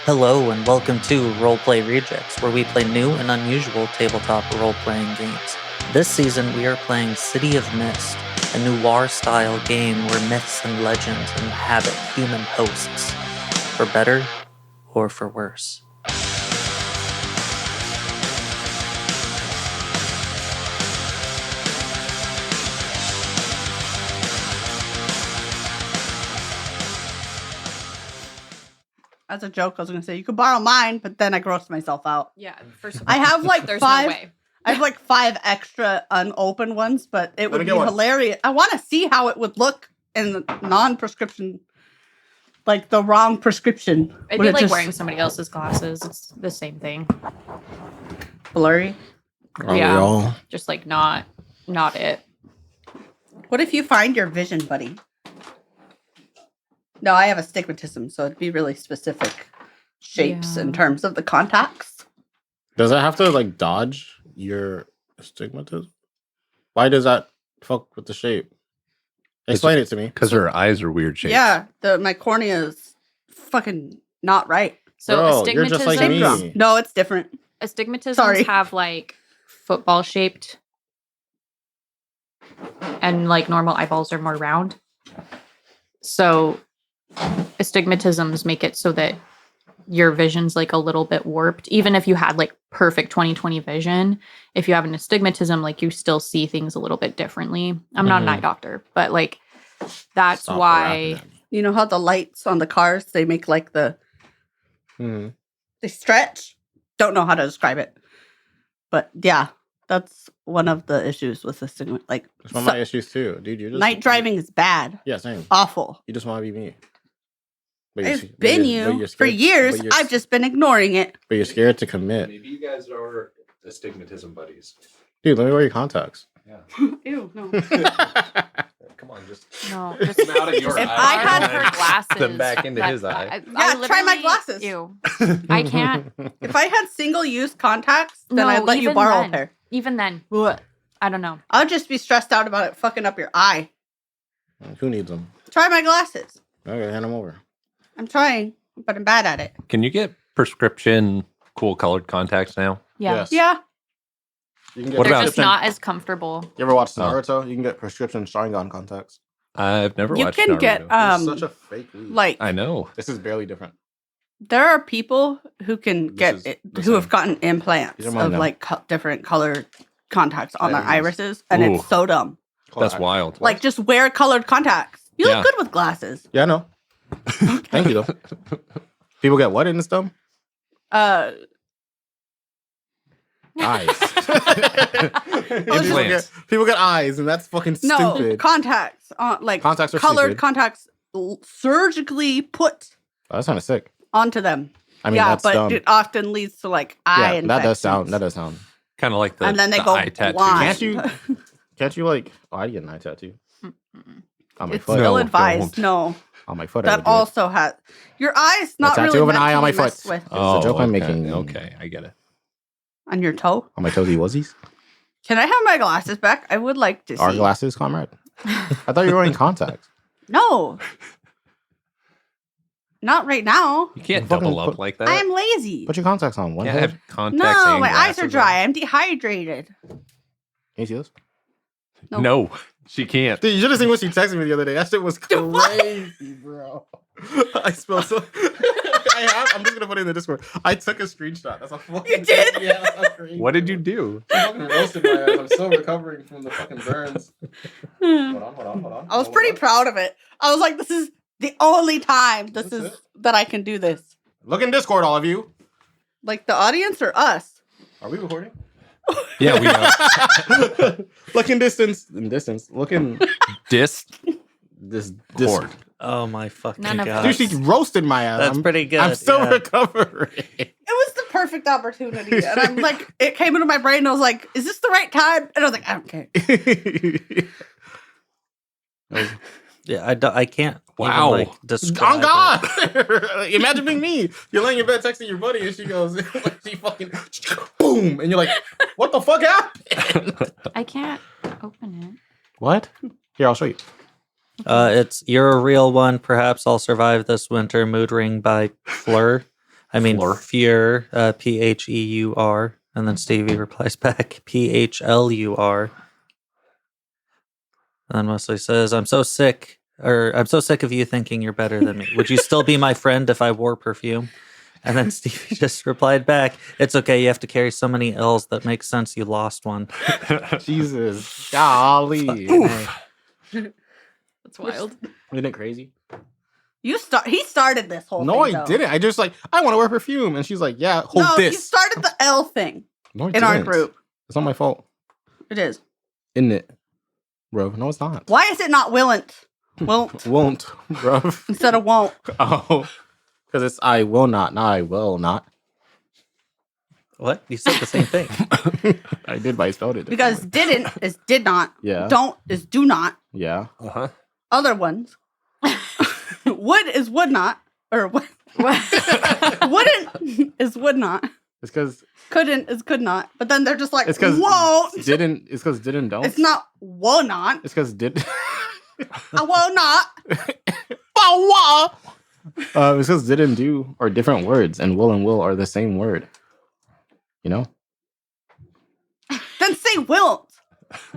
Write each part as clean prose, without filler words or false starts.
Hello and welcome to Roleplay Rejects, where we play new and unusual tabletop role-playing games. This season we are playing City of Mist, a noir-style game where myths and legends inhabit human hosts, for better or for worse. As a joke, I was going to say, you could borrow mine, but then I grossed myself out. Yeah, first of all, I have like there's five. no way. I have like 5 extra unopened ones, but it would be hilarious. I want to see how it would look in the non-prescription, like the wrong prescription. It'd be like wearing somebody else's glasses. It's the same thing. Blurry. Yeah, just like not it. What if you find your vision, buddy? No, I have astigmatism, so it'd be really specific shapes in terms of the contacts. Does it have to like dodge your astigmatism? Why does that fuck with the shape? Explain it to me. Because her eyes are weird shapes. Yeah, my cornea is fucking not right. So Bro, astigmatism. you're just like me. No, it's different. Astigmatisms have like football shaped, and like normal eyeballs are more round. So astigmatisms make it so that your vision's like a little bit warped. Even if you had like perfect 20/20 vision, if you have an astigmatism, like you still see things a little bit differently. I'm not an eye doctor, but like that's why. You know how the lights on the cars, they make like they stretch? Don't know how to describe it. But yeah, that's one of the issues with astigmatism. Like, it's one of my issues too, dude. You're just night driving is bad. Yeah, same. Awful. You just want to be me. I've been you for years. I've just been ignoring it. But you're scared to commit. Maybe you guys are astigmatism buddies. Dude, let me wear your contacts. Yeah. Ew, no. Come on, just just out of your if eye. I had her glasses, Them back into his eye. Try my glasses. Ew. I can't. If I had single-use contacts, then I'd let you borrow a pair. Even then, I don't know. I'll just be stressed out about it fucking up your eye. Who needs them? Try my glasses. Okay, hand them over. I'm trying, but I'm bad at it. Can you get prescription cool colored contacts now? Yeah. Yes. Yeah. You can get What They're about- just not as comfortable. You ever watch Naruto? You can get prescription Sharingan contacts. I've never You watched can Naruto. get It's such a fake lead. like I know. This is barely different. there are people who can This is the who have same. gotten implants These are mine of now. like different colored contacts on their Diamonds. irises, and Ooh. it's so dumb. That's wild. Like, just wear colored contacts. You Yeah. look good with glasses. Yeah, I know. Thank you, though. People get what in this dumb? Uh, Eyes. Implants. People get eyes, and that's fucking no stupid. contacts. Like Contacts are colored stupid. contacts, surgically put Oh, that's kind of sick. onto them. I mean, yeah, that's but dumb. it often leads to like eye Yeah, that does sound. infections. That does sound. Kind of like the, And then they the go eye tattoo. blind. Can't you like? Oh, I get an eye tattoo on my It's foot. still No, advised. don't. No, On my foot. I that would do it. also has your eyes not tattoo really of an meant eye to on be my messed foot. with. a joke I'm okay. making. Okay, I get it. On your toe. On my toesy wuzzies. Can I have my glasses back? I would like to see. Our glasses, comrade. I thought you were wearing contacts. No. Not right now. You can't Fucking double up put- like that. I am lazy. Put your contacts on. One You head. have contacts No, and my eyes are glasses dry. I'm dehydrated. Can you see this? No. No, she can't. Dude, you should have seen what she texted me the other day. That shit was crazy, bro. I spelled so. I'm just gonna put it in the Discord. I took a screenshot. That's a fucking. You did? Yeah, that's crazy. What did you do? She fucking roasted my ass. I'm still recovering from the fucking burns. Hold on. I was pretty proud of it. I was like, this is the only time that I can do this. Look in Discord, all of you. Like the audience or us? Are we recording? Yeah, we know. Look in distance. Look in this. Discord. Oh my fucking None of god. Dude, she roasted my ass. That's pretty good. I'm still yeah. recovering. It was the perfect opportunity. And I'm like, it came into my brain and I was like, is this the right time? And I was like, I don't care. Yeah, I can't. Wow. Even, like, describe On God! Imagine being me. You're laying in bed texting your buddy, and she goes, she fucking boom, and you're like, what the fuck happened? I can't open it. What? Here, I'll show you. It's You're a Real One. Perhaps I'll Survive This Winter. Mood Ring by Fleur. I mean, Fleur. Pheur, Pheur, and then Stevie replies back, Phlur. And then Wesley says, I'm so sick of you thinking you're better than me. Would you still be my friend if I wore perfume? And then Stevie just replied back, it's okay, you have to carry so many L's that makes sense you lost one. Jesus. Golly. That's wild. Isn't it crazy? He started this whole thing. No, I though. didn't. I just I want to wear perfume. And she's like, yeah, hold No, this. you started the L thing No, I in our didn't. group. It's not my fault. It is. Isn't it? Bro, no, it's not. Why is it not willn't? Won't Won't, bro. instead of won't. Oh. Because it's I will not, not I will not. What? You said the same thing. I did, but I spelled it. Because didn't is did not. Yeah. Don't is do not. Yeah. Uh-huh. Other ones. Would is would not. Or wouldn't is would not. It's because Couldn't is could not. But then they're just like, it's because won't. didn't. It's because didn't don't. It's not will not. It's because did. I will not. It's because didn't do are different words, and will are the same word. You know Then say wilt.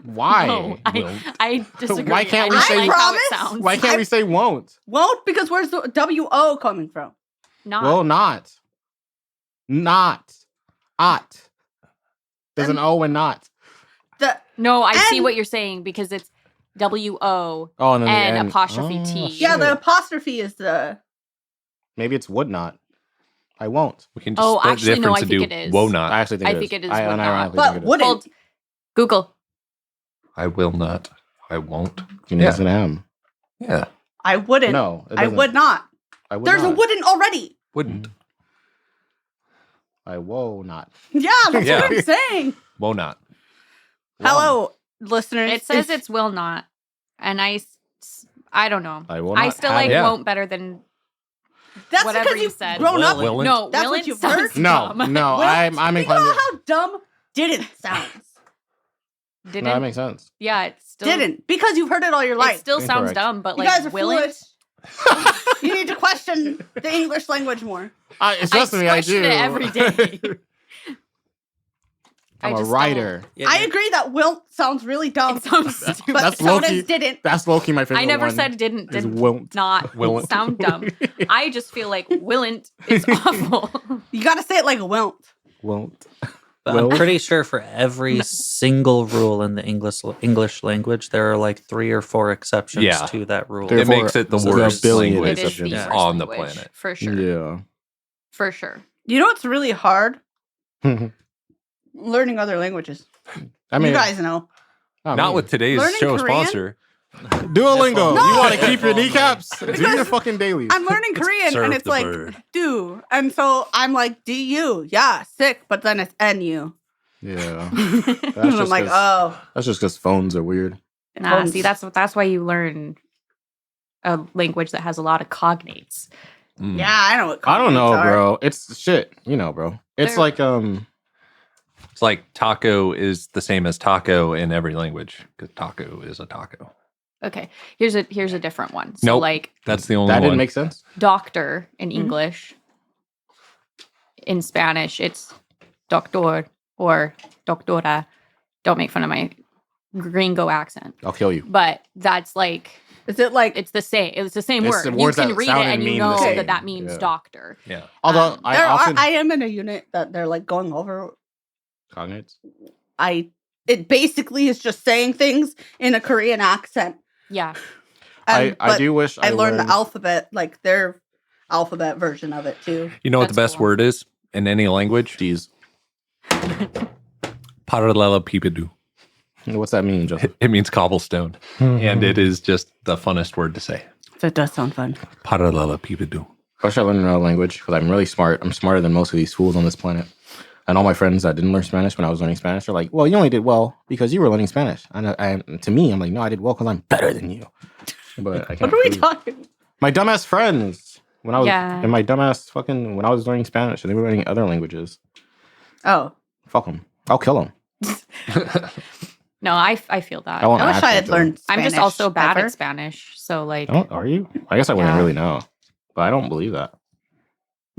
why? No, I disagree. Why can't we I say- like how it promise? sounds. Why can't we say won't? Won't because where's the W-O coming from? Not. Will not. Not. Ot. There's an O and not. No, I see And- what you're saying because it's W-O Oh, and then the and N. apostrophe Oh, T. Yeah, shit. the apostrophe is the. Maybe it's would not. I won't. We can just Oh, split the actually, no, difference I and think do it is. woe not. I actually think I it think is. it is I would not. unironically But think it is. wouldn't. Hold. Google. I will not. I won't. You know, it's an M. Yeah. I wouldn't. No, it I doesn't. would not. I would There's not. a wouldn't already. Wouldn't. I will not. Yeah, that's Yeah. what I'm saying. Woe not. Hello, listeners. It says it's will not. And I don't know. I will I not still have like it. Yeah. won't better than That's whatever because you you've said. grown up. Will- No, That's what willing you've sounds heard? No, dumb. no, I'm Think inclined about to. how dumb didn't sounds. Didn't. No, that makes sense. Yeah, it still Didn't because you've heard it all your It life. still sounds Incorrect. dumb, but You like guys are willing. foolish. You need to question the English language more. It's just me. I question do it every day. I'm I a just writer. I agree that wilt sounds really dumb. It sounds stupid. But That's so low-key. does didn't. That's low-key my favorite I never one. said didn't is did won't. not Willant. sound dumb. I just feel like willent is awful. You gotta say it like a wilt. Won't. But I'm Will? pretty sure for every single rule in the English language, there are like 3 or 4 exceptions Yeah. to that rule. There- It makes it the There's a worst billion language It is the exceptions. worst on the language, planet. for sure. Yeah. For sure. You know what's really hard? I Learning other languages. mean, You guys know. Not with today's Learning show Korean? sponsor. Duolingo. No. You want to keep your kneecaps? Do your fucking dailies. I'm learning Korean serve and it's the like bird. do. And so I'm like du. Yeah, sick, but then it's nu. Yeah. And I'm like, oh. That's just because phones are weird. Nah, see, that's why you learn a language that has a lot of cognates. Mm. Yeah, I know what I don't know, cognates are. bro. It's shit. You know, bro. It's They're- like It's like taco is the same as taco in every language because taco is a taco. Okay, here's a different one. So Nope. like That's the only that one. didn't make sense. doctor in Mhm. English. In Spanish, it's doctor or doctora. Don't make fun of my gringo accent. I'll kill you. But that's like Is it like it's the same. It's the same It's word. the You words can that read it sound and and you mean the know same. that that means Yeah. doctor. yeah. Although Um, I there often I am in a unit that they're like going over. cognates. It basically is just saying things in a Korean accent. Yeah. I but do wish I learned the alphabet, like their alphabet version of it too. You know what the That's best cool. word is in any language? Jeez. Parallelepipedou. What's that mean, Joseph? It means cobblestone, and it is just the funnest word to say. That does sound fun. Parallelepipedou. I wish I learned another language because I'm really smart. I'm smarter than most of these fools on this planet. And all my friends that didn't learn Spanish when I was learning Spanish are like, well, you only did well because you were learning Spanish. And to me, I'm like, no, I did well because I'm better than you. But I can't What are we prove- talking? My dumbass friends. When I was Yeah. in my dumbass fucking when I was learning Spanish and they were learning other languages. Oh, Fuck them. I'll kill them. No, I feel that. I won't I wish I actually had kill 'em. learned. I'm just Spanish also bad ever. at Spanish. So like Oh, are you? I guess I wouldn't Yeah. really know. But I don't believe that.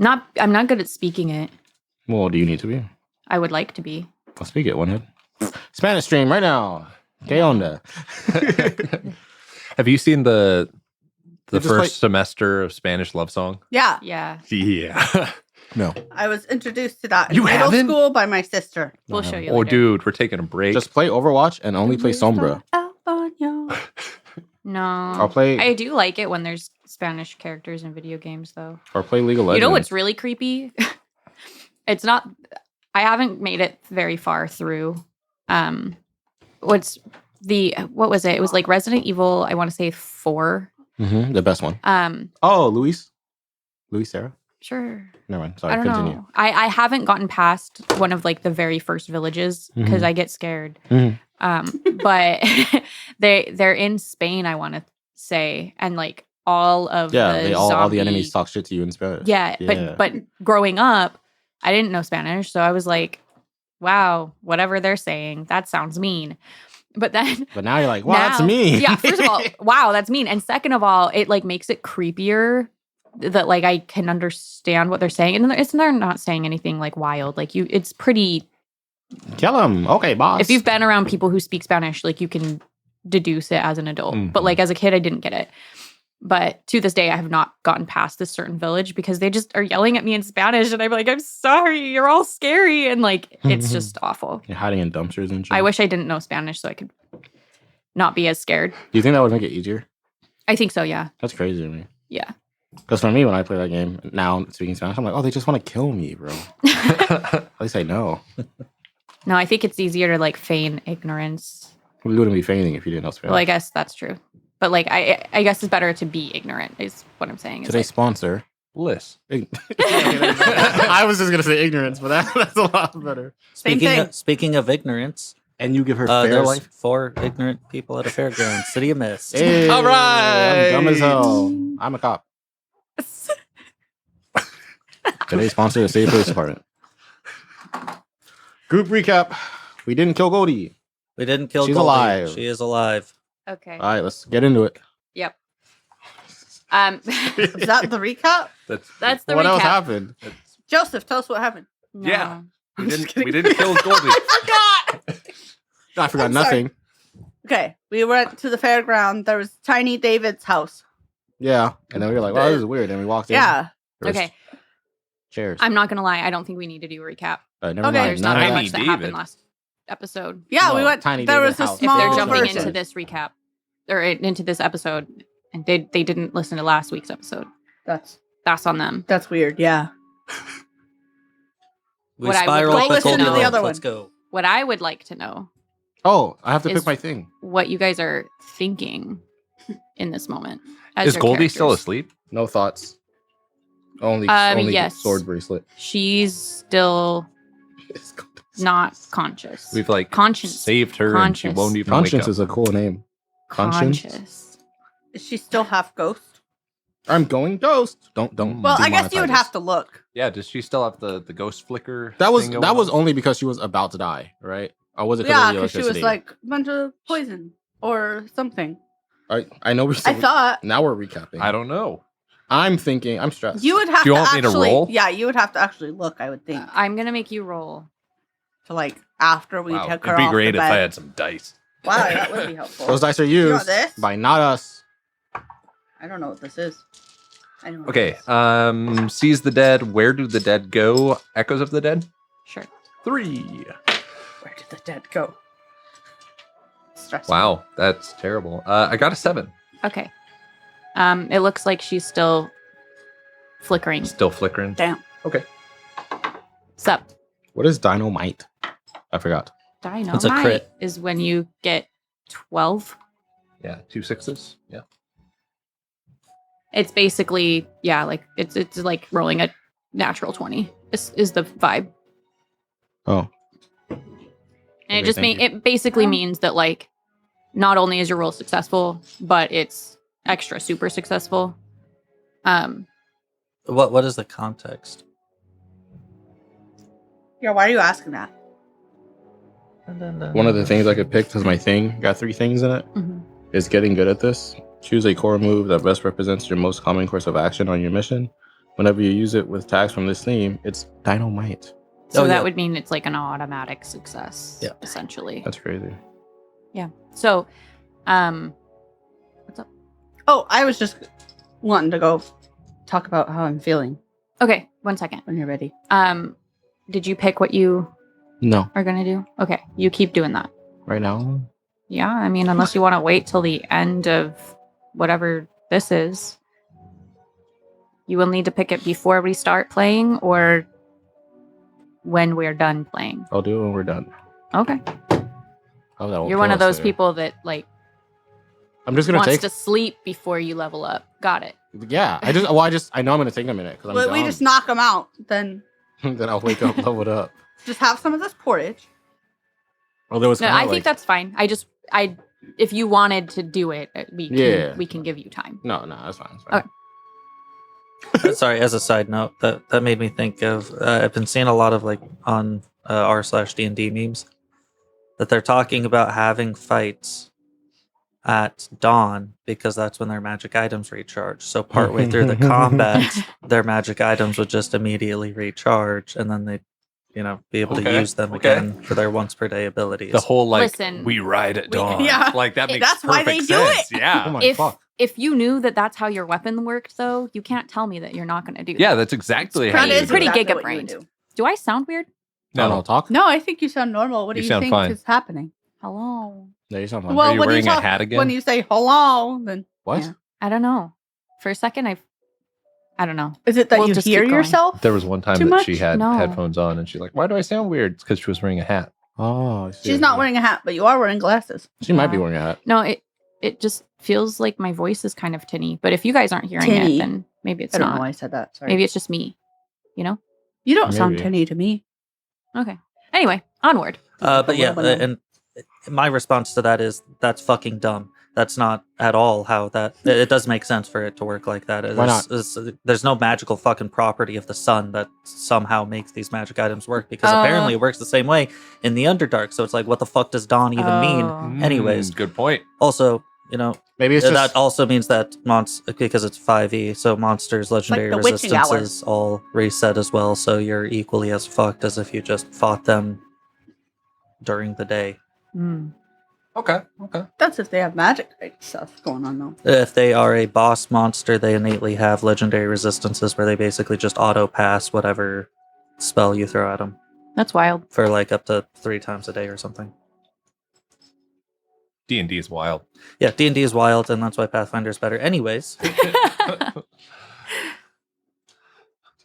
I'm not good at speaking it. Well, do you need to be? I would like to be. I'll speak it, one head. Spanish stream right now. ¿Qué onda? Have you seen the just first semester of Spanish love song? Yeah. Yeah. Yeah. No. I was introduced to that in You middle haven't? school by my sister. We'll show you Oh, later. dude, we're taking a break. Just play Overwatch and only play Sombra. No. I'll play I do like it when there's Spanish characters in video games, though. or play League of Legends. You know what's really creepy? It's not. I haven't made it very far through. What was it? It was like Resident Evil. I want to say 4. The best one. Luis Sarah. Sure. Never mind. I Sorry. don't Continue. know. I haven't gotten past one of like the very first villages because I get scared. But they're in Spain, I want to say, and like all of all the enemies talk shit to you in Spanish. Yeah, but growing up, I didn't know Spanish, so I was like, wow, whatever they're saying, that sounds mean. But now you're like, wow, that's mean. Yeah, first of all, wow, that's mean, and second of all, it like makes it creepier that like I can understand what they're saying, and they're not saying anything like wild. Like it's pretty. Kill him. Okay, boss. If you've been around people who speak Spanish, like you can deduce it as an adult. But like as a kid, I didn't get it. But to this day, I have not gotten past this certain village because they just are yelling at me in Spanish. And I'm like, I'm sorry, you're all scary. And like, it's just awful. You're hiding in dumpsters and shit. I wish I didn't know Spanish so I could not be as scared. Do you think that would make it easier? I think so, yeah. That's crazy to me. Yeah. Because for me, when I play that game, now speaking Spanish, I'm like, oh, they just want to kill me, bro. At least I know. No, I think it's easier to like feign ignorance. We wouldn't be feigning if you didn't know Spanish. Well, I guess that's true. But like, I guess it's better to be ignorant is what I'm saying. Today's sponsor. Bliss. I was just going to say ignorance, but that's a lot better. Speaking of ignorance, And you give her fair there's life? 4 ignorant people at a fairground, City of Mist. Hey, All right. I'm dumb as hell. I'm a cop. Today's sponsor is City Police Department. Group recap. We didn't kill Goldie. We didn't kill She's Goldie. alive. She is alive. Okay. All right, let's get into it. Yep. Is that the recap? That's the What recap. else happened? Joseph, tell us what happened. No. Yeah. We just didn't kill Goldie. I forgot I'm nothing. Okay, we went to the fairground. There was Tiny David's house. Yeah. And then we were like, wow, this is weird. And we walked in. Yeah. There was Okay. Chairs. I'm not gonna lie. I don't think we need to do a recap. Never Okay. mind. There's None not of very that. much that David. happened last episode. Yeah, No, we went. Tiny there David was a house. If small they're jumping version. into this recap or into this episode, and they didn't listen to last week's episode, That's that's on them. weird. Yeah. We What I would spiraled like to to know- Goldilocks. the other Let's one. go. What I would like to know Oh, I have to Is- pick my thing. what you guys are thinking in this moment. as Is your Goldie still characters. asleep? No thoughts. Only Yes. sword bracelet. She's still not conscious. We've like Conscience. saved her and she Conscious. won't even Conscience wake is a cool name. Conscience? conscious. Is she still half ghost? I'm going ghost. Don't. Well, I guess you would demonetize have us. to look. Yeah, does she still have the ghost flicker? That was thing going on? only because she was about to die, right? Or was it because Yeah, of the because she electricity? was like a bunch of poison or something. I know we're I still, thought now we're recapping. I don't know. I'm thinking. I'm stressed. you would have Do you to want me to actually. roll? Yeah, you would have to actually look. I would think I'm gonna make you roll. to like after we Wow. took her It'd be off great the if bed. I had some dice. Wow, that would be helpful. Those dice are You want used this? by not us. I don't know what this is. I don't know. Okay. Sees the dead. Where do the dead go? Echoes of the dead. Sure. 3. Where did the dead go? Stressful. Wow, that's terrible. I got a 7. Okay. It looks like she's still flickering. Still flickering. Damn. Okay. Sup? What is dynamite? I forgot. Dynamite It's a crit. is when you get 12. Yeah, 2 6s. Yeah. It's basically like it's like rolling a natural 20. Is the vibe. Oh, And Okay, it just thank you. it basically means that like not only is your roll successful, but it's extra super successful. What is the context? Yeah, why are you asking that? one of the things I could pick as my thing got 3 things in it. Mhm. Is getting good at this. Choose a core move that best represents your most common course of action on your mission. Whenever you use it with tags from this theme, it's dynamite. So Oh, that yeah. would mean it's like an automatic success, Yeah. essentially. That's crazy. Yeah. So, what's up? Oh, I was just wanting to go talk about how I'm feeling Okay, 1 second. when you're ready. Did you pick what you No, are gonna do? Okay, you keep doing that. right now. Yeah, I mean, unless you want to wait till the end of whatever this is, you will need to pick it before we start playing or when we're done playing. I'll do it when we're done. Okay. Oh, that won't You're one kill of us those later. people that like I'm just gonna wants take. to sleep before you level up. Got it. Yeah, I know I'm gonna take a minute because I'm But we dumb. just knock them out. Then Then I'll wake up, leveled up. just have some of this porridge. Well, there was. No, kinda I think like- that's fine. If you wanted to do it, we can give you time. No, that's fine. It's fine. Okay. Sorry, as a side note, that made me think of I've been seeing a lot of like on r/D&D memes that they're talking about having fights at dawn because that's when their magic items recharge. So partway through the combat, their magic items would just immediately recharge, and then they'd be able to Okay, use them okay. again for their once per day abilities. The whole like Listen. we ride at dawn. yeah. Like that makes That's why they perfect do sense. it. Yeah. Oh my If fuck. if you knew that that's how your weapon worked, though, you can't tell me that you're not going to do Yeah, that. that's exactly It's how pretty- you it's do pretty it. giga what you would brained. do. Do I sound weird? No, talk. No, I think you sound normal. What do You you sound think fine. is happening? Hello. No, you sound fine. Well, you when wearing you a talk, hat again? when you say hello, then What? yeah. I don't know. For a second, I don't know. Is it that We'll you just hear keep going. yourself? There was one time Too that she much? had No. headphones on and she's like, why do I sound weird? It's because she was wearing a hat. Oh, I see. She's not wearing a hat, but you are wearing glasses. She might be Yeah. wearing a hat. No, it just feels like my voice is kind of tinny. But if you guys aren't hearing Tinny. it, then maybe it's I don't not. know why I said that. Sorry. Maybe it's just me. You know? you don't sound Maybe. tinny to me. Okay. Anyway, onward. But yeah, Well, and my response to that is that's fucking dumb. That's not at all how that. It does make sense for it to work like that. Why not? There's no magical fucking property of the sun that somehow makes these magic items work because apparently it works the same way in the Underdark. So it's like, what the fuck does dawn even mean? Anyways. Good point. Also, Maybe it's that just. also means that because it's 5e, so monsters' legendary the witching hour. resistances all reset as well. So you're equally as fucked as if you just fought them during the day. Mm. Okay. That's if they have magic stuff going on, though. If they are a boss monster, they innately have legendary resistances where they basically just auto pass whatever spell you throw at them That's wild. for like up to 3 times a day or something. D&D is wild. Yeah, D&D is wild, and that's why Pathfinder is better. Anyways,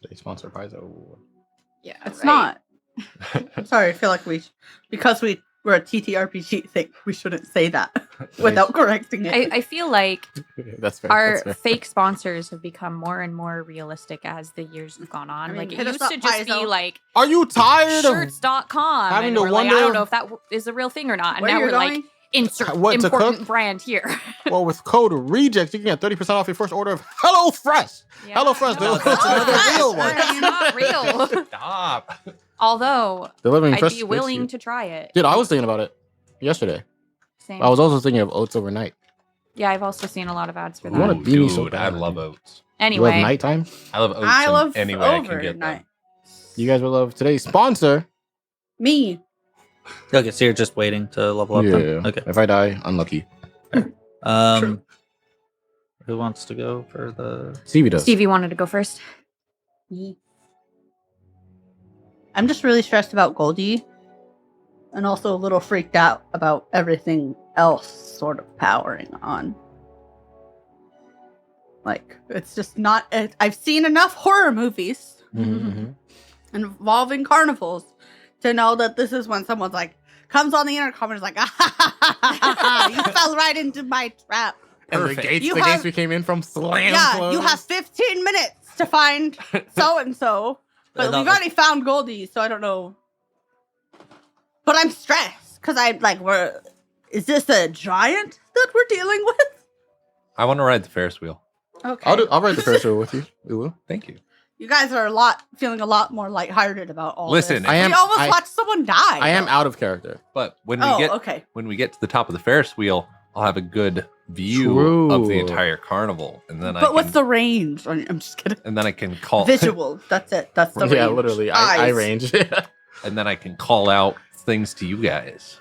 Today's sponsor Paizo. Yeah, It's not. I'm sorry. I feel like because we're a TTRPG thing, we shouldn't say that without correcting it. I feel like That's fair. our that's fair. fake sponsors have become more and more realistic as the years have gone on. I mean, like it hit us used up, to just be Paizo. like Are you tired of shirts.com having and to we're like, I wonder- don't know if that is a real thing or not. And Where now you're we're like going? insert What to important cook? brand here. Well, with code REJECTS, you can get 30% off your first order of HelloFresh. HelloFresh, no, that's another real one. It's not real. Stop. Although Delivering I'd fresh be willing to try it. Dude, I was thinking about it yesterday. Same. I was also thinking of oats overnight. Yeah, I've also seen a lot of ads for You want that. a beanie so Dude, bad. I love oats. You love Anyway, nighttime? I love oats I in love any way I can get overnight. them. You guys will love today's sponsor. Me. okay, so you're just waiting to level up Yeah. then? Okay. If I die, unlucky. Who wants to go for the... Stevie does. Stevie wanted to go first. I'm just really stressed about Goldie, and also a little freaked out about everything else sort of powering on. Like, it's just not. I've seen enough horror movies Mm-hmm. involving carnivals to know that this is when someone's like, comes on the intercom and is like, ah, ha, ha, ha, ha, ha, you fell right into my trap. And the Perfect. gates, You the have- gates we came in from slam Yeah, closed. you have 15 minutes to find so and so. But No, we've already found Goldie, so I don't know. But I'm stressed because I'm like, is this a giant that we're dealing with? I want to ride the Ferris wheel. Okay. I'll ride the Ferris wheel with you. We will. Thank you. You guys are feeling a lot more lighthearted about all Listen, this. I am- We almost I- watched someone die. I am out of character. But when Oh, we get okay. when we get to the top of the Ferris wheel, I'll have a good view of the True. entire carnival, and then But what's the range? I'm just kidding. and then I can call Visual. That's it. That's the range. Yeah, literally. I Eyes. range. and then I can call out things to you guys.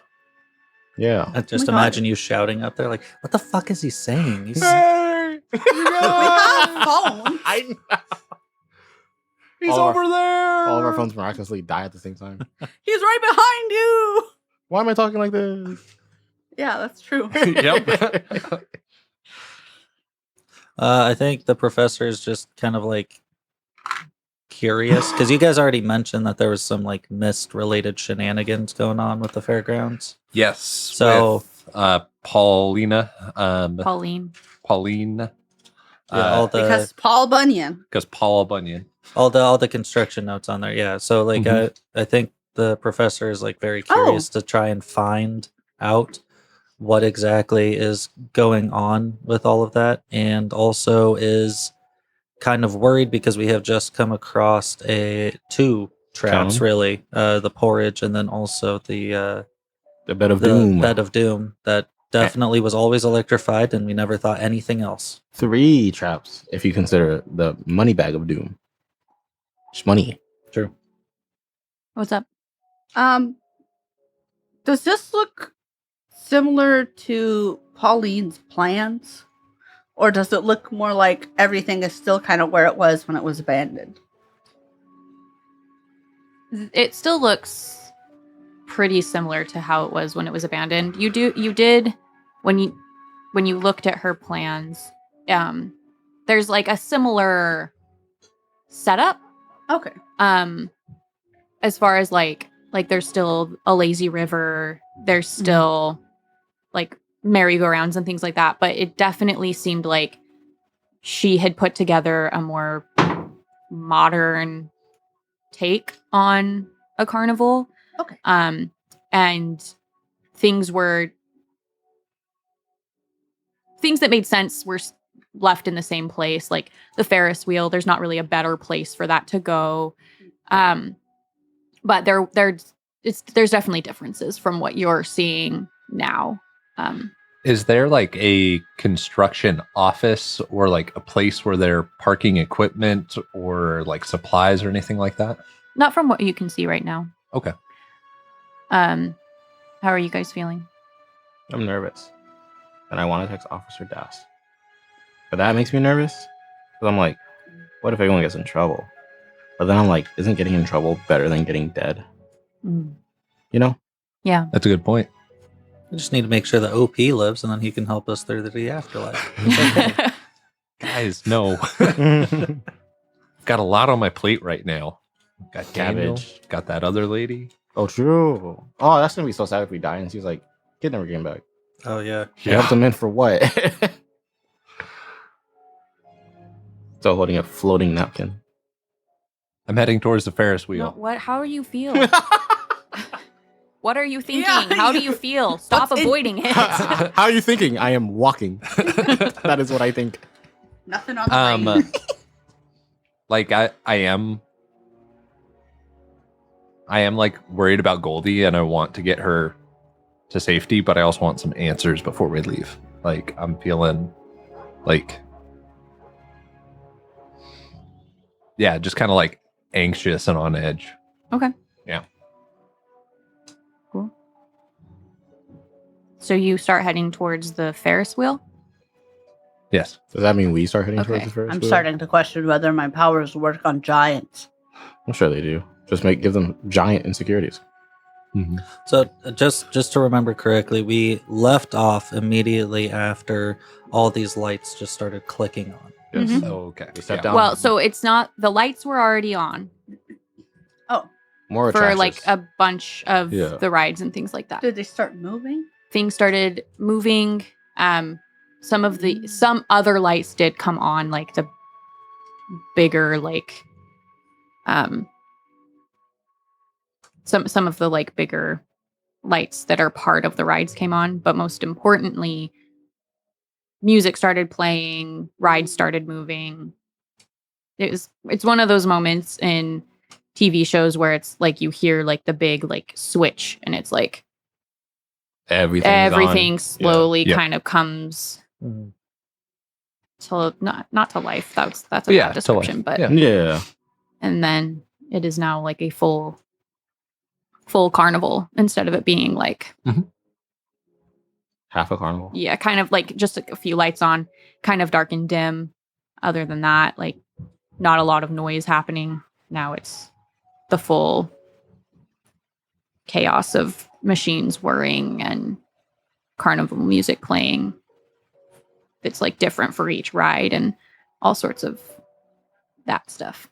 Yeah. I just Oh my God. imagine you shouting up there like, "What the fuck is he saying?" He's Hey! We have phones. I know. He's All of over there. All of our phones miraculously die at the same time. He's right behind you. Why am I talking like this? Yeah, that's true. Yep. I think the professor is just kind of like curious because you guys already mentioned that there was some like mist related shenanigans going on with the fairgrounds. Yes. So- with, Paulina, Pauline. Pauline, Yeah, all the Because Paul Bunyan. because Paula Bunyan. all the construction notes on there. Yeah, so like I think the professor is like very Oh. curious to try and find out what exactly is going on with all of that, and also is kind of worried because we have just come across two traps, Cone? really, the porridge and then also the Bed of the Doom. bed of doom that definitely was always electrified, and we never thought anything else. 3 traps, if you consider the money bag of Doom. It's money. True. What's up? Does this look similar to Pauline's plans? Or does it look more like everything is still kind of where it was when it was abandoned? It still looks pretty similar to how it was when it was abandoned. You did when you looked at her plans, there's like a similar setup. Okay. As far as like there's still a lazy river, there's still like merry-go-rounds and things like that, but it definitely seemed like she had put together a more modern take on a carnival. Okay. And things that made sense were left in the same place, like the Ferris wheel. There's not really a better place for that to go. But there's definitely differences from what you're seeing now. Is there like a construction office or like a place where they're parking equipment or like supplies or anything like that? Not from what you can see right now. Okay. How are you guys feeling? I'm nervous. And I want to text Officer Das. But that makes me nervous. Because I'm like, what if everyone gets in trouble? But then I'm like, isn't getting in trouble better than getting dead? You know? Yeah. That's a good point. We just need to make sure the OP lives, and then he can help us through the afterlife. Guys, no. Got a lot on my plate right now. Got Daniel, Cabbage. got that other lady. Oh, true. Oh, that's going to be so sad if we die. And she's like, kid never came back. Oh yeah. You helped him in for what? Still holding a floating napkin. I'm heading towards the Ferris No, wheel. what? How are you feel? What are you thinking? Yeah, How do you feel? Stop What's in- avoiding it. How are you thinking? I am walking. That is what I think. Nothing on the brain. Like I am like worried about Goldie and I want to get her to safety, but I also want some answers before we leave. Like I'm feeling like, yeah, just kind of like anxious and on edge. Okay. Yeah. Cool. So you start heading towards the Ferris wheel? Yes. Does that mean we start heading Okay. towards the first? I'm starting to question whether my powers work on giants. I'm sure they do. Just give them giant insecurities. Mm-hmm. So just to remember correctly, we left off immediately after all these lights just started clicking on. Yes. Mhm. Oh, okay. We sat Yeah. down. Well, so it's not, the lights were already on More for attractions. like a bunch of Yeah. the rides and things like that. Did they start moving? Things started moving. Some other lights did come on, like the bigger, like some of the like bigger lights that are part of the rides came on, but most importantly, music started playing, rides started moving. It's one of those moments in TV shows where it's like you hear like the big like switch and it's like Everything slowly Yep. kind of comes Mhm. So not to life. That's a Yeah, bad to life. description, but Yeah. Yeah. and then it is now like a full carnival instead of it being like Half a carnival. yeah, kind of like just a few lights on, kind of dark and dim. Other than that, like not a lot of noise happening. Now it's the full chaos of machines whirring and carnival music playing. It's like different for each ride and all sorts of that stuff.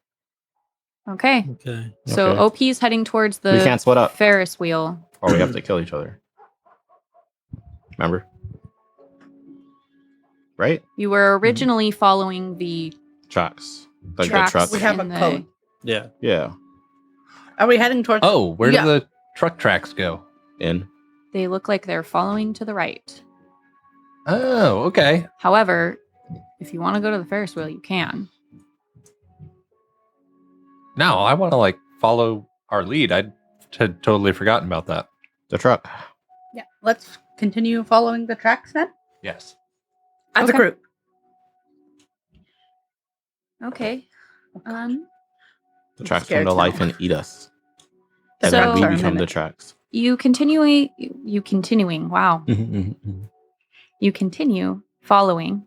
Okay. Okay. So Okay. OP's heading towards the We can't split up. Ferris wheel. Or we have to kill each other. Remember? Right? You were originally following the Tracks. Like tracks. the truck. We have in a code. Yeah. Yeah. Are we heading towards? Oh, where Yeah. do the truck tracks go? In. They look like they're following to the right. Oh, okay. However, if you want to go to the Ferris wheel, you can. No, I want to like follow our lead. I had totally forgotten about that. The truck. Yeah. Let's continue following the tracks then. Yes. As Okay. a group. Okay. The tracks come scared to to life know. and eat us. The And So- then tracks we are a become the mimic. tracks. You continuing. Wow. You continue following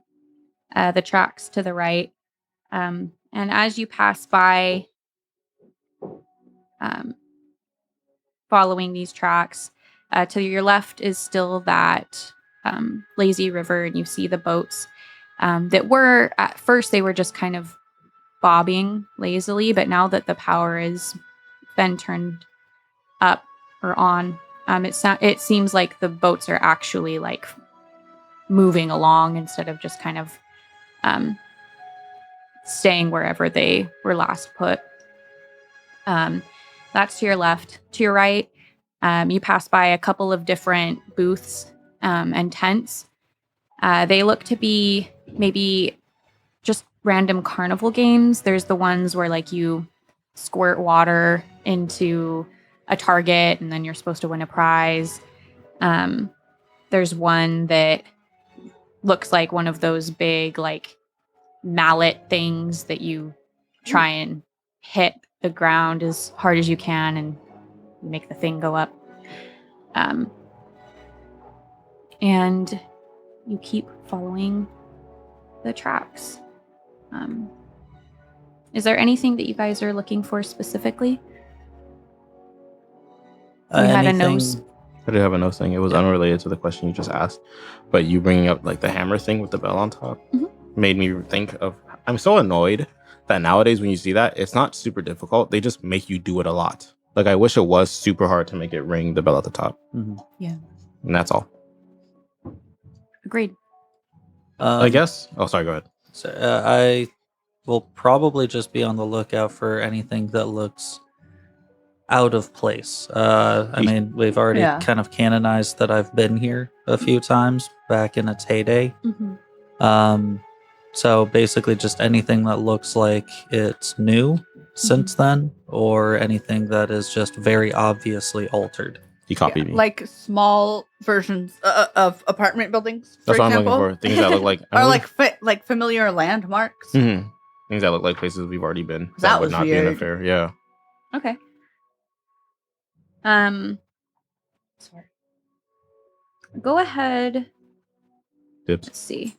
the tracks to the right. And as you pass by following these tracks, to your left is still that lazy river, and you see the boats that were, at first, they were just kind of bobbing lazily, but now that the power has been turned up or on, it seems like the boats are actually like moving along instead of just kind of staying wherever they were last put. That's to your left. To your right, you pass by a couple of different booths and tents. They look to be maybe just random carnival games. There's the ones where like you squirt water into a target and then you're supposed to win a prize. There's one that looks like one of those big like mallet things that you try and hit the ground as hard as you can and make the thing go up. And you keep following the tracks. Is there anything that you guys are looking for specifically? You had a nose. I did have a nose thing. It was unrelated to the question you just asked, but you bringing up like the hammer thing with the bell on top made me think of. I'm so annoyed that nowadays when you see that, it's not super difficult. They just make you do it a lot. Like I wish it was super hard to make it ring the bell at the top. Mhm. Yeah. And that's all. Agreed. I guess. Oh, sorry. Go ahead. So, I will probably just be on the lookout for anything that looks out of place. I mean, we've already Yeah. kind of canonized that I've been here a few times back in its heyday. So basically just anything that looks like it's new since then, or anything that is just very obviously altered. You copied me. Like small versions of apartment buildings, for That's what example. I'm looking for. Things that look like. or like familiar landmarks. Mhm. Things that look like places we've already been. That would was not be in a weird. fair. Yeah. Okay. Sorry. Go ahead. Dibs. Let's see.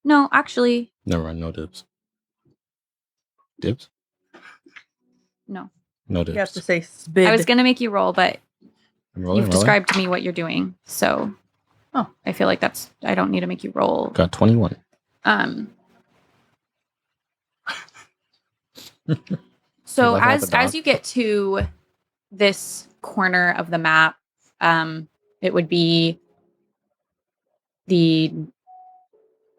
No, actually, Never mind. No dibs. Dibs. no. No You have to dibs. say spid. I was gonna make you roll, but I'm rolling, you've described to me what you're doing, so I feel like I don't need to make you roll. Got 21. So Like as the dog. you get to this corner of the map, it would be the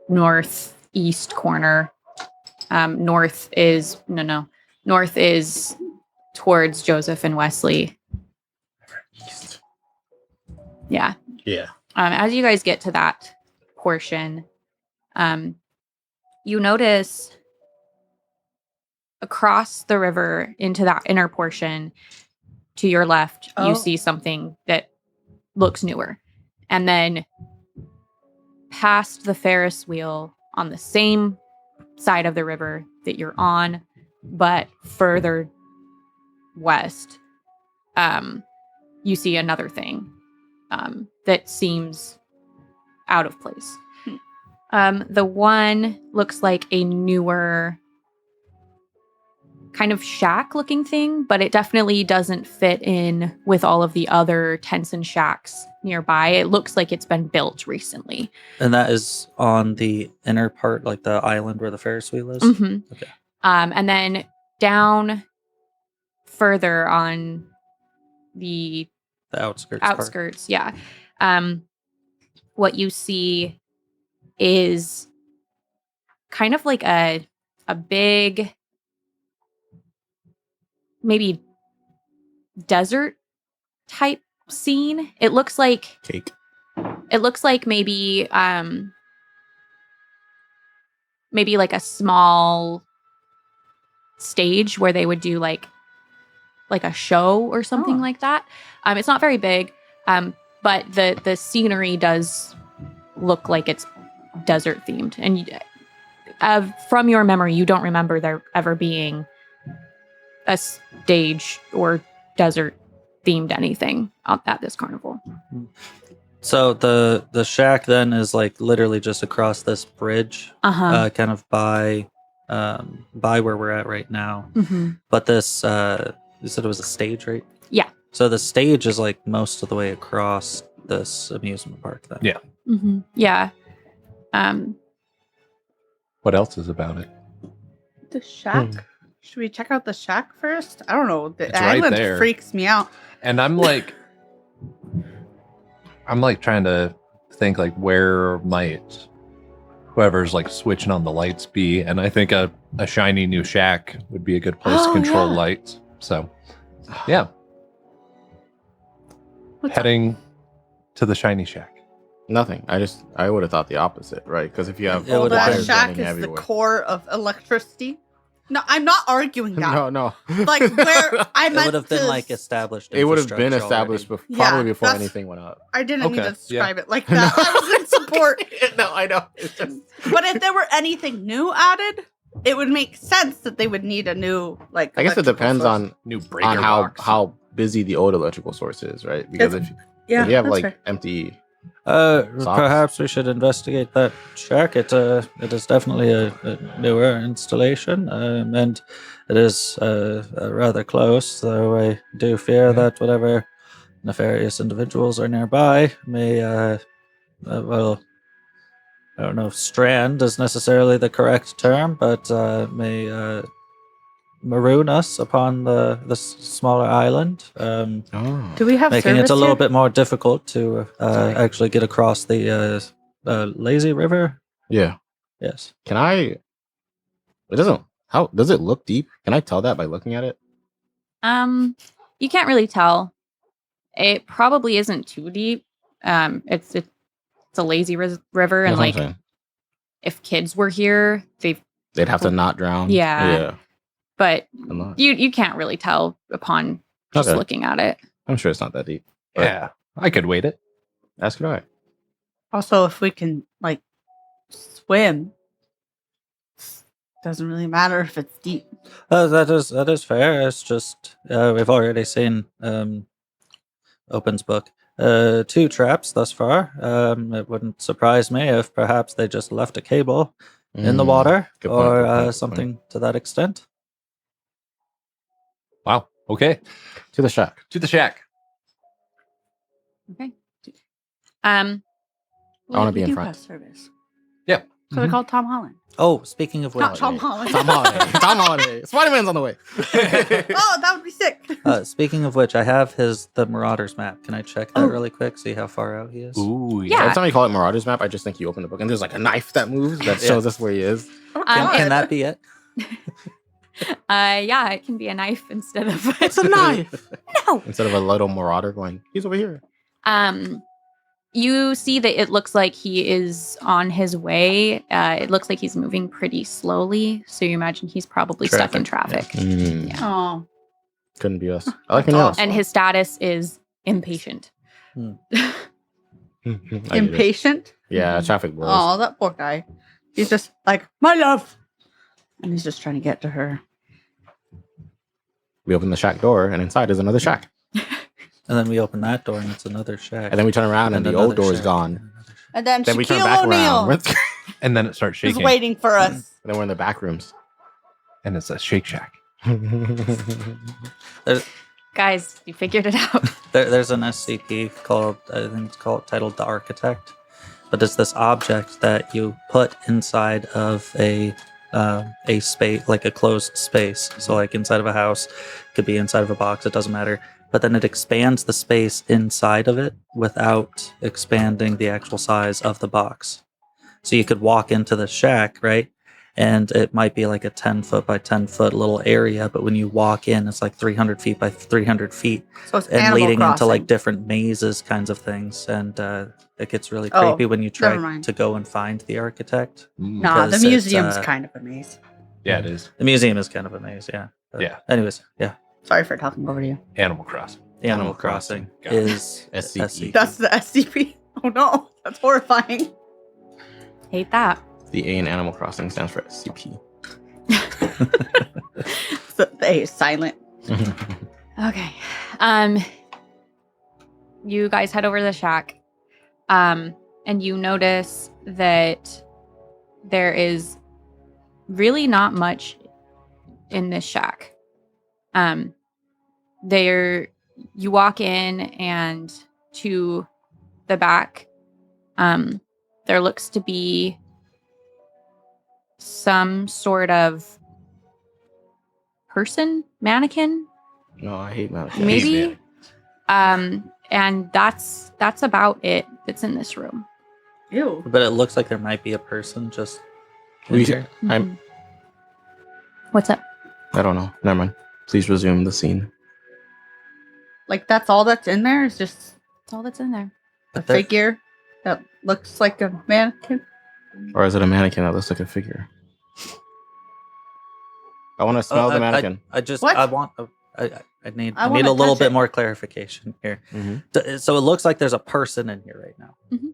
northeast corner. North is towards Joseph and Wesley. East. Yeah. Yeah. As you guys get to that portion, you notice across the river into that inner portion to your left, Oh. you see something that looks newer. And then past the Ferris wheel on the same side of the river that you're on, but further west, you see another thing that seems out of place. The one looks like a newer kind of shack-looking thing, but it definitely doesn't fit in with all of the other tents and shacks nearby. It looks like it's been built recently. And that is on the inner part, like the island where the Ferris wheel is? Mm-hmm. Okay. And then down further on the outskirts. yeah. What you see is kind of like a big, maybe desert type scene. It looks like Cake. It looks like maybe like a small stage where they would do like a show or something like that. It's not very big, but the scenery does look like it's desert themed. And from your memory, you don't remember there ever being a stage or desert themed anything at this carnival. So the shack then is like literally just across this bridge, kind of by where we're at right now. Mm-hmm. But this, you said it was a stage, right? Yeah. So the stage is like most of the way across this amusement park then. Yeah. Mm-hmm. Yeah. What else is about it? The shack. Should we check out the shack first? I don't know. The It's right island there. freaks me out. And I'm like trying to think like where might whoever's like switching on the lights be, and I think a shiny new shack would be a good place to control lights. So yeah. Heading to the shiny shack. Nothing. I would have thought the opposite, right? Because if you have It would have that been shack running is everywhere. the core of electricity. No, I'm not arguing that. No. Like where I It meant would have been to- like established. It would have been infrastructure established already. probably before that's- anything went up. I didn't mean Okay, to describe it like that. No. I was in support. No, I know. It's just But if there were anything new added, it would make sense that they would need a new like. I guess it electrical depends source. on New breaker how box. how busy the old electrical source is, right? Because if you have that's like fair. empty, Perhaps we should investigate that shack. It is definitely a newer installation, and it is rather close. Though I do fear that whatever nefarious individuals are nearby may, well, I don't know if strand is necessarily the correct term, but may maroon us upon the smaller island. Do we have Making it service a little here? bit more difficult to actually get across the lazy river. yeah. Yes. Can I? It doesn't. How does it look deep? Can I tell that by looking at it? You can't really tell. It probably isn't too deep. It's a lazy river, and That's what I'm like saying. if kids were here, They'd have to not drown. Yeah. But I'm not. you can't really tell upon just Okay. looking at it. I'm sure it's not that deep. But Yeah, I could wait it. Ask it I. Also, if we can like swim, doesn't really matter if it's deep. That is fair. It's just we've already seen Open's book 2 traps thus far. It wouldn't surprise me if perhaps they just left a cable in the water Good point, or good point, good something to that extent. Wow. Okay. To the shack. To the shack. Okay. I wanna be we in do front. have service. Yep. So they call Tom Holland. Oh, speaking of which, Not Tom Holland. Tom Holiday. Tom Holiday. Spider-Man's on the way. Oh, that would be sick. speaking of which, I have the Marauders map. Can I check that Oh. really quick? See how far out he is. Ooh, Yeah. Every time you call it Marauders map, I just think you open the book and there's like a knife that moves that Yeah. shows us where he is. Oh, Can, God. can that be it? Yeah, it can be a knife instead of It's a knife. No. Instead of a little marauder going, he's over here. You see that it looks like he is on his way. It looks like he's moving pretty slowly, so you imagine he's probably stuck in traffic. Mm, Yeah. Oh, Couldn't be us. I like anything else. And his status is impatient. I get it. impatient. Yeah, traffic blows. Oh, that poor guy. He's just like, my love. And he's just trying to get to her. We open the shack door, and inside is another shack. And then we open that door, and it's another shack. And then we turn around, and the old another door is shack, gone. And then Then we turn Shaquille back O'Neal around. And And then it starts is shaking. waiting for us. then we're in the back rooms. And it's a Shake Shack. Guys, you figured it out. There's an SCP called, I think it's called, titled The Architect. But it's this object that you put inside of a space, like a closed space. So like inside of a house, could be inside of a box, it doesn't matter. But then it expands the space inside of it without expanding the actual size of the box. So you could walk into the shack, right? And it might be like a 10 foot by 10 foot little area, but when you walk in, it's like 300 feet by 300 feet So it's and Animal leading Crossing. into like different mazes kinds of things. And it gets really Oh, creepy when you never try mind. to go and find the architect. Nah, the because museum's it's, kind of a maze. Yeah, it is. The museum is kind of a maze, yeah. But Yeah. Anyways, yeah. Sorry for talking over you. Animal Crossing. The Animal Animal Crossing Crossing. Got it. is SCP. That's the SCP. Oh no, that's horrifying. Hate that. The A in Animal Crossing stands for SCP. So the A is silent. Okay. You guys head over to the shack. And you notice that there is really not much in this shack. You walk in, and to the back, there looks to be some sort of person, mannequin, No, I hate mannequins. maybe. And that's about it that's in this room. Ew. But it looks like there might be a person just in We- here. I'm- What's up? I don't know. Never mind. Please resume the scene. Like that's all that's in there is just That's all that's in there. a But there- figure that looks like a mannequin. Or is it a mannequin that looks like a figure? I want to smell the mannequin. I just What? I want I need I I need wanna a little touch bit it. more clarification here. Mhm. So it looks like there's a person in here right now. Mhm.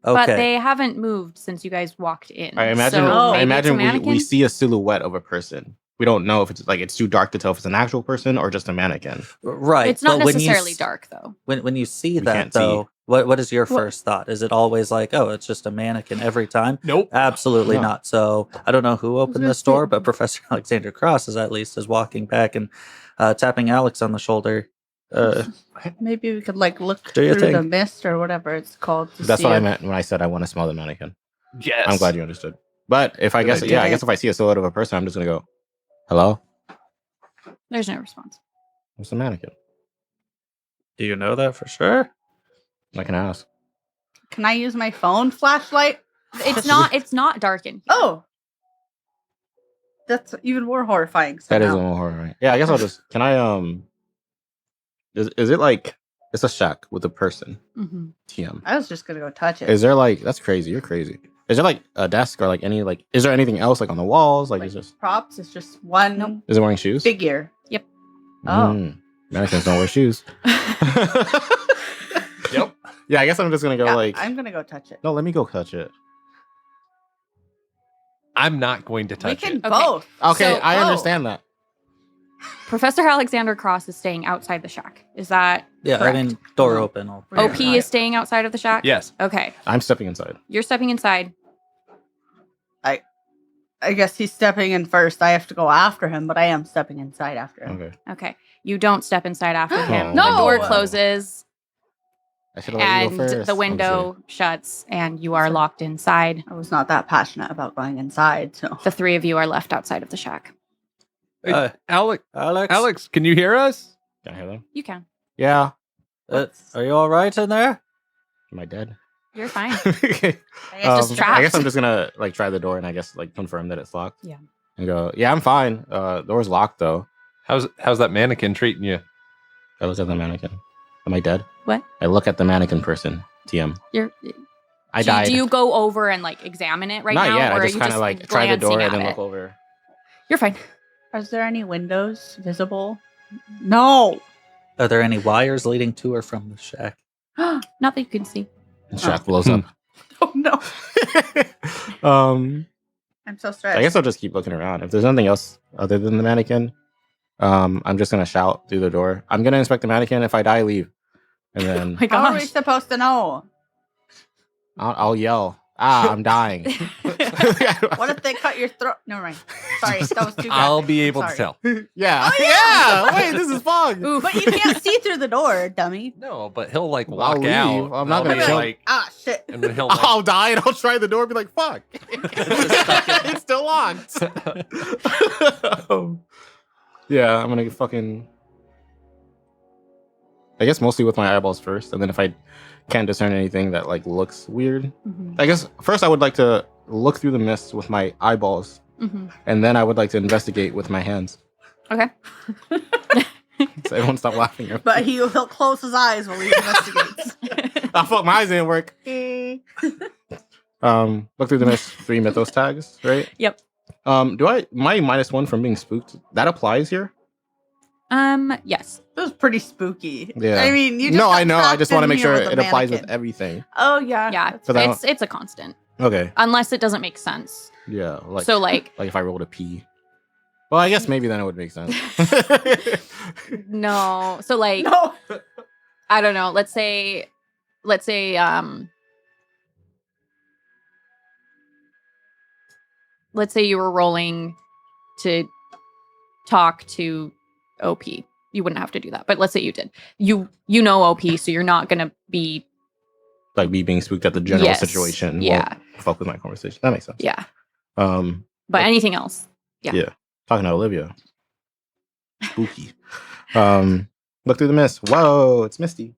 Okay. But they haven't moved since you guys walked in. I imagine. So Oh. I maybe it's a imagine we mannequin? see a silhouette of a person. We don't know if it's too dark to tell if it's an actual person or just a mannequin. Right. It's not but when you necessarily s- dark though. When you see We that can't see. though, what is your Well- first thought? Is it always like, oh, it's just a mannequin every time? Nope. Absolutely No. not. So I don't know who opened gonna this door, say- but Professor Alexander Cross is at least is walking back and tapping Alex on the shoulder. Maybe we could like look Do your through the thing. mist or whatever it's called. To That's see what I if- meant when I said I want to smell the mannequin. Yes. I'm glad you understood. But if I Good guess, idea. yeah, I guess if I see a silhouette of a person, I'm just gonna go, "Hello, There's no response. what's the mannequin?" Do you know that for sure? I can ask. Can I use my phone flashlight? It's not darkened. Oh, that's even more horrifying. That is a somehow. little horror, right? Yeah, I guess I'll just. Can I? Is it like it's a shack with a person? Mhm. TM. I was just gonna go touch it. Is there like that's crazy? You're crazy. Is there like a desk or like any like? Is there anything else like on the walls? Like, Like is just props? It's just one Nope. is it wearing shoes? figure. Yep. Oh. Mannequins don't wear shoes. Yep. Yeah, I guess I'm just gonna go Yeah, like. I'm gonna go touch it. No, let me go touch it. I'm not going to We touch can it. Okay. both. Okay, So- I Oh. understand that. Professor Alexander Cross is staying outside the shack. Is that Yeah, correct? I mean, door open. Yeah. OP is staying outside of the shack? Yes. Okay. I'm stepping inside. You're stepping inside. I guess he's stepping in first. I have to go after him, but I am stepping inside after him. Okay. Okay. You don't step inside after him. No. The door No. closes I should have let you and go first. the window shuts and you are locked inside. I was not that passionate about going inside, so The three of you are left outside of the shack. Uh, Alex, Alex, can you hear us? Can I hear them? You can. Yeah. are you all right in there? Am I dead? You're fine. Okay. I guess just I trapped. guess I'm just gonna like try the door and I guess like confirm that it's locked. Yeah. And go, yeah, I'm fine. Door's locked though. How's that mannequin treating you? I look at the mannequin. Am I dead? What? I look at the mannequin person. TM. You're I died. Do you go over and like examine it right Not now? yet. Or I are just you kind of like try the glancing door at and then it? look over. You're fine. Is there any windows visible? No. Are there any wires leading to or from the shack? Not that you can see. And Shaq blows up. Oh no. um, I'm so stressed. I guess I'll just keep looking around. If there's nothing else other than the mannequin, I'm just gonna shout through the door. I'm gonna inspect the mannequin. If I die, leave. And then My How are we gosh. supposed to know? I'll yell. I'm dying. What if they cut your throat? Never mind. Sorry, that was too I'll graphic. be I'm able to sorry. tell. Yeah. Oh, yeah. Wait, this is fog. But you can't see through the door, dummy. No, but he'll like I'll walk leave. out. I'm and not I'll gonna be kill- like, Ah, shit. and then he'll like, I'll die and I'll try the door and be like, fuck. It's still locked. Yeah, I'm gonna fucking. I guess mostly with my eyeballs first, and then if I can't discern anything that like looks weird, I guess first I would like to look through the mist with my eyeballs, and then I would like to investigate with my hands. Okay. So everyone stop laughing. But he'll close his eyes while he investigates. I fuck, my eyes didn't work. Look through the mist. 3 mythos tags, right? Yep. Do I my -1 from being spooked that applies here? Yes. It was pretty spooky. Yeah. I mean, you just No, got I know. I trapped just want to in make here sure with it a applies with mannequin. everything. Oh, yeah. Yeah. So that- It's a constant. Okay. Unless it doesn't make sense. Yeah. Like So like if I rolled a P. Well, I guess maybe then it would make sense. no. So like No. I don't know. Let's say let's say you were rolling to talk to OP. You wouldn't have to do that. But let's say you did. You know OP, so you're not going to be Like me being spooked at the general Yes. situation. Yeah. Won't fuck with my conversation. That makes sense. Yeah. Um, But anything else? Yeah. Yeah. Talking to Olivia. Spooky. Look through the mist. Whoa, it's misty.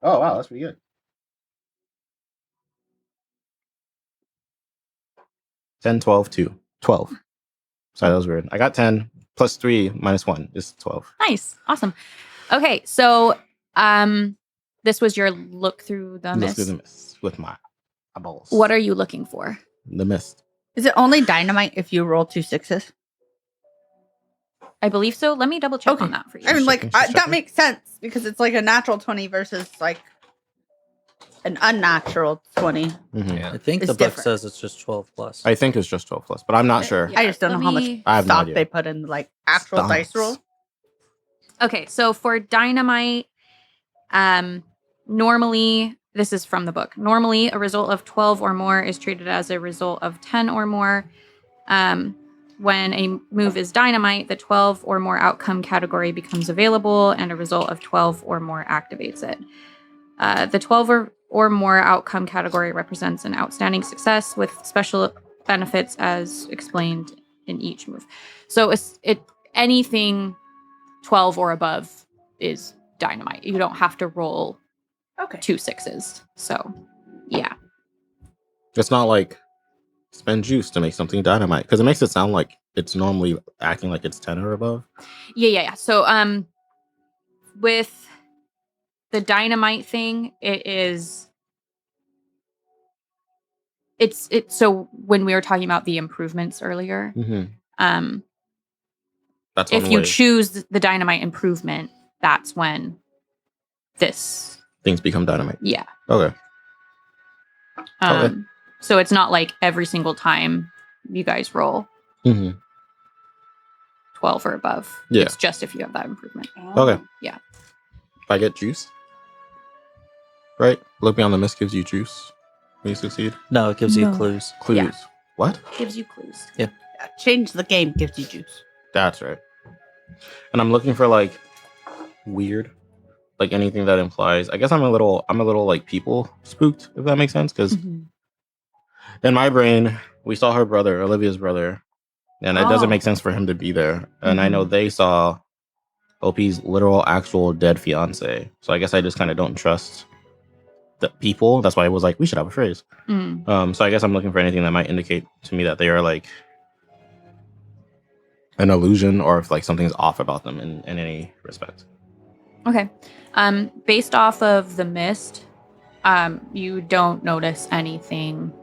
Oh wow, that's pretty good. 10, 12, 2. 12. Sorry, that was weird. I got 10 plus 3 minus 1 is 12. Nice. Awesome. Okay, so this was your look through the Look mist. through the mist with my eyeballs. What are you looking for? The mist. Is it only dynamite if you roll 2 6s? I believe so. Let me double check Okay. on that for you. I mean, like, Just checking. that makes sense because it's like a natural 20 versus like an unnatural 20. Mhm. Yeah. I think It's the book different. says it's just 12 plus. I think it's just 12 plus, but I'm not sure. Yeah, I just don't let know how much me- I have no stock idea. they put in like actual dice Stonks. roll. Okay, so for dynamite, normally, this is from the book. Normally, a result of 12 or more is treated as a result of 10 or more. When a move is dynamite, the 12 or more outcome category becomes available, and a result of 12 or more activates it. The 12 or more outcome category represents an outstanding success with special benefits as explained in each move. So anything 12 or above is dynamite. You don't have to roll Okay. 2 6s. So, yeah. It's not like spend juice to make something dynamite because it makes it sound like it's normally acting like it's 10 or above. Yeah. So, with the dynamite thing, it's so when we were talking about the improvements earlier, That's if one you way choose the dynamite improvement, that's when this, things become dynamite. yeah. Okay. Okay. So it's not like every single time you guys roll 12 or above. Yeah. It's just if you have that improvement. Okay. Yeah. If I get juice, right? Look beyond the mist gives you juice when you succeed. No, it gives you No. clues. Clues. Yeah. What? Gives you clues. Yeah, change the game gives you juice. That's right. And I'm looking for like weird, like anything that implies. I guess I'm a little like people spooked, if that makes sense. Because in my brain, we saw her brother, Olivia's brother, and it doesn't Oh. make sense for him to be there. And I know they saw OP's literal, actual dead fiance. So I guess I just kind of don't trust the people. That's why I was like, we should have a phrase. Mm. So I guess I'm looking for anything that might indicate to me that they are like an illusion or if like something's off about them in any respect. Okay. Based off of the mist, you don't notice anything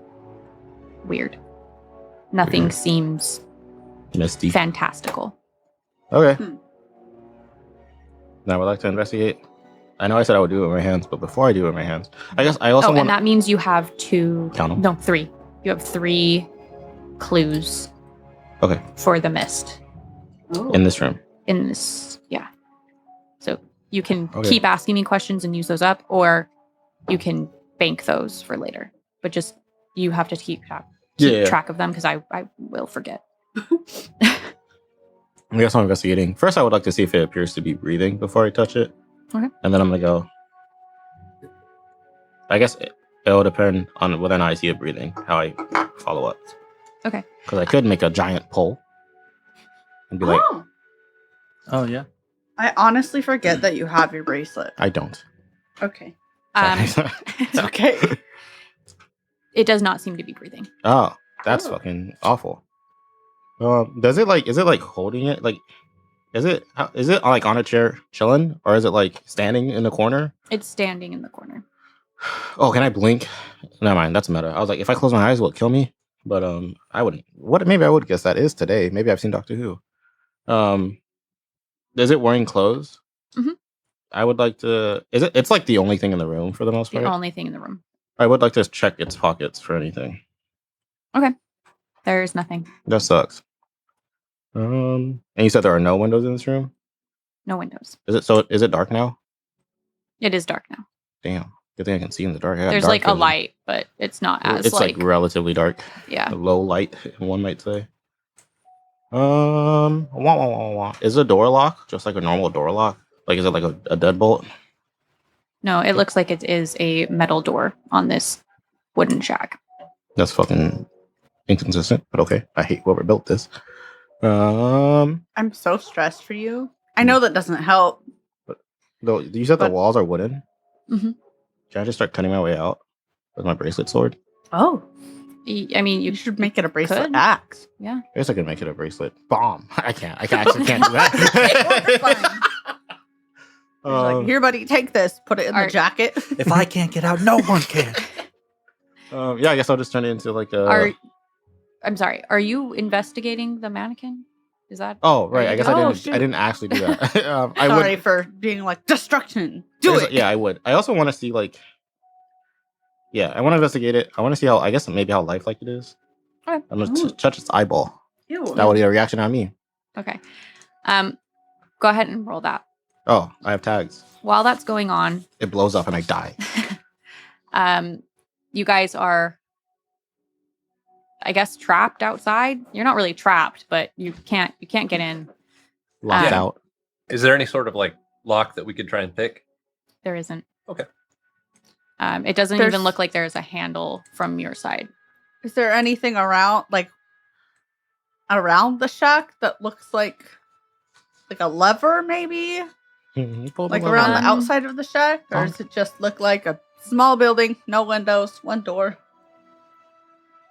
weird. Nothing Weird. seems Misty. fantastical. Okay. Hmm. Now I would like to investigate I know I said I would do it with my hands, but before I do it with my hands, I guess I also want. And that means you have two. Count 'em. No, three. You have 3 clues. Okay. For the mist In this room. in this, yeah. So you can Okay. keep asking me questions and use those up, or you can bank those for later. But just you have to keep track of them because I will forget. I guess I'm investigating. First, I would like to see if it appears to be breathing before I touch it. Okay. And then I'm gonna go. I guess it'll depend on whether or not I see it breathing, how I follow up. Okay. Because I could make a giant pole and be like, Oh yeah. I honestly forget that you have your bracelet. I don't. Okay. It's okay. It does not seem to be breathing. Oh, that's fucking awful. Is it like holding it? Like, is it like on a chair chilling, or is it like standing in the corner? It's standing in the corner. Oh, can I blink? Never mind, that's meta. I was like, if I close my eyes, will it kill me? But I wouldn't. What? Maybe I would guess that is today. Maybe I've seen Doctor Who. Is it wearing clothes? Mhm. I would like to. Is it? It's like the only thing in the room for the most The part. only thing in the room. I would like to check its pockets for anything. There's nothing. That sucks. And you said there are no windows in this room. No windows. Is it dark now? It is dark now. Damn. Good thing I can see in the dark. I got There's dark like a vision. light, but it's not as It's like relatively dark. yeah. A low light, one might say. Wah, wah, wah, wah. Is the door locked? Just like a normal door lock? Like, is it like a deadbolt? No, it looks like it is a metal door on this wooden shack. That's fucking inconsistent, but okay. I hate whoever built this. I'm so stressed for you. I know that doesn't help. Though you said the But- walls are wooden. Mhm. Can I just start cutting my way out with my bracelet sword? Oh, I mean, you should make it a bracelet could. axe. Yeah. I guess I could make it a bracelet. Bomb. I actually can't do that. He's like, here, buddy, take this. Put it in the Art. jacket. If I can't get out, no one can. Yeah, I guess I'll just turn it into like a. I'm sorry. Are you investigating the mannequin? Is that? Oh right, you I guess doing? Oh, I shoot. didn't actually do that. I Sorry would. for being like destruction. Do it. Yeah, I would. I also want to see like. Yeah, I want to investigate it. I want to see how. I guess maybe how lifelike it is. Okay. I'm gonna touch its eyeball. Ew. That would be a reaction on me. Okay. Go ahead and roll that. Oh, I have tags. While that's going on, It blows up and I die. you guys are, I guess, trapped outside. You're not really trapped, but you can't get in. Locked Yeah. out. Is there any sort of like lock that we could try and pick? There isn't. Okay. It doesn't There's- even look like there's a handle from your side. Is there anything around the shack that looks like a lever, maybe? Pull the Like lever. around the Um, outside of the shack? Or does it just look like a small building, no windows, one door?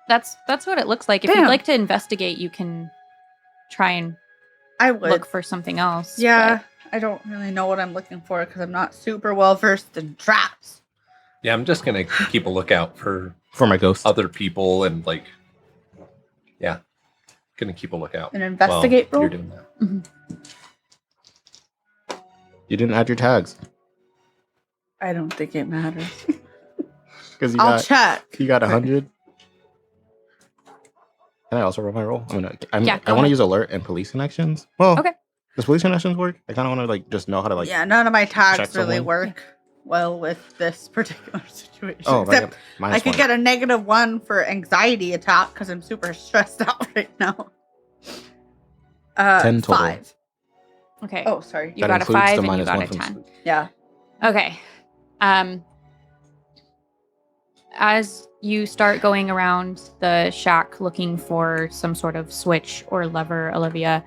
That's what it looks like. If Damn. you'd like to investigate, you can try and I would. look for something else. Yeah, I don't really know what I'm looking for because I'm not super well versed in traps. Yeah, I'm just gonna keep a lookout for For my ghost. other people and like, yeah, gonna keep a lookout. An investigate while roll? You're doing that. You didn't add your tags I don't think it matters. because I'll check. you got 100. Can I also roll my roll? Yeah, I go want to ahead. use alert and police connections. Well, Okay. Does police connections work? I kind of want to like just know how to like. Yeah, none of my check tags really someone? work well with this particular situation. Oh, Except I could -1. get a -1 for anxiety attack because I'm super stressed out right now. 10 total. 5. Okay. Oh, sorry. You That got a includes 5 the and you minus got one a from 10. sleep. Yeah. Okay. As you start going around the shack looking for some sort of switch or lever, Olivia,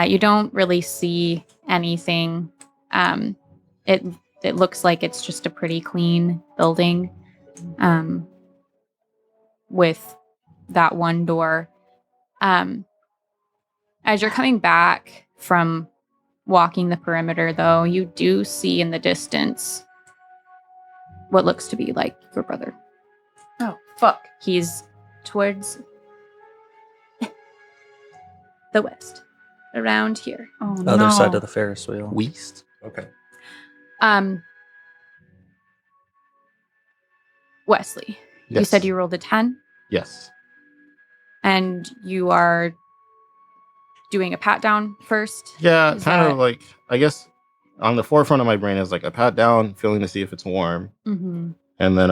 you don't really see anything. It looks like it's just a pretty clean building, with that one door. As you're coming back from walking the perimeter, though, you do see in the distance what looks to be like your brother. Oh, fuck. He's towards the west, around here. Oh, Other no. side of the Ferris wheel. Weast. Okay. Wesley, you Yes. said you rolled a 10 Yes. and you are doing a pat down first. Yeah, Is kind that- of like, I guess on the forefront of my brain is like a pat down, feeling to see if it's warm, Mhm. and then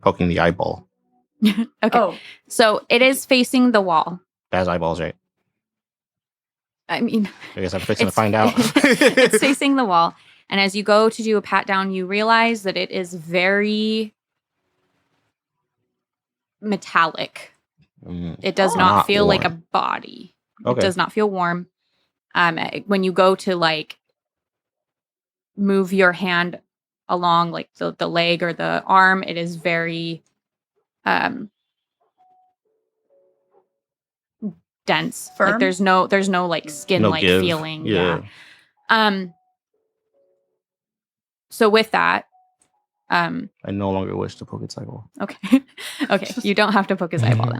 poking the eyeball. Okay. Oh, So it is facing the wall. That's eyeballs, right? I mean, I guess I'm fixing to It's- find out. it's facing the wall. And as you go to do a pat down, you realize that it is very metallic. It does not Not feel like a warm. body. Okay. It does not feel warm. When you go to like move your hand along like the leg or the arm, it is very dense. Firm? Like there's no like skin like give. feeling. Yeah. So with that, I no longer wish to poke its eyeball. okay. Okay. You don't have to poke his eyeball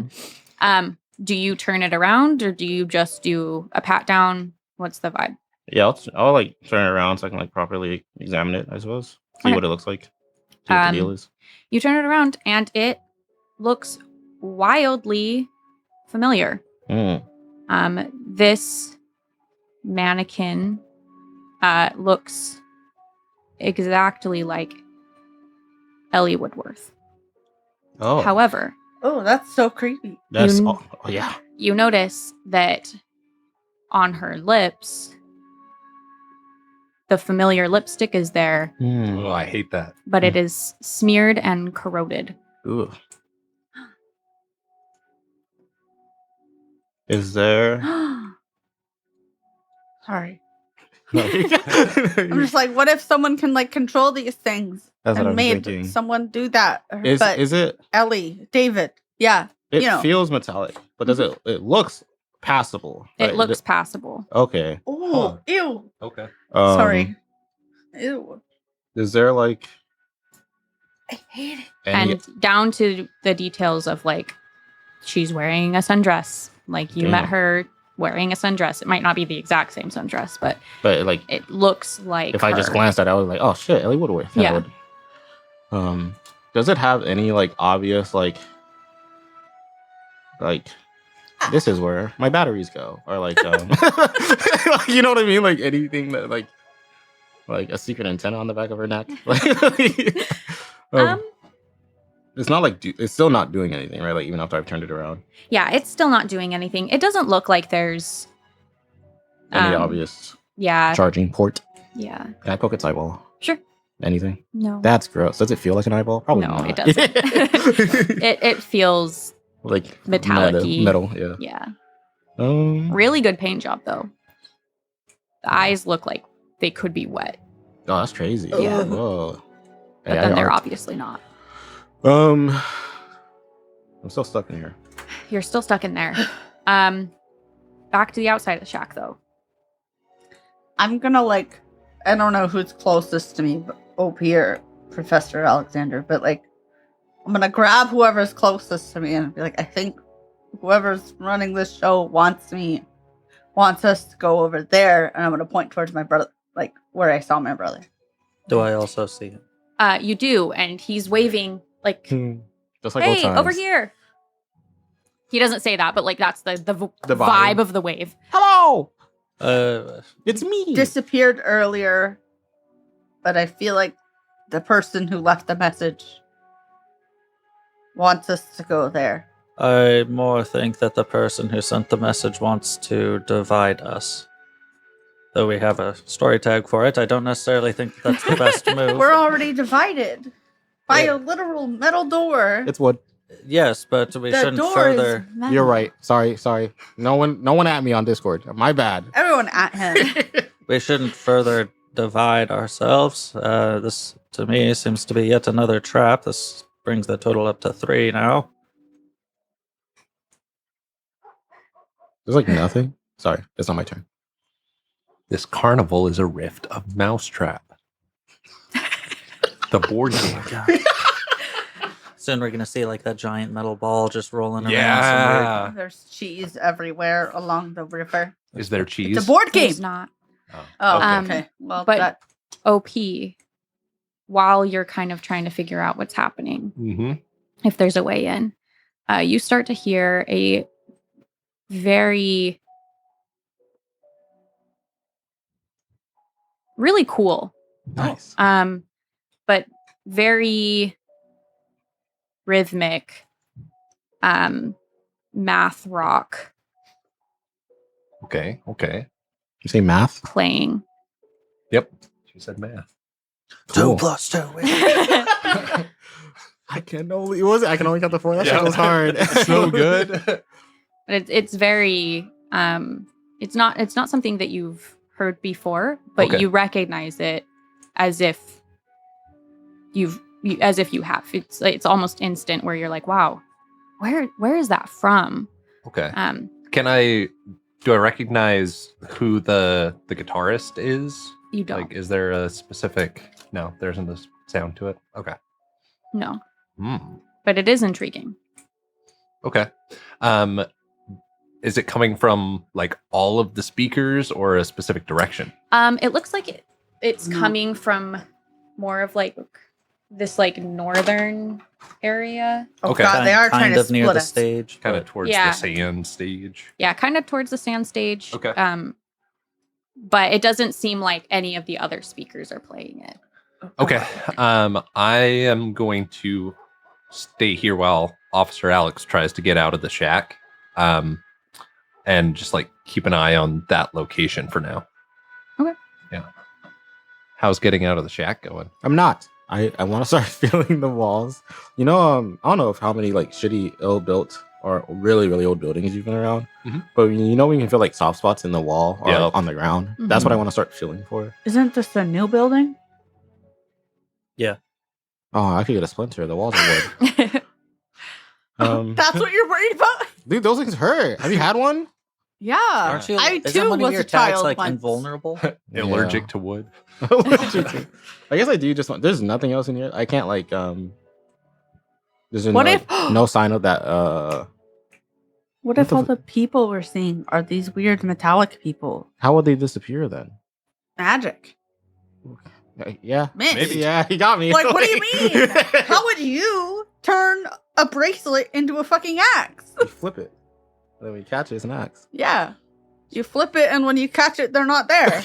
then. Do you turn it around or do you just do a pat down? What's the vibe? Yeah, I'll like turn it around so I can like properly examine it, I suppose. See Okay. what it looks like. See what the deal is. You turn it around and it looks wildly familiar. This mannequin looks exactly like Ellie Woodworth. Oh, However, oh, that's so creepy. that's you- oh, yeah. you notice that on her lips, the familiar lipstick is there, Oh, I hate that. but it is smeared and corroded. Ooh. Is there? Sorry. That's I'm just like, what if someone can like control these things what and I'm made thinking. someone do that? Is it? Ellie, David? Yeah. It You know. feels metallic, but does it? It looks passable. It right? looks passable. Okay. Oh, ew. Okay. Sorry. Ew. Is there like I hate it. any? And down to the details of like, she's wearing a sundress. Like you met Damn. her wearing a sundress. It might not be the exact same sundress, but But like, it looks like if I just glanced at it, I was like, oh shit, Ellie Woodworth. Yeah. Does it have any like obvious like this is where my batteries go, or like you know what I mean, like anything that like a secret antenna on the back of her neck? It's not like it's still not doing anything, right? Like even after I've turned it around, Yeah, it's still not doing anything. It doesn't look like there's any Um, obvious yeah. charging port. Yeah. Can I poke its eyeball? Sure. Anything? No. That's gross. Does it feel like an eyeball? Probably No, not. it doesn't. it feels like metallic-y. metal. Yeah. yeah. Really? Really good paint job though. The eyes look like they could be wet, Oh, that's crazy. Yeah. Whoa. but then they're obviously not. I'm still stuck in here. You're still stuck in there. Back to the outside of the shack though. I'm gonna like, I don't know who's closest to me, but OP or Professor Alexander, but like, I'm gonna grab whoever's closest to me and be like, I think whoever's running this show wants us to go over there, and I'm gonna point towards my brother, like where I saw my brother. Do I also see him? You do, and he's waving like, Just like old "Hey, times. over here." He doesn't say that, but like that's the The vibe. vibe. Of the wave. Hello, Uh, it's me. Disappeared earlier, but I feel like the person who left the message wants us to go there. I more think that the person who sent the message wants to divide us. Though we have a story tag for it, I don't necessarily think that's the best move. We're already divided by Yeah. a literal metal door. It's wood. Yes, but we the shouldn't door further. is metal. You're right. Sorry. No one at me on Discord. My bad. Everyone at him. We shouldn't further divide ourselves. This, to me, seems to be yet another trap. This brings the total up to 3 now. There's like nothing. Sorry, it's not my turn. This carnival is a rift of mousetrap. The board game. Soon we're gonna see like that giant metal ball just rolling around. Yeah. There's cheese everywhere along the river. Is there cheese? It's a board game. He's not. Oh, Okay. okay. Well, but- that OP. while you're kind of trying to figure out what's happening, Mm-hmm. if there's a way in, you start to hear a very really cool, Nice. but very rhythmic math rock Okay. You say math? playing. Yep. She said math. Cool. 2 + 2. I can only count the 4. That shit was hard. So good. But it's very it's not something that you've heard before, but Okay. you recognize it as if you have. It's almost instant where you're like, wow, where is that from? Okay. Do I recognize who the guitarist is? You don't. Like, is there a specific? No, there isn't a sound to it. Okay. No, Hmm. but it is intriguing. Okay. Is it coming from like all of the speakers or a specific direction? It looks like it's coming from more of like this like northern area. Oh Okay. God, they are trying kind to of near split the us. stage. Kind of but- towards Yeah. the sand stage. Yeah, kind of towards the sand stage. Okay. But it doesn't seem like any of the other speakers are playing it. Okay. I am going to stay here while Officer Alex tries to get out of the shack. And just like keep an eye on that location for now. Okay. Yeah. How's getting out of the shack going? I'm not. I want to start feeling the walls. You know, I don't know how many like shitty, ill-built or really, really old buildings you've been around. Mhm. But you know when you can feel like soft spots in the wall or Yep. on the ground? That's what I want to start feeling for. Isn't this a new building? Oh, I could get a splinter. The walls are wood. That's what you're worried about? Dude, those things hurt. Have you had one? Yeah. Aren't you? I Isn't too one of was your a attacks child like once. invulnerable? Allergic to wood? I guess I do just want. There's nothing else in here. I can't like There's What no, if- no sign of that. What What if the all f- the people we're seeing are these weird metallic people? How would they disappear then? Magic. Yeah, Mist. Maybe. Yeah, he got me. Like, what do you mean? How would you turn a bracelet into a fucking axe? You flip it? And then when you catch it, it's an axe. Yeah. You flip it, and when you catch it, they're not there.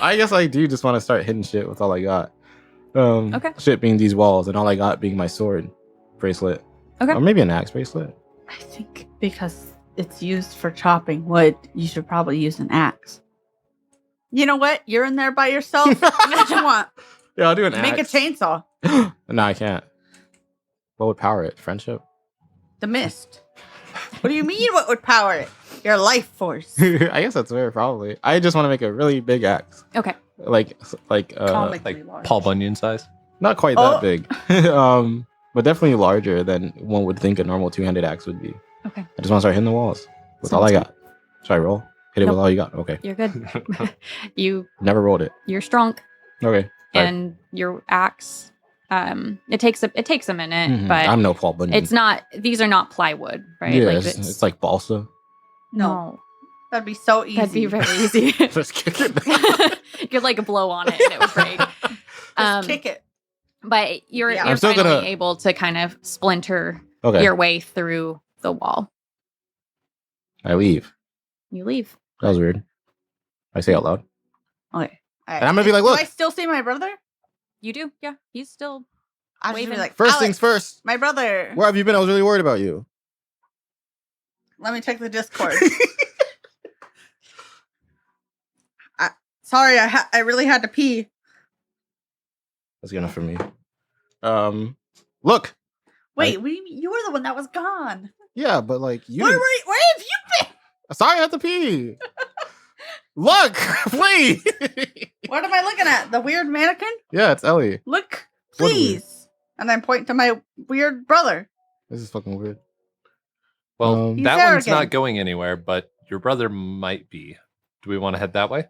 I guess I do just want to start hitting shit with all I got. Okay. Shit being these walls, and all I got being my sword bracelet. Okay. Or maybe an axe bracelet. I think because it's used for chopping wood, you should probably use an axe. You know what? You're in there by yourself. What you want? Yeah, I'll do an Make a axe. chainsaw. No, I can't. What would power it? Friendship? The mist. What do you mean? What would power it? Your life force. I guess that's fair, probably. I just want to make a really big axe. Okay. Like Comically Like large. Paul Bunyan size? not quite Oh. that big. But definitely larger than one would think a normal two-handed axe would be. Okay. I just want to start hitting the walls with all I Sounds got. Should I roll? Hit it with Nope. all you got. Okay. You're good. Never rolled it. You're strong, Okay. Alright. and your axe. It takes a minute, Mhm. but I'm no Paul Bunyan. it's not. These are not plywood, right? Yeah, like it's like balsa. No, that'd be so easy. that'd be very easy. Just kick it. You could like blow on it and it would break. Just kick it. But you're Yeah. you're I'm still finally gonna- able to kind of splinter Okay. your way through the wall. I leave. You leave. That was weird. I say out loud. Okay. And I'm gonna be like, Do look. I still see my brother? You do, yeah. He's still. I should be Waving. like, First Alex, things first. my brother. Where have you been? I was really worried about you. Let me check the Discord. Sorry, I really had to pee. That's good enough for me. Look. Wait, what do you mean? You were the one that was gone. Yeah, but like you. Where didn't- have you been? Sorry, I have to pee. Look, please. What am I looking at? The weird mannequin? Yeah, it's Ellie. Look, What weird? please. And I'm pointing to my weird brother. This is fucking weird. Well, He's that there one's again. not going anywhere, but your brother might be. Do we want to head that way?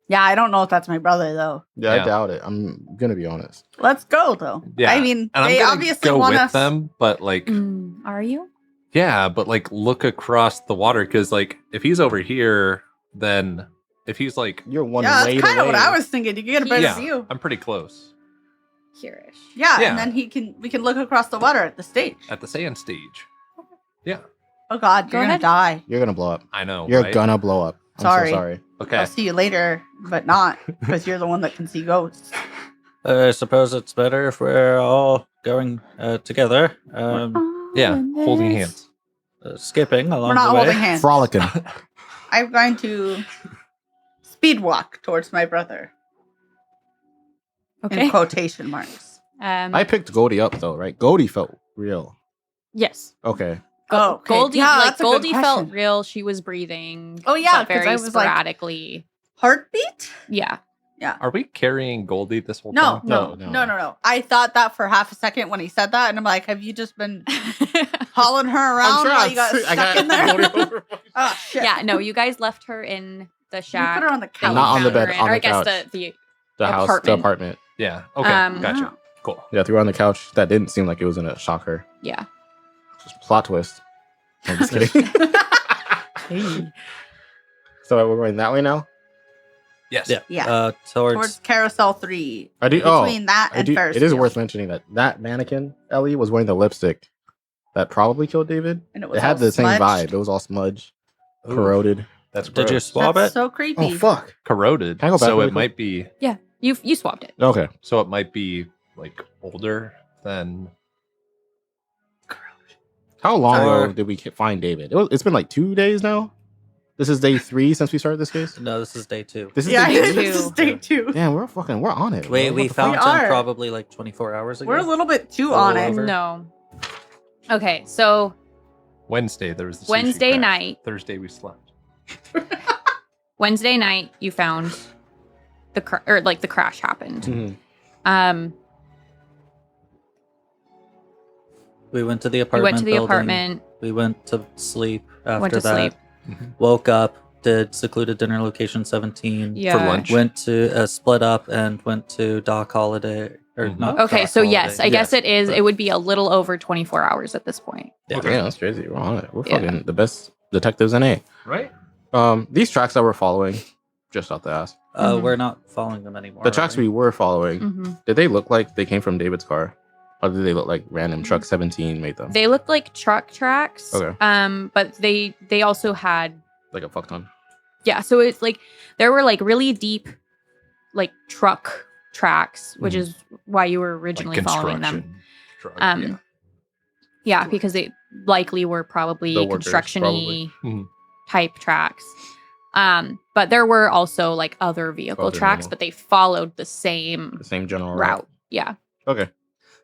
Yeah, I don't know if that's my brother though. Yeah, Yeah. I doubt it. I'm gonna be honest. Let's go though. Yeah, I mean, And they I'm gonna obviously go want with us. them, but like, Are you? yeah, but like look across the water because like if he's over here, then If he's like, You're one Yeah, way that's kind of what away. I was thinking. You get a better yeah, view. I'm pretty close Here-ish. Yeah, Yeah. and then we can look across the water at the stage. at the sand stage. Yeah, Oh God, Go you're ahead. gonna die. You're gonna blow up. I know. You're right? gonna blow up. I'm Sorry. so sorry. Okay. I'll see you later, but not because you're the one that can see ghosts. I suppose it's better if we're all going together. Yeah, holding hands. Skipping along We're not the way. holding hands. Frolicking. I'm going to speed walk towards my brother. Okay. In quotation marks. I picked Goldie up though, right? Goldie felt real. Yes. Okay. Oh, okay. Goldie, Yeah, like that's a good Goldie felt question. real. She was breathing. Oh, yeah, but 'cause very I was like- sporadically. Heartbeat? Yeah. Are we carrying Goldie this whole No, time? no. I thought that for half a second when he said that, and I'm like, have you just been hauling her around while you got stuck in there? Oh shit! Yeah. No, you guys left her in the You shack. put her on the that couch. you Not on the found her bed, in, on or the I guess couch. the house, the apartment. apartment. Yeah. Okay. Gotcha. Oh. Cool. Yeah, threw her on the couch. That didn't seem like it was gonna shock her. Yeah. Just plot twist. I'm just kidding. So we're going that way now. Yes. Yeah. Yeah. Towards Towards Carousel 3. I do. Between that I and do. Ferris It is wheel. worth mentioning that mannequin Ellie was wearing the lipstick that probably killed David. And It had all the same smudged. vibe. It was all smudged, Ooh, corroded. That's Did you gross. swab That's it? so creepy. Oh fuck. Corroded. Can I go back So really it quick? might be. Yeah. You swapped it. Okay. So it might be like older than. How long Or- ago did we find David? It's been like 2 days now. This is day 3 since we started this case. No, this is day 2. This is Yeah, day two. this is day 2. Damn, we're on it. We bro. we What the found fuck? We him are. probably like 24 hours ago. We're a little bit too A on little it. over. No. Okay, so Wednesday. There was the sushi Wednesday crash. night. Thursday we slept. Wednesday night, you found the crash happened. Mhm. We went to the You apartment. went to the building. apartment. We went to sleep after Went to that. sleep. Woke up, did secluded dinner location 17. Yeah. For lunch. Went to split up and went to Doc Holiday or Mhm. not. Okay, Doc so Holiday. yes, I guess it is. but- It would be a little over 24 hours at this point. Yeah. Okay, that's crazy. We're on it. We're Yeah. fucking the best detectives in A. Right. These tracks that we're following, just out the ass. Mhm. We're not following them anymore. The tracks we were following, hmm did they look like they came from David's car? Or did they look like random truck 17 made them? They looked like truck tracks. Okay. But they also had Like a fuck ton. yeah. So it's like there were like really deep, like truck tracks, which Mhm. is why you were originally following them. Truck, Um, Yeah, because they likely were probably The workers, construction-y Mhm. type tracks. But there were also like other vehicle Other tracks, normal. but they followed the same The same general route. Yeah. Okay.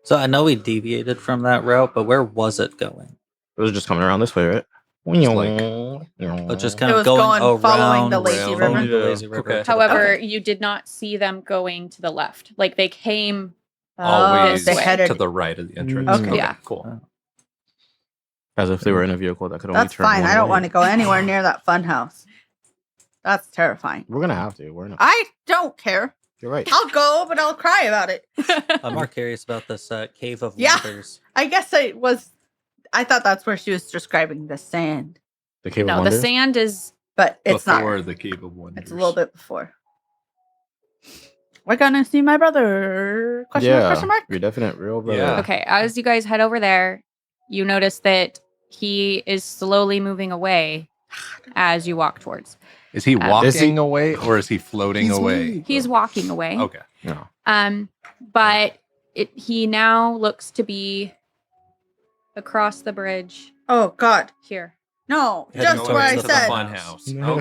So I know we deviated from that route, but where was it going? It was just coming around this way, right? Just kind It of was going going- following around the lazy following river. the lazy Yeah. river. Okay. to the However, back. you did not see them going to the left. Like they came. Always this way. headed. to the right of the entrance. Okay. Yeah. Cool. As if they were in a vehicle that could only That's turn fine. one I don't way. want to go anywhere near that fun house. That's terrifying. We're gonna have to. We're not. I don't care. You're right. I'll go, but I'll cry about it. I'm more curious about this cave of Yeah. wonders. I guess I thought that's where she was describing the sand, The Cave of No, the Wonders? sand is. but it's Before not. the Cave of Wonders. It's a little bit before. We're gonna see my brother? Question mark? Question mark? Your definite real brother. Yeah. Okay, as you guys head over there, you notice that he is slowly moving away as you walk towards. Is he Is walking he- away or is he floating He's away? moving. He's walking away. Okay. No. But he now looks to be across the bridge Oh God, here. no! Heading Just towards what I the said. fun house. No.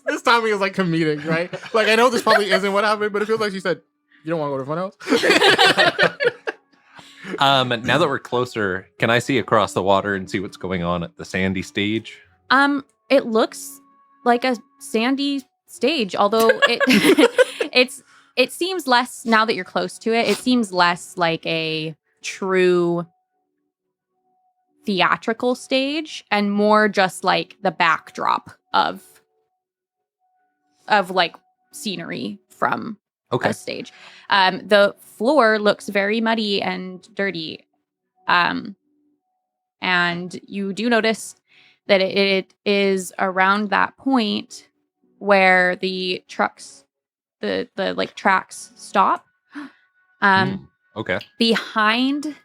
this timing is like comedic, right? Like I know this probably isn't what happened, but it feels like she said, "You don't want to go to the fun house." Now that we're closer, can I see across the water and see what's going on at the sandy stage? It looks like a sandy stage, although it seems less now that you're close to it. It seems less like a true theatrical stage and more just like the backdrop of like scenery from Okay. a stage. The floor looks very muddy and dirty. And you do notice that it is around that point where the trucks, the like tracks stop. Okay. Behind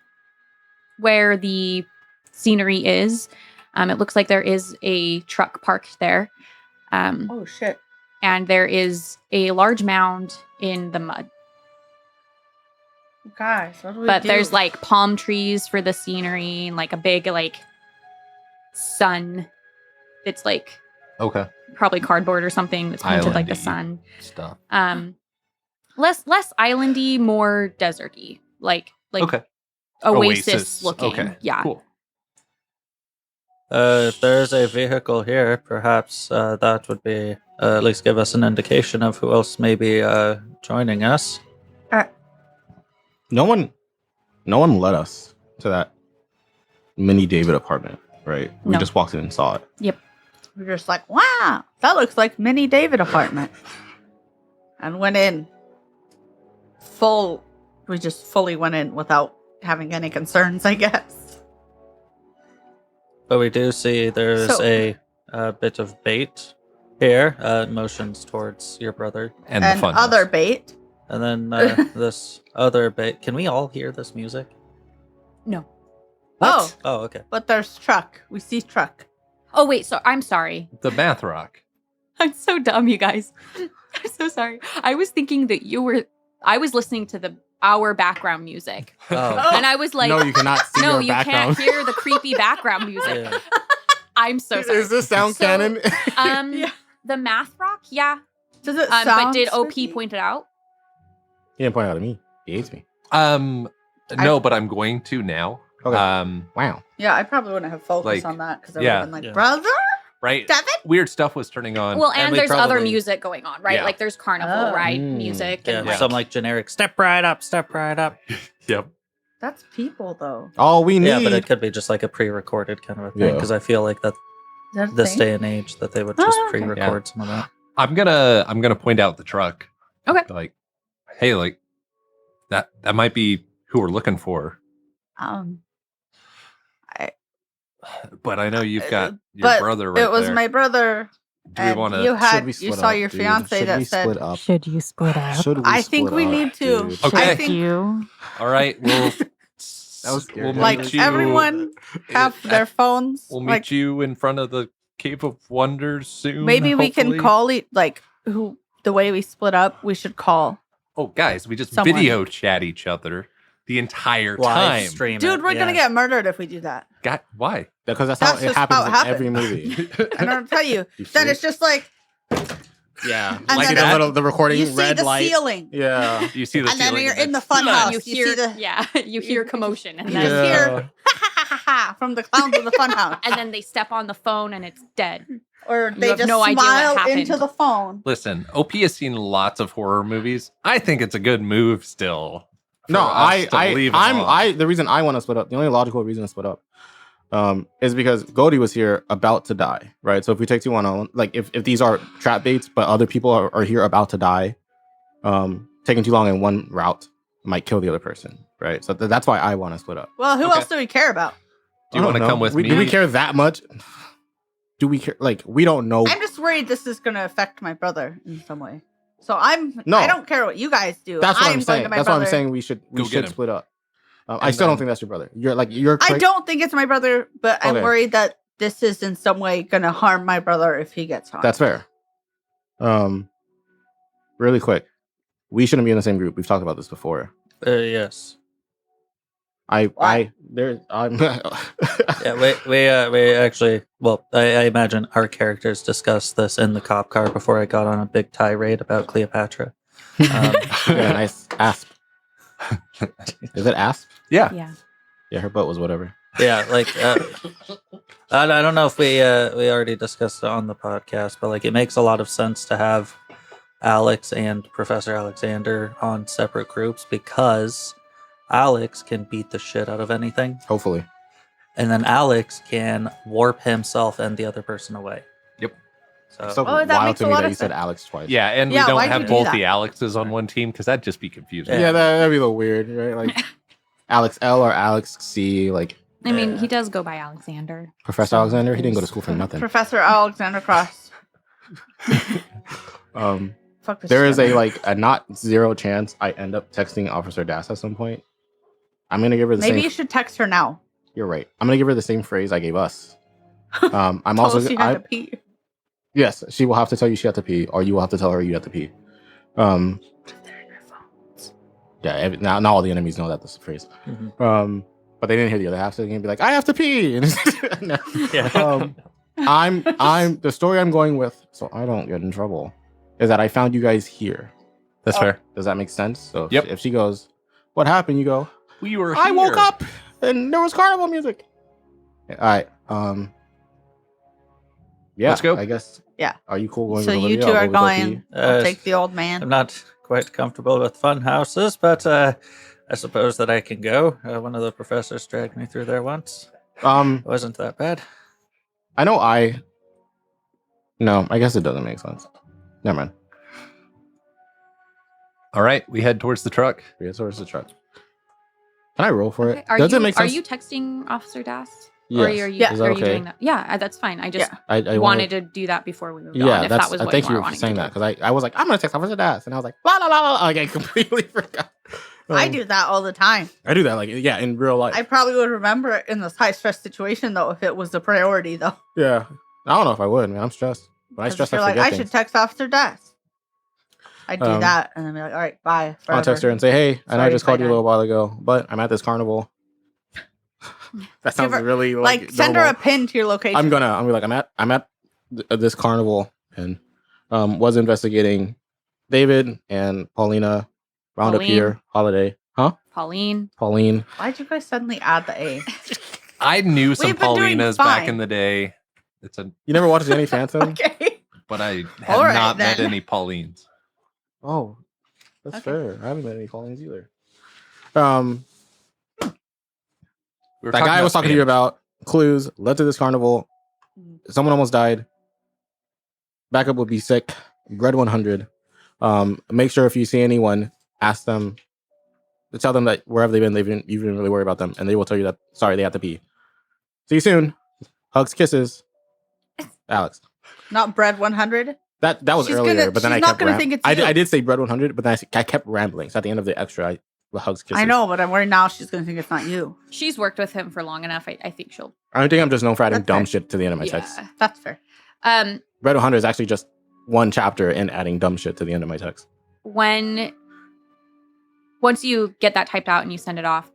where the scenery is, it looks like there is a truck parked there. Oh shit! And there is a large mound in the mud. Guys, what do we But do? there's like palm trees for the scenery and like a big like sun. It's like Okay. probably cardboard or something that's painted like the Islandy sun. Stuff. Less islandy, more deserty. Like Okay. oasis looking. Okay. Yeah. Cool. If there's a vehicle here, perhaps that would be at least give us an indication of who else may be joining us. No one led us to that mini David apartment, right? We No. just walked in and saw it. Yep. We're just like, wow, that looks like mini David apartment, and went in full. We just fully went in without having any concerns, I guess. But we do see there's So- a bit of bait here. Motions towards your brother. And, And the fun. other bait. And then this other bait. Can we all hear this music? No. Oh, Oh, okay. but there's truck. We see truck. Oh wait, so I'm sorry. The math rock. I'm so dumb, you guys. I'm so sorry. I was thinking that I was listening to our background music. Oh, And I was like, no, you cannot see no, our you background. can't hear the creepy background music. yeah. I'm so sorry. Is this sound So, canon? Yeah. The math rock, yeah. Does it But sound did OP spooky? point it out? He didn't point it out to me. He hates me. No, but I'm going to now. Okay. Wow. Yeah, I probably wouldn't have focused Like, on that because I yeah. would have been like, Yeah. brother, Right. David. Weird stuff was turning on. Well, and and we there's other probably- music going on, right? Yeah. Like there's carnival Oh. ride Mm. music. Yeah, And Yeah. some like generic step right up, step right up. Yep. That's people though. All we need. Yeah, but it could be just like a pre-recorded kind of a thing Yeah. because I feel like that Is that a this thing? day and age that they would just Oh, okay. pre-record some of that. I'm gonna point out the truck. Okay. Like, hey, like that might be who we're looking for. But I know you've got your but brother right it was there. my brother. Do we and want you to? had Should we you split saw up, your dude? fiance Should that we said split up? Should you split up? Should we I think split we up, need to. dude? Okay. I Should think you? All right, we'll. was scary. We'll like meet you, everyone have their phones. We'll meet like you in front of the Cave of Wonders soon. maybe we can hopefully. call it like who the way we split up. We should call. Oh, guys, we just Someone. video chat each other the entire Live time. stream, Dude, it, we're gonna yeah. get murdered if we do that. God, why? Because that's That's how it just how happens it in happens. every movie. And I'll tell you, You then freak. it's just like Yeah. And Like then the recording you see red the light. ceiling, Yeah. You see the and then ceiling you're in the it's fun done. house. you You hear, see the yeah, you hear commotion, and you then just Yeah. hear ha ha ha ha from the clowns of the fun house, and then they step on the phone, and it's dead. or You they have just no idea what smile happened. into the phone. Listen, OP has seen lots of horror movies. I think it's a good move still. for No, us to leave 'em on. the reason I want to split up, the only logical reason to split up, is because Goldie was here about to die, right? So if we take 2-1-0, like if these are trap baits, but other people are here about to die, taking too long in one route might kill the other person, right? So that's why I want to split up. Well, who Okay. else do we care about? Do you I want to don't know. come with me? Do we care that much? Do we care? Like we don't know. I'm just worried this is going to affect my brother in some way. So No. I don't care what you guys do. That's what I'm going saying. to my That's why I'm brother. saying we should Go get him. split up. I And still then- don't think that's your brother. You're. I don't think it's my brother, but I'm Okay. worried that this is in some way going to harm my brother if he gets harmed. That's fair. Really quick, we shouldn't be in the same group. We've talked about this before. Yes. I'm. Yeah, we actually, well, I imagine our characters discussed this in the cop car before I got on a big tirade about Cleopatra. Yeah, nice asp. Is it asp? Yeah. Yeah. Yeah, her butt was whatever. Yeah, like I don't know if we already discussed it on the podcast, but like it makes a lot of sense to have Alex and Professor Alexander on separate groups because Alex can beat the shit out of anything, Hopefully. and then Alex can warp himself and the other person away. Yep. So It's so Oh, that wild makes to a me lot that of you said sense. Alex twice. Yeah, and Yeah, we don't why'd you have do both that? the Alexes on one team because that'd just be confusing. Yeah, that'd be a little weird, right? Like Alex L or Alex C. Like I mean, he Yeah. does go by Alexander. Professor Alexander, he didn't go to school for nothing. Professor Alexander Cross. Fuck this There is shit. a not zero chance I end up texting Officer Das at some point. I'm gonna give her the Maybe same. you should text her now. You're right. I'm gonna give her the same phrase I gave us. I'm Tell also us you had to pee. yes. She will have to tell you she had to pee, or you will have to tell her you have to pee. Yeah. Now all the enemies know that this phrase. Mhm. But they didn't hear the other half, so they're gonna be like, "I have to pee." No. Yeah. I'm the story I'm going with, so I don't get in trouble, is that I found you guys here. That's Oh. fair. Does that make sense? So Yep. if she goes, "What happened?" You go, We were. "I woke up and there was carnival music." All right. Yeah. Let's go. I guess. Yeah. Are you cool going So with you Olivia? two I'll are go with OP. going. I'll take the old man. I'm not quite comfortable with fun houses, but I suppose that I can go. One of the professors dragged me through there once. It wasn't that bad. I know No, I guess it doesn't make sense. Never mind. All right, we head towards the truck. Yeah, so it's the truck. Can I roll for it? Are Does you it make sense? are you texting Officer Das? Yes. Or are you, Yeah. Is that are you okay? doing that? Yeah, that's fine. I just Yeah. I wanted to do that before we moved Yeah, on. If that's. that was I what thank you were you for wanting saying to that do. because I was like, I'm gonna text Officer Das, and I was like, la la la la. Like I completely forgot. I do that all the time. I do that like in real life. I probably would remember it in this high stress situation though if it was a priority though. Yeah, I don't know if I would. Man, I'm stressed. When I 'Cause stress, you're I like, forget I things. should text Officer Das. I do that and then be like, all right, bye. I'll text her forever. and say, hey, I know I Sorry, just called you a bye, little while ago, but I'm at this carnival. That sounds Give her- really like send her normal. a pin to your location. I'm gonna be like, I'm at this carnival and was investigating David and Paulina round up Pauline. here holiday. Huh? Pauline. Pauline. Why'd you guys suddenly add the A? I knew some We've been doing Paulinas back fine. in the day. It's a, You never watched any Phantom? Okay. but I have All right, not met then. any Paulines. Oh, that's Okay. fair. I haven't met any Paulines either. We were That guy I was talking to you about clues led to this carnival. Someone almost died. Backup would be sick. Bread 100. Make sure if you see anyone, ask them to tell them that wherever they've been, you didn't really worry about them, and they will tell you that sorry they have to pee. See you soon. Hugs, kisses. Alex. Not bread 100. That was She's earlier, gonna- but then she's I not kept gonna think it's you. I did say bread 100, but then I kept rambling. So at the end of the extra, hugs, kisses. I know, but I'm worried now she's gonna think it's not you. She's worked with him for long enough. I think she'll. I think I'm just known for adding That's dumb fair. shit to the end of my Yeah. text. That's fair. Bread 100 is actually just one chapter in adding dumb shit to the end of my text. Once you get that typed out and you send it off,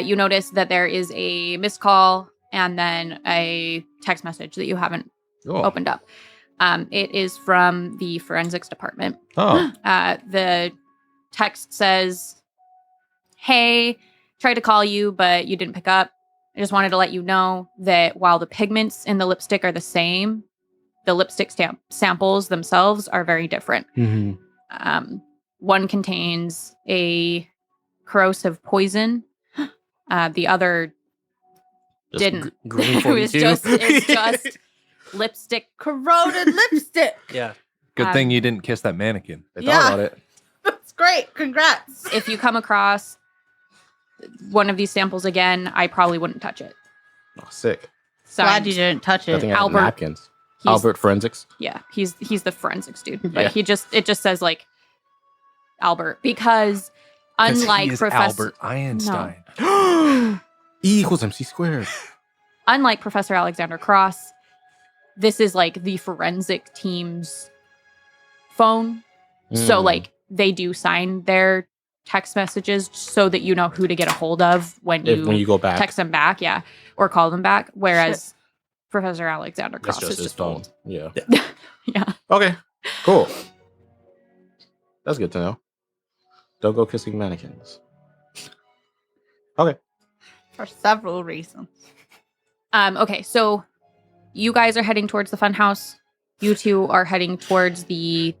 you notice that there is a missed call and then a text message that you haven't opened up. It is from the forensics department. Oh. The text says, "Hey, tried to call you, but you didn't pick up. I just wanted to let you know that while the pigments in the lipstick are the same, the lipstick samples themselves are very different. Mm-hmm. One contains a corrosive poison. The other didn't. Green It was 42. it's just lipstick. Corroded lipstick. Yeah. Good Um, thing you didn't kiss that mannequin. They Yeah. thought about it. That's great. Congrats. If you come across one of these samples again, I probably wouldn't touch it. Oh, sick. So Glad you didn't touch I it. think I have Albert. napkins. he's- Albert Forensics. Yeah, he's the forensics dude. But Yeah. it just says like Albert because 'Cause unlike he is Professor Albert Einstein. E equals MC squared. unlike Professor Alexander Cross, this is like the forensic team's phone. So Mm. like they do sign their text messages so that you know who to get a hold of when you go back, text them back, yeah, or call them back. Whereas Professor Alexander that's Cross just is his just phone. old. Yeah. Yeah. Okay. Cool. That's good to know. Don't go kissing mannequins. Okay. For several reasons. Okay, so you guys are heading towards the funhouse. You two are heading towards the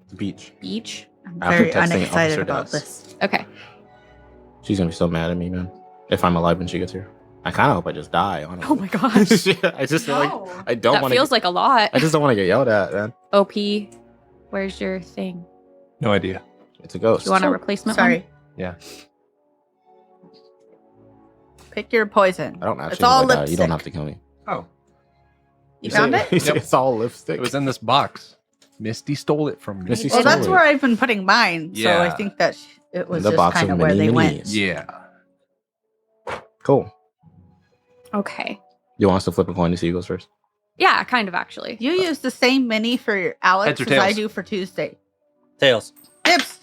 The beach. beach. I'm After very texting unexcited Officer about Das. this. Okay. She's gonna be so mad at me, man. If I'm alive when she gets here. I kind of hope I just die. Honestly. Oh my gosh. Yeah, I just feel like I don't That want to. feels like a lot. I just don't want to get yelled at, man. OP, where's your thing? No idea. It's a ghost. Do you want a replacement Sorry. one? Yeah. Pick your poison. I don't actually It's all know that. lipstick. You don't have to kill me. Oh, You found it? He said Yep. it's all lipstick. it was in this box. Misty stole it from me. Misty Well, stole that's it. where I've been putting mine. So I Yeah. think that it was The just box kind of of where mini they went. minis. Yeah. Cool. Okay. You want us to flip a coin to see who goes first? Yeah, kind of actually. You use the same mini for Alex Heads or as I tails? do for Tuesday. Tails. Dibs.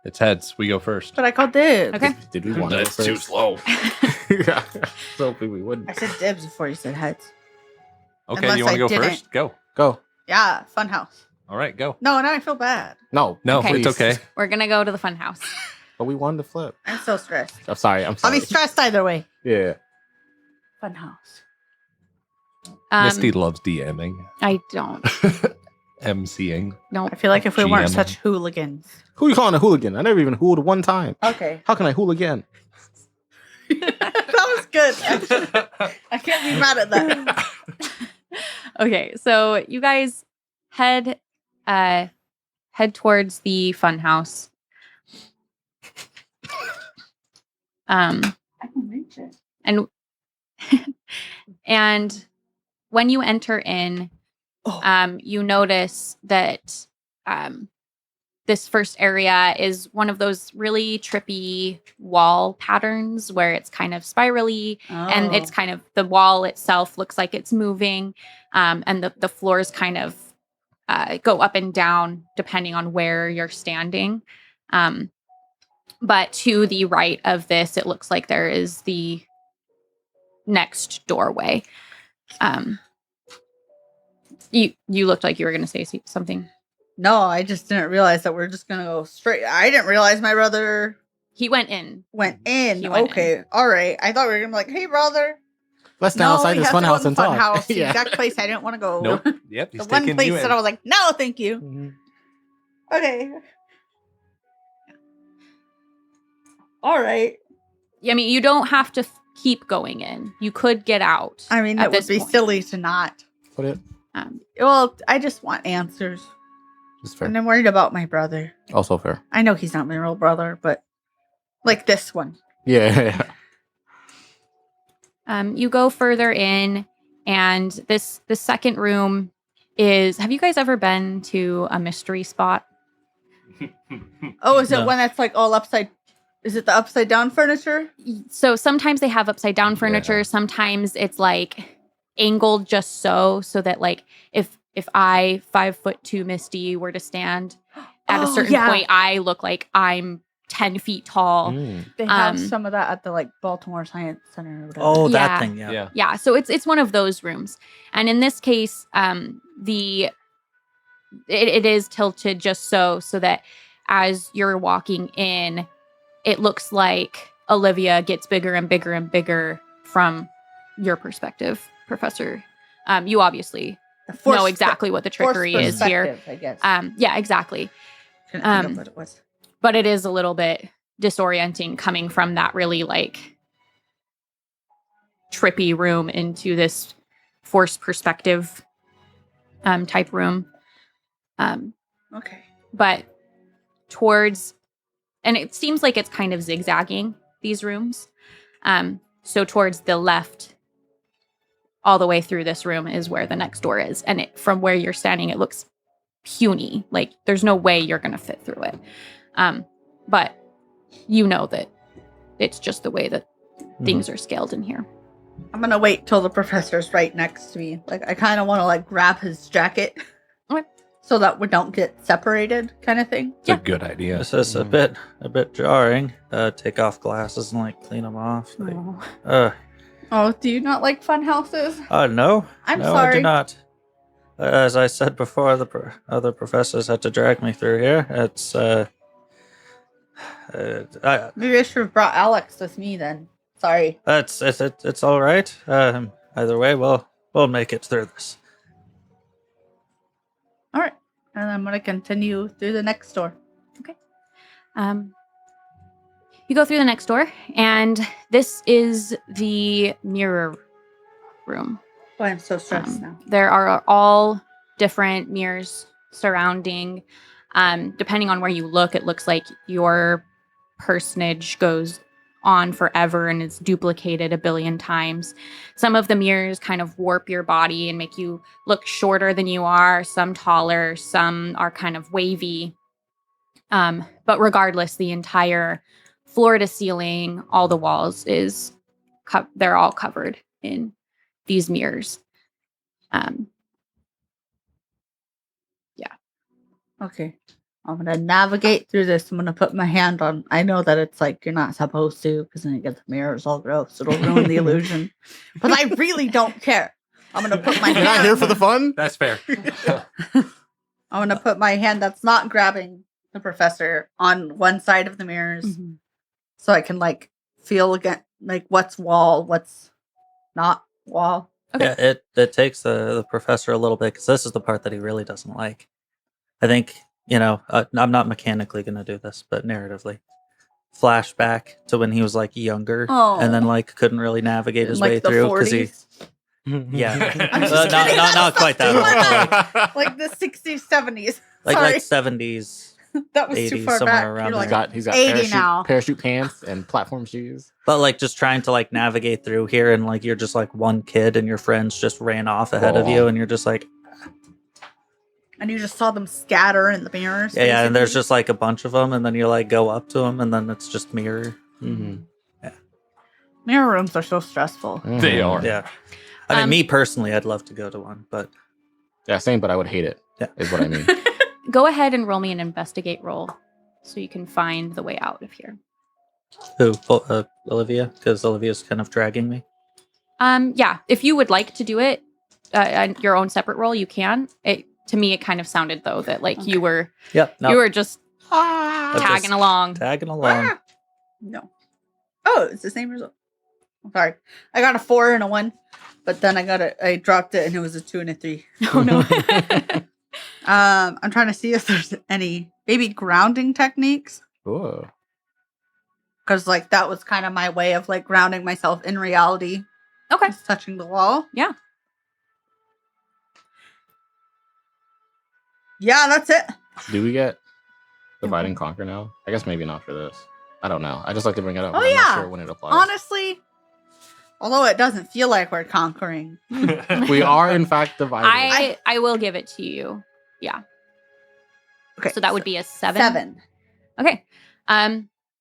It's heads. We go first. But I called dibs. Okay. Did we want to go That's first? too slow. Yeah. So hoping we wouldn't. I said dibs before you said heads. Okay, Unless you want I to go didn't. first? Go. Go. Yeah, funhouse. All right, go. No, now I feel bad. No. No, Okay. it's okay. We're gonna go to the fun house. But we wanted to flip. I'm so stressed. I'm sorry. I'm I'll sorry. be stressed either way. Yeah. Funhouse. Misty loves DMing, I don't. MCing. No. I feel like if we weren't GM. such hooligans. Who you calling a hooligan? I never even hooled one time. Okay. How can I hool again? That was good. Actually. I can't be mad at that. Okay, so you guys head towards the fun house. I can reach it. And and when you enter in, you notice that this first area is one of those really trippy wall patterns where it's kind of spirally and it's kind of the wall itself looks like it's moving, and the floors kind of go up and down depending on where you're standing. But to the right of this, it looks like there is the next doorway. You looked like you were going to say something. No, I just didn't realize that we're just gonna go straight. I didn't realize my brother He went in. went in. He went Okay, all right. I thought we were gonna be like, "Hey, brother." Let's stand outside we this have fun to go house in and the fun talk. house, the Yeah. exact place I didn't want to go. Nope. Yep. The He's one taking place you that in. I was like, "No, thank you." Mhm. Okay. All right. I mean, you don't have to keep going in. You could get out. I mean, at it would this be point. silly to not. Put it. Well, I just want answers, It's fair. and I'm worried about my brother. Also fair. I know he's not my real brother, but like this one. Yeah. You go further in, and the second room is. Have you guys ever been to a mystery spot? Oh, is it No. when it's like all upside? Is it the upside down furniture? So sometimes they have upside down furniture. Yeah. Sometimes it's like angled just so that like if I 5'2" Misty were to stand at a Oh, certain yeah. point, I look like I'm 10 feet tall. Mm. They have Um, some of that at the like Baltimore Science Center. Or whatever. Oh, Yeah. that thing. Yeah. Yeah. Yeah, so it's one of those rooms, and in this case, it is tilted just so that as you're walking in, it looks like Olivia gets bigger and bigger and bigger from your perspective, Professor. You obviously The force know exactly what the trickery is here. perspective, I guess. Yeah, exactly. Couldn't think um, of what it was. But it is a little bit disorienting coming from that really like trippy room into this forced perspective type room. Okay. But towards, and it seems like it's kind of zigzagging, these rooms. So towards the left, all the way through this room is where the next door is. And from where you're standing, it looks puny. Like there's no way you're going to fit through it. But you know that it's just the way that things are scaled in here. I'm gonna wait till the professor's right next to me. Like I kind of want to like grab his jacket, Okay. so that we don't get separated, kind of thing. It's a good idea. This is a bit jarring. Take off glasses and like clean them off. Like, Oh, do you not like fun houses? no. I'm no, I sorry. do not. As I said before, the other professors had to drag me through here. It's Maybe I should have brought Alex with me then. Sorry. it's all right. Either way, we'll make it through this. All right, and I'm gonna continue through the next door. You go through the next door, and this is the mirror room. Oh, I'm so stressed now. There are all different mirrors surrounding. Depending on where you look, it looks like your personage goes on forever and is duplicated a billion times. Some of the mirrors kind of warp your body and make you look shorter than you are, some taller, some are kind of wavy. But regardless, the entire floor to ceiling, all the walls they're all covered in these mirrors. Okay. I'm going to navigate through this. I'm going to put my hand on. I know that it's like you're not supposed to because then you get the mirrors all gross. It'll ruin the illusion. But I really don't care. I'm going to put my You're not hand. here for the fun? That's fair. I'm going to put my hand that's not grabbing the professor on one side of the mirrors so I can like feel again like what's wall, what's not wall. Okay. Yeah, it takes the professor a little bit because this is the part that he really doesn't like. I think, I'm not mechanically going to do this, but narratively. Flashback to when he was like younger and then like couldn't really navigate his way the through because 40s. yeah, I'm just kidding. not quite that old, Like the 60s, 70s. like Sorry. 70s. That was too 80s, far somewhere back. around You're there. like, He's got 80 now. parachute pants and platform shoes. But like just trying to like navigate through here and like you're just like one kid and your friends just ran off ahead of you and you're just like, and you just saw them scatter in the mirrors. yeah, and there's basically. just like a bunch of them and then you like go up to them and then it's just mirror. Mm-hmm. Mirror rooms are so stressful. They are. Yeah. I mean, me personally, I'd love to go to one, but Yeah, same, but I would hate it. Yeah. Is what I mean. Go ahead and roll me an investigate roll so you can find the way out of here. who? Olivia? Because Olivia's kind of dragging me. Yeah, if you would like to do it, your own separate roll, you can. To me, it kind of sounded though that like you were Yep. No, you were just I'm tagging just along. tagging along. No. Oh, it's the same result. I'm sorry. I got a 4 and a 1, but then I dropped it and it was a 2 and a 3. Oh no. I'm trying to see if there's any maybe grounding techniques. Ooh. Because like that was kind of my way of like grounding myself in reality. Okay. Just touching the wall. Yeah. Yeah, that's it. Do we get divide and conquer now? I guess maybe not for this. I don't know. I just like to bring it up. Oh, but I'm yeah. not sure when it applies. Honestly, although it doesn't feel like we're conquering. We are in fact divided. I will give it to you. Yeah. Okay. So that would be a 7. 7. Okay.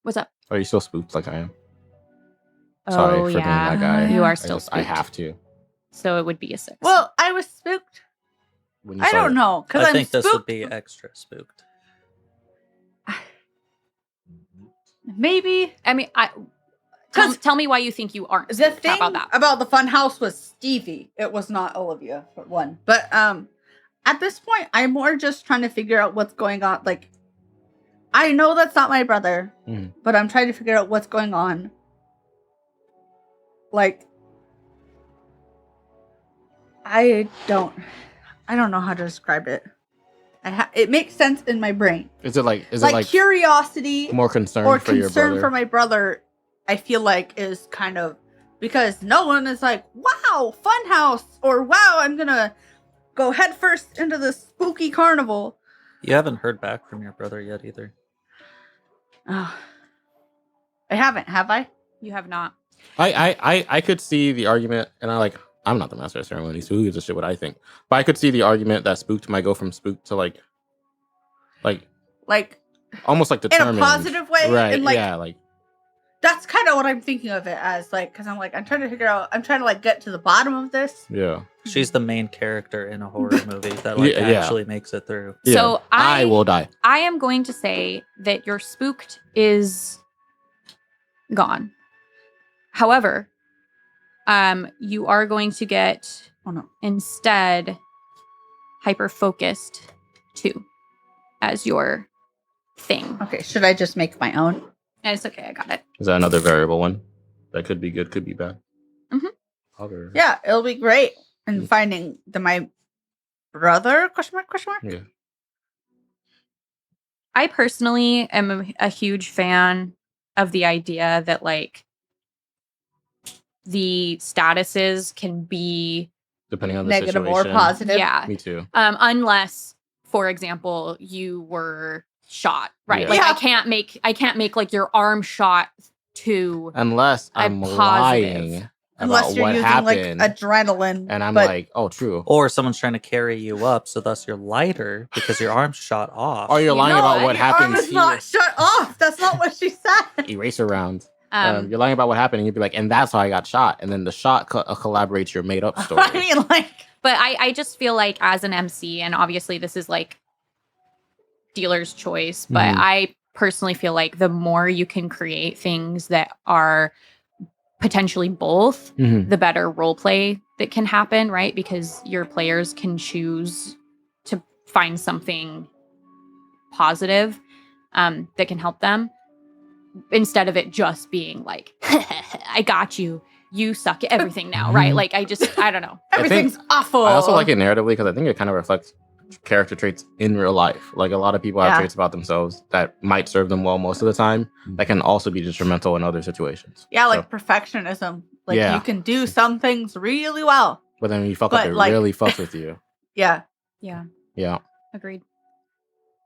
What's up? Are you still spooked like I am? Sorry Oh for being yeah. that guy. You I are still I spooked. have to. So it would be a 6. Well, I was spooked. When you I saw don't it. know. Because I I'm think spooked. this would be extra spooked. Maybe. I mean, tell me why you think you aren't The spooked. thing How about that? about the fun house was Stevie. It was not Olivia, for one. But at this point, I'm more just trying to figure out what's going on. Like, I know that's not my brother, Mhm. but I'm trying to figure out what's going on. Like, I don't know how to describe it. It makes sense in my brain. Is it like curiosity more concern or for your concern brother? for my brother? I feel like is kind of because no one is like, wow, fun house, or wow, I'm gonna go headfirst into the spooky carnival. You haven't heard back from your brother yet either. Oh, I haven't, have I? You have not. I could see the argument, and I'm not the master of ceremonies, so who gives a shit what I think? But I could see the argument that spooked might go from spooked to like Like almost like in determined. a positive way, right? and like Yeah, like that's kind of what I'm thinking of it as, like, because I'm trying to like get to the bottom of this. yeah. She's the main character in a horror movie that Yeah. actually makes it through. Yeah. So I will die. I am going to say that your spooked is gone. However, you are going to get Oh no. instead hyper focused too as your thing. Okay, should I just make my own? And it's okay, I got it. Is that another variable one that could be good, could be bad? Mhm. Other. Yeah, it'll be great. And finding my brother? Question mark? Question mark? Yeah. I personally am a huge fan of the idea that like the statuses can be Depending on the Negative situation. or positive. yeah. Me too. Unless, for example, you were shot, right? Yeah. Like Yeah. I can't make like your arm shot to Unless a I'm positive. lying Unless about you're what using happened, like adrenaline. and I'm but like, oh, true. Or someone's trying to carry you up, so thus you're lighter because your arm's shot off. Or you're You lying know about what? what your arm happens is not here. shut off. That's not what she said. Eraser round. um, You're lying about what happened, and you'd be like, and that's how I got shot. And then the shot collaborates your made up story. I mean, like, but I just feel like as an MC, and obviously this is like dealer's choice, but Mhm. I personally feel like the more you can create things that are potentially both, Mhm. the better role play that can happen, right? Because your players can choose to find something positive that can help them instead of it just being like, I got you. You suck at everything now, right? Like, I don't know. everything's awful. I also like it narratively because I think it kind of reflects character traits in real life. Like a lot of people have Yeah. traits about themselves that might serve them well most of the time, that can also be detrimental in other situations. Yeah, like So, perfectionism. Like Yeah. you can do some things really well. but then when you fuck up, But, it like- really fucks with you. Yeah. Yeah, Yeah. agreed.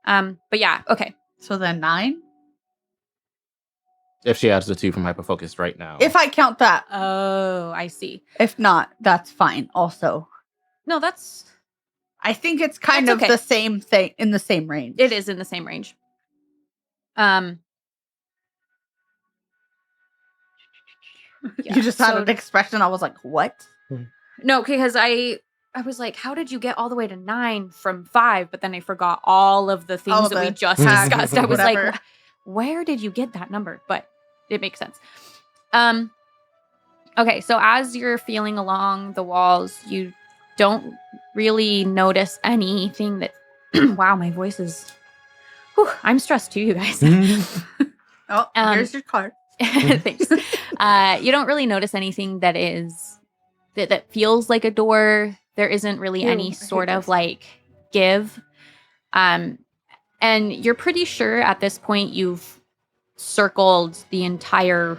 But yeah, okay. So then 9? If she adds the 2 from hyperfocus right now. If I count that. Oh, I see. If not, that's fine also. No, that's I think it's kind That's of okay. the same thing in the same range. it is in the same range. Yeah, You just had so- an expression. I was like, what? No, because I was like, how did you get all the way to 9 from 5? But then I forgot all of the things All that we the just tags, discussed. I was like, whatever. where did you get that number? But it makes sense. Okay, so as you're feeling along the walls, you don't really notice anything that wow, my voice is I'm stressed too, you guys. Oh, here's your card. Thanks. You don't really notice anything that is that feels like a door. There isn't really Ew, I any hate sort of this. like give. And you're pretty sure at this point you've circled the entire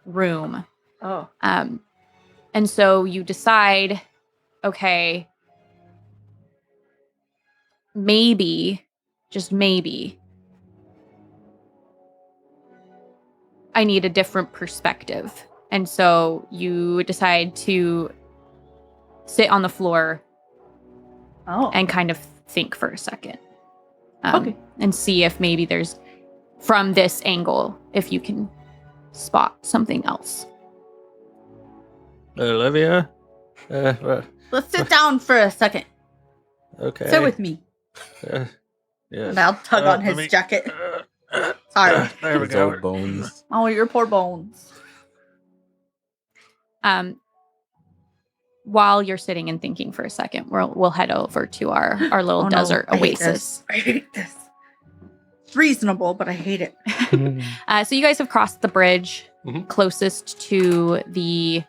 room. Oh. And so you decide, okay, maybe, just maybe, I need a different perspective. And so you decide to sit on the floor Oh. and kind of think for a second. Okay. And see if maybe there's, from this angle, if you can spot something else. Olivia? Let's sit down for a second. Okay. Sit with me. Yeah. And I'll tug on his jacket. Sorry. There we His go. old bones. Oh, your poor bones. While you're sitting and thinking for a second, we'll head over to our little Oh, no. desert I hate oasis. this. I hate this. It's reasonable, but I hate it. So you guys have crossed the bridge Mhm. closest to the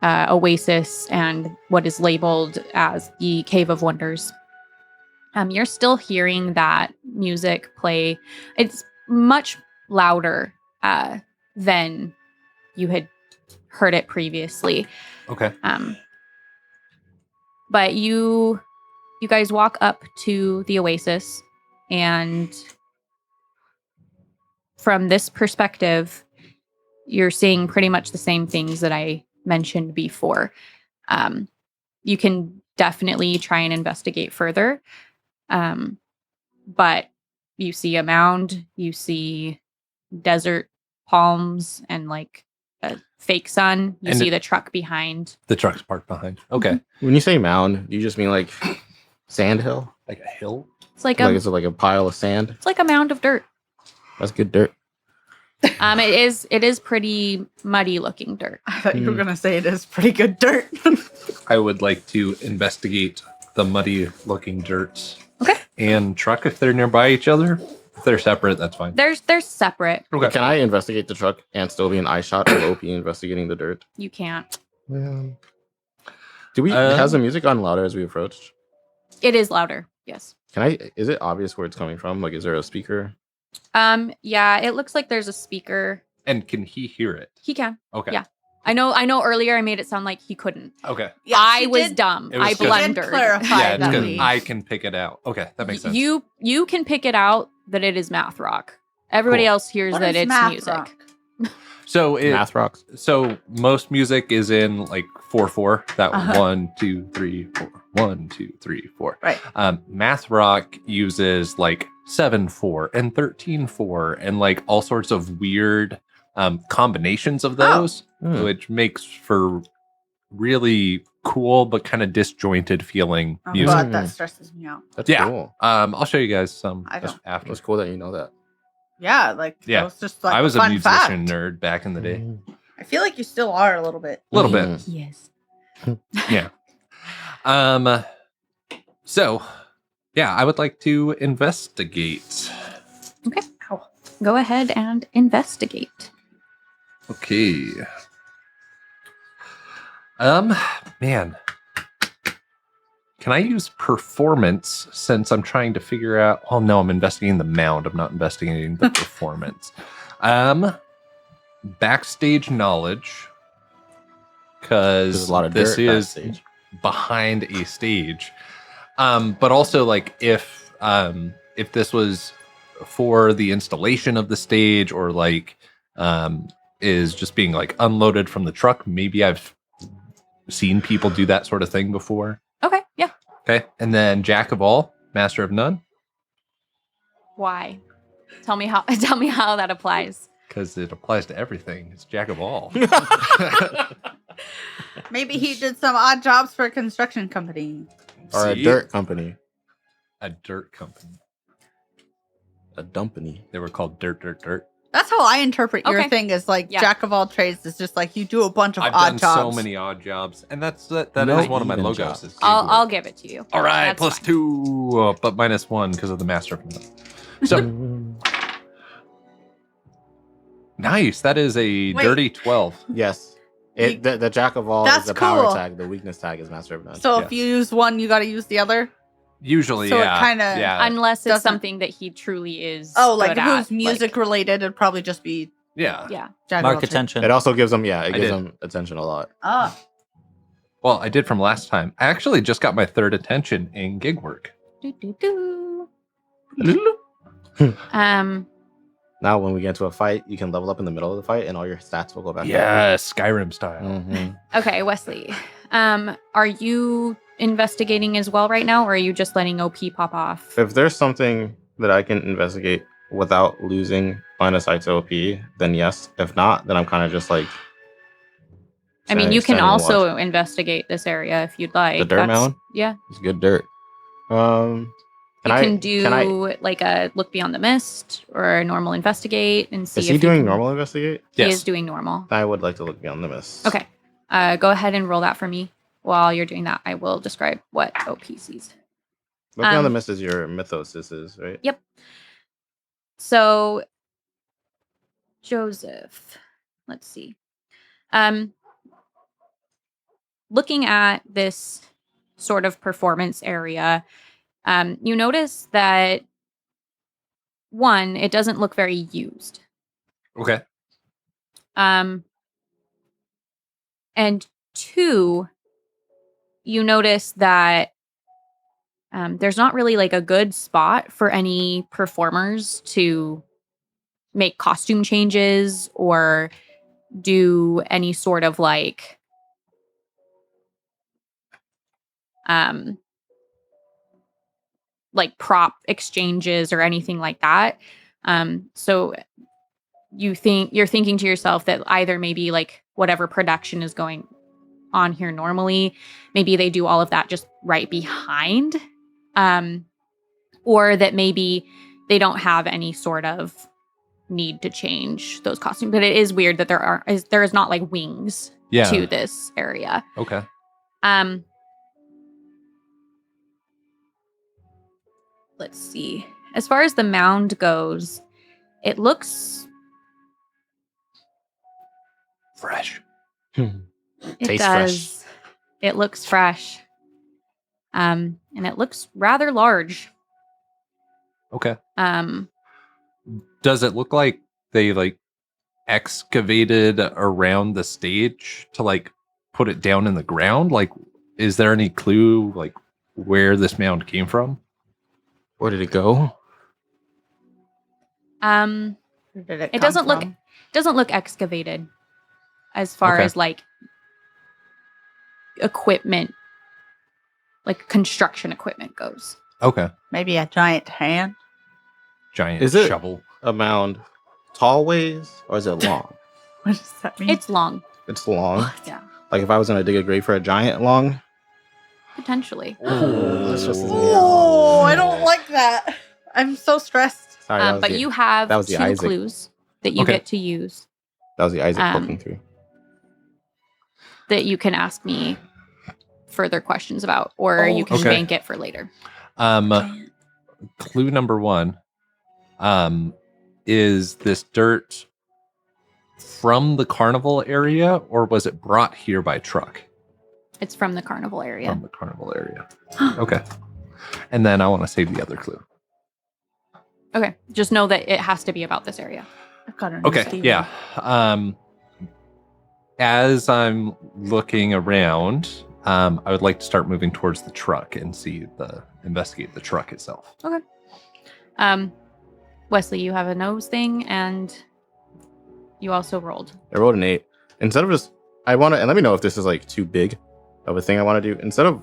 oasis and what is labeled as the Cave of Wonders. You're still hearing that music play. It's much louder than you had heard it previously. Okay. But you guys walk up to the oasis, and from this perspective, you're seeing pretty much the same things that I mentioned before. You can definitely try and investigate further. But you see a mound, you see desert palms and like a fake sun. You And see the truck behind. The truck's parked behind. Okay. When you say mound, do you just mean like sand hill? Like a hill? It's like Like, is it like a pile of sand? it's like a mound of dirt. That's good dirt. It is pretty muddy looking dirt. I thought you were going to say it is pretty good dirt. I would like to investigate the muddy looking dirt. Okay. And truck if they're nearby each other. If they're separate, that's fine. They're separate. Okay. Can I investigate the truck and still be an eye shot of OP investigating the dirt? You can't. Do we has the music gone louder as we approached? It is louder. Yes. Is it obvious where it's coming from? Like, is there a speaker? Yeah, it looks like there's a speaker. And can he hear it? He can. Okay. Yeah. I know earlier I made it sound like he couldn't. Okay. Yeah, I she was did- dumb. It was I good. She did blundered. clarify Yeah, it's that good. we- I can pick it out. Okay, that makes sense. You can pick it out that it is math rock. Everybody Cool. else hears What that is it's math music. rock? So Math rocks. So most music is in like 4/4. That Uh-huh. 1, 2, 3, 4. 1, 2, 3, 4. Right. Math rock uses like 7/4 and 13/4 and like all sorts of weird combinations of those, which makes for really cool but kind of disjointed feeling Oh, music. God, that stresses me out. That's Yeah. cool. I'll show you guys some I don't. after. It's cool that you know that. Yeah, like Yeah. that was just like I was a fun musician fact. nerd back in the day. I feel like you still are a little bit. A little bit. Yes. Yeah. So, yeah, I would like to investigate. Okay. Go ahead and investigate. Okay. Man. Can I use performance since I'm trying to figure out? Oh no, I'm investigating the mound. I'm not investigating the performance. Backstage knowledge, There's because a lot of this dirt is backstage. behind a stage. But also like if this was for the installation of the stage or like is just being like unloaded from the truck, maybe I've seen people do that sort of thing before. Okay. Yeah. Okay. And then jack of all, master of none, Why? Tell me how that applies. because it applies to everything. It's jack of all. Maybe he did some odd jobs for a construction company. Or a See? dirt company. A dirt company. A dumpany. They were called dirt. That's how I interpret your Okay. thing. Is like Yeah. jack of all trades. Is just like you do a bunch of I've odd done jobs. so many odd jobs, and that is No one of my even logos. jobs. Is gig I'll work. give it to you. All right, That's plus fine. 2, but minus 1 because of the master of none. So nice. That is a Wait. dirty 12. Yes. The jack of all That's is the power cool. tag. The weakness tag is master of none. So Yeah. if you use one, you got to use the other. Usually, So it yeah. kinda- yeah. Unless it's doesn't- something that he truly is. Oh, like good if it was at, music related, it'd probably just be yeah. yeah. jack of all Mark trades. attention. It also gives them, it I gives did. them attention a lot. Ah, Well, I did from last time. I actually just got my 3rd attention in gig work. Do, do, do. Now, when we get into a fight, you can level up in the middle of the fight, and all your stats will go back. Yeah, Skyrim style. Mm-hmm. Okay, Wesley. Are you investigating as well right now, or are you just letting OP pop off? If there's something that I can investigate without losing line of sight to OP, then yes. If not, then I'm kind of just like. I mean, you can standing and also watch. investigate this area if you'd like. The dirt mound? Yeah. It's good dirt. You can do like a look beyond the mist or a normal investigate and see Is if he you doing can- normal investigate? He Yes. is doing normal. I would like to look beyond the mist. Okay. Go ahead and roll that for me. While you're doing that, I will describe what OP sees. Look beyond the Um, mist is your mythos, this is, right? Yep. So, Joseph, let's see. Looking at this sort of performance area, you notice that one, it doesn't look very used. Okay. And two, you notice that there's not really like a good spot for any performers to make costume changes or do any sort of like prop exchanges or anything like that. So you're thinking to yourself that either maybe like whatever production is going on here normally, maybe they do all of that just right behind, or that maybe they don't have any sort of need to change those costumes. But it is weird that there is not like wings Yeah. to this area. Okay. Let's see. As far as the mound goes, it looks Fresh. it Tastes does. It looks fresh. And it looks rather large. Okay. Um Does it look like they like excavated around the stage to like put it down in the ground? Like, is there any clue like where this mound came from? Where did it go? where did it come doesn't look from? Doesn't look excavated as far Okay. as like equipment, like construction equipment goes. Okay. Maybe a giant hand. Giant Is it- shovel. A mound tall ways or is it long? What does that mean? It's long. It's long. Yeah. Like if I was gonna dig a grave for a giant, long. Potentially. That's just Oh, I don't like that. I'm so stressed. Sorry, that was But the, you have that was the 2 Isaac. clues that you Okay. get to use that was the Isaac um, poking through. that you can ask me further questions about, or you can Okay. bank it for later. Clue number 1. Is this dirt from the carnival area, or was it brought here by truck? It's from the carnival area. From the carnival area. Okay. And then I want to save the other clue. Okay. Just know that it has to be about this area. I've got an Okay. Yeah. As I'm looking around, I would like to start moving towards the truck and investigate the truck itself. Wesley, you have a nose thing, and you also rolled. I rolled an 8. Instead of just, I want to, and let me know if this is like too big of a thing I want to do. Instead of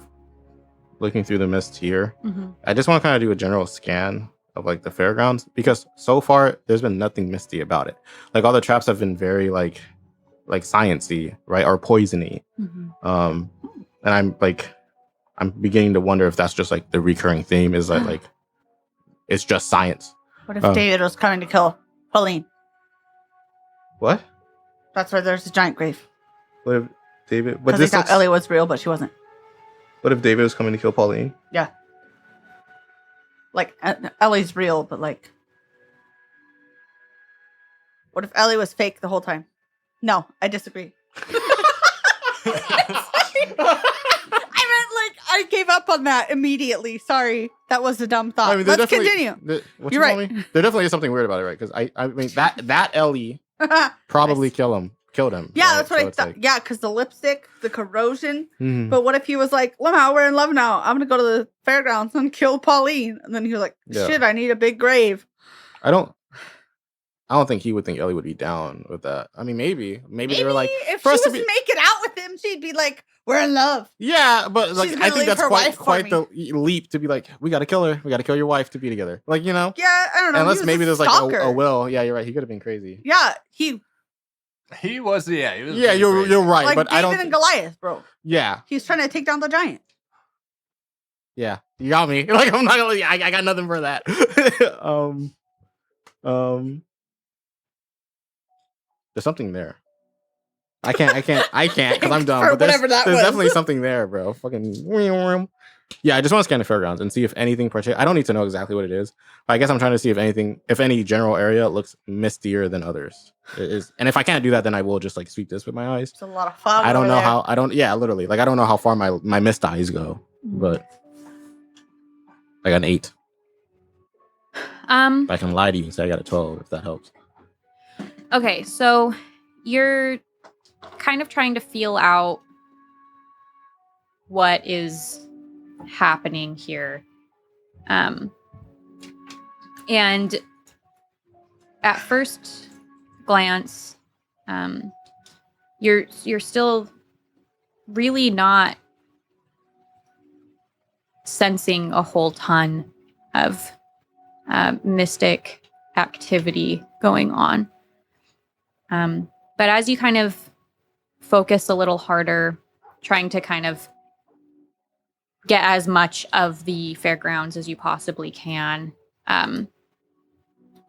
looking through the mist here, Mm-hmm. I just want to kind of do a general scan of like the fairgrounds because so far there's been nothing misty about it. Like all the traps have been very like sciencey, right, or poisony. Mm-hmm. And I'm beginning to wonder if that's just like the recurring theme is that like it's just science. What if Oh. David was coming to kill Pauline? What? That's why there's a giant grave. What if David? But Because they this thought looks, Ellie was real, but she wasn't. what if David was coming to kill Pauline? Yeah. Like, Ellie's real, but like... What if Ellie was fake the whole time? No, I disagree. I meant like, I gave up on that immediately. Sorry. That was a dumb thought. there Let's definitely- continue. What You're you call me? There definitely is something weird about it, right? Because I mean that Ellie probably killed him. Yeah, right? that's what So I it's thought. like- Yeah, because the lipstick, the corrosion. Mhm. But what if he was like, Lemma, we're in love now. I'm going to go to the fairgrounds and kill Pauline. And then he was like, Yeah. shit, I need a big grave. I don't think he would think Ellie would be down with that. I mean, maybe they were like, if for she us was to be- making out with him, she'd be like, we're in love. yeah, but like She's I gonna think leave that's her wife for quite me. the leap to be like, we got to kill her. We got to kill your wife to be together. Like, you know, Yeah, I don't know. unless he was maybe a there's like stalker. a will. Yeah, you're right. He could have been crazy. Yeah, he He was. Yeah, you're right. like but David I don't. and Goliath, bro. Yeah, He's trying to take down the giant. yeah, you got me. Like I'm not gonna. I got nothing for that. There's something there. I can't because I'm dumb. For But there's whatever that was. definitely something there, bro. Fucking. Yeah, I just want to scan the fairgrounds and see if anything. I don't need to know exactly what it is. But I guess I'm trying to see if any general area looks mistier than others. It is, and if I can't do that, then I will just like sweep this with my eyes. There's a lot of fog. I don't over know there. how. I don't. Yeah, literally. Like I don't know how far my mist eyes go, but I got an 8. I can lie to you and say I got a 12 if that helps. Okay, so you're kind of trying to feel out what is happening here. And at first glance, you're still really not sensing a whole ton of mystic activity going on. But as you kind of focus a little harder, trying to kind of get as much of the fairgrounds as you possibly can,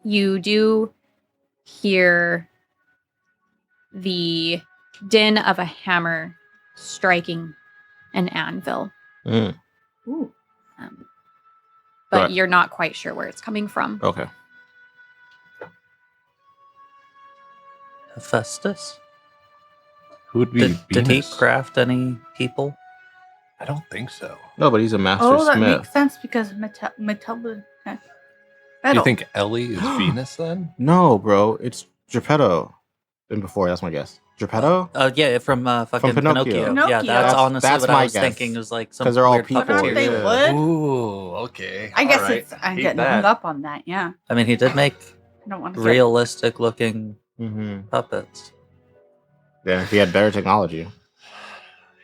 you do hear the din of a hammer striking an anvil. Mm. Ooh. But Right. you're not quite sure where it's coming from. Okay. Hephaestus? Who would be? Did he Venus? craft any people? I don't think so. No, but he's a master Oh, that smith. makes sense because metal. Do you think Ellie is Venus then? No, bro, it's Geppetto. Been before, that's my guess. Geppetto? Yeah, from fucking Pinocchio. Pinocchio. Yeah, Pinocchio. that's honestly That's what my I was guess. thinking. Was like some 'Cause they're all weird people, But aren't they yeah. wood? Ooh, okay. I guess All right. it's. I'm Keep getting that. hung up on that. Yeah. I mean, he did make I don't want to. realistic looking Mm-hmm. puppets. Yeah, if he had better technology.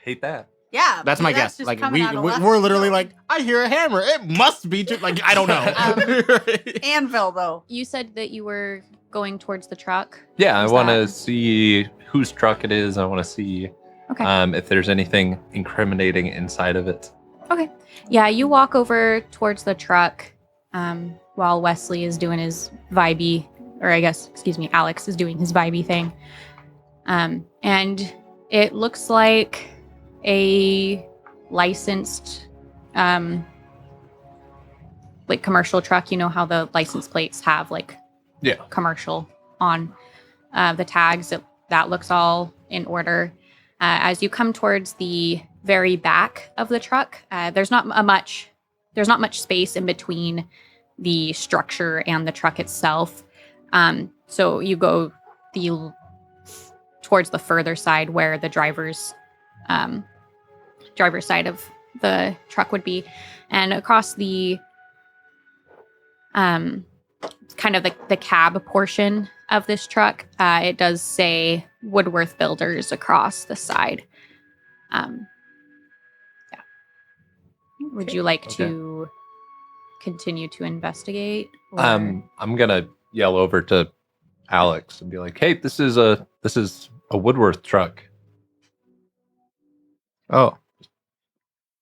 Hate that. Yeah, That's my guess. just Like coming out of left we're literally field. like, I hear a hammer. It must be just like I don't know. Anvil though. You said that you were going towards the truck. Yeah, I Who's want to that? see whose truck it is. I want to see if there's anything incriminating inside of it. Okay. Yeah, you walk over towards the truck while Wesley is doing his vibey, or I guess, excuse me, Alex is doing his vibey thing. And it looks like a licensed, like commercial truck. You know how the license plates have like commercial on the tags. That looks all in order. As you come towards the very back of the truck, there's not much space in between the structure and the truck itself. So you go towards the further side where the driver's side of the truck would be, and across the kind of the cab portion of this truck, it does say Woodworth Builders across the side. Would you like to continue to investigate? Or? I'm gonna yell over to Alex and be like, "Hey, this is a Woodworth truck." Oh,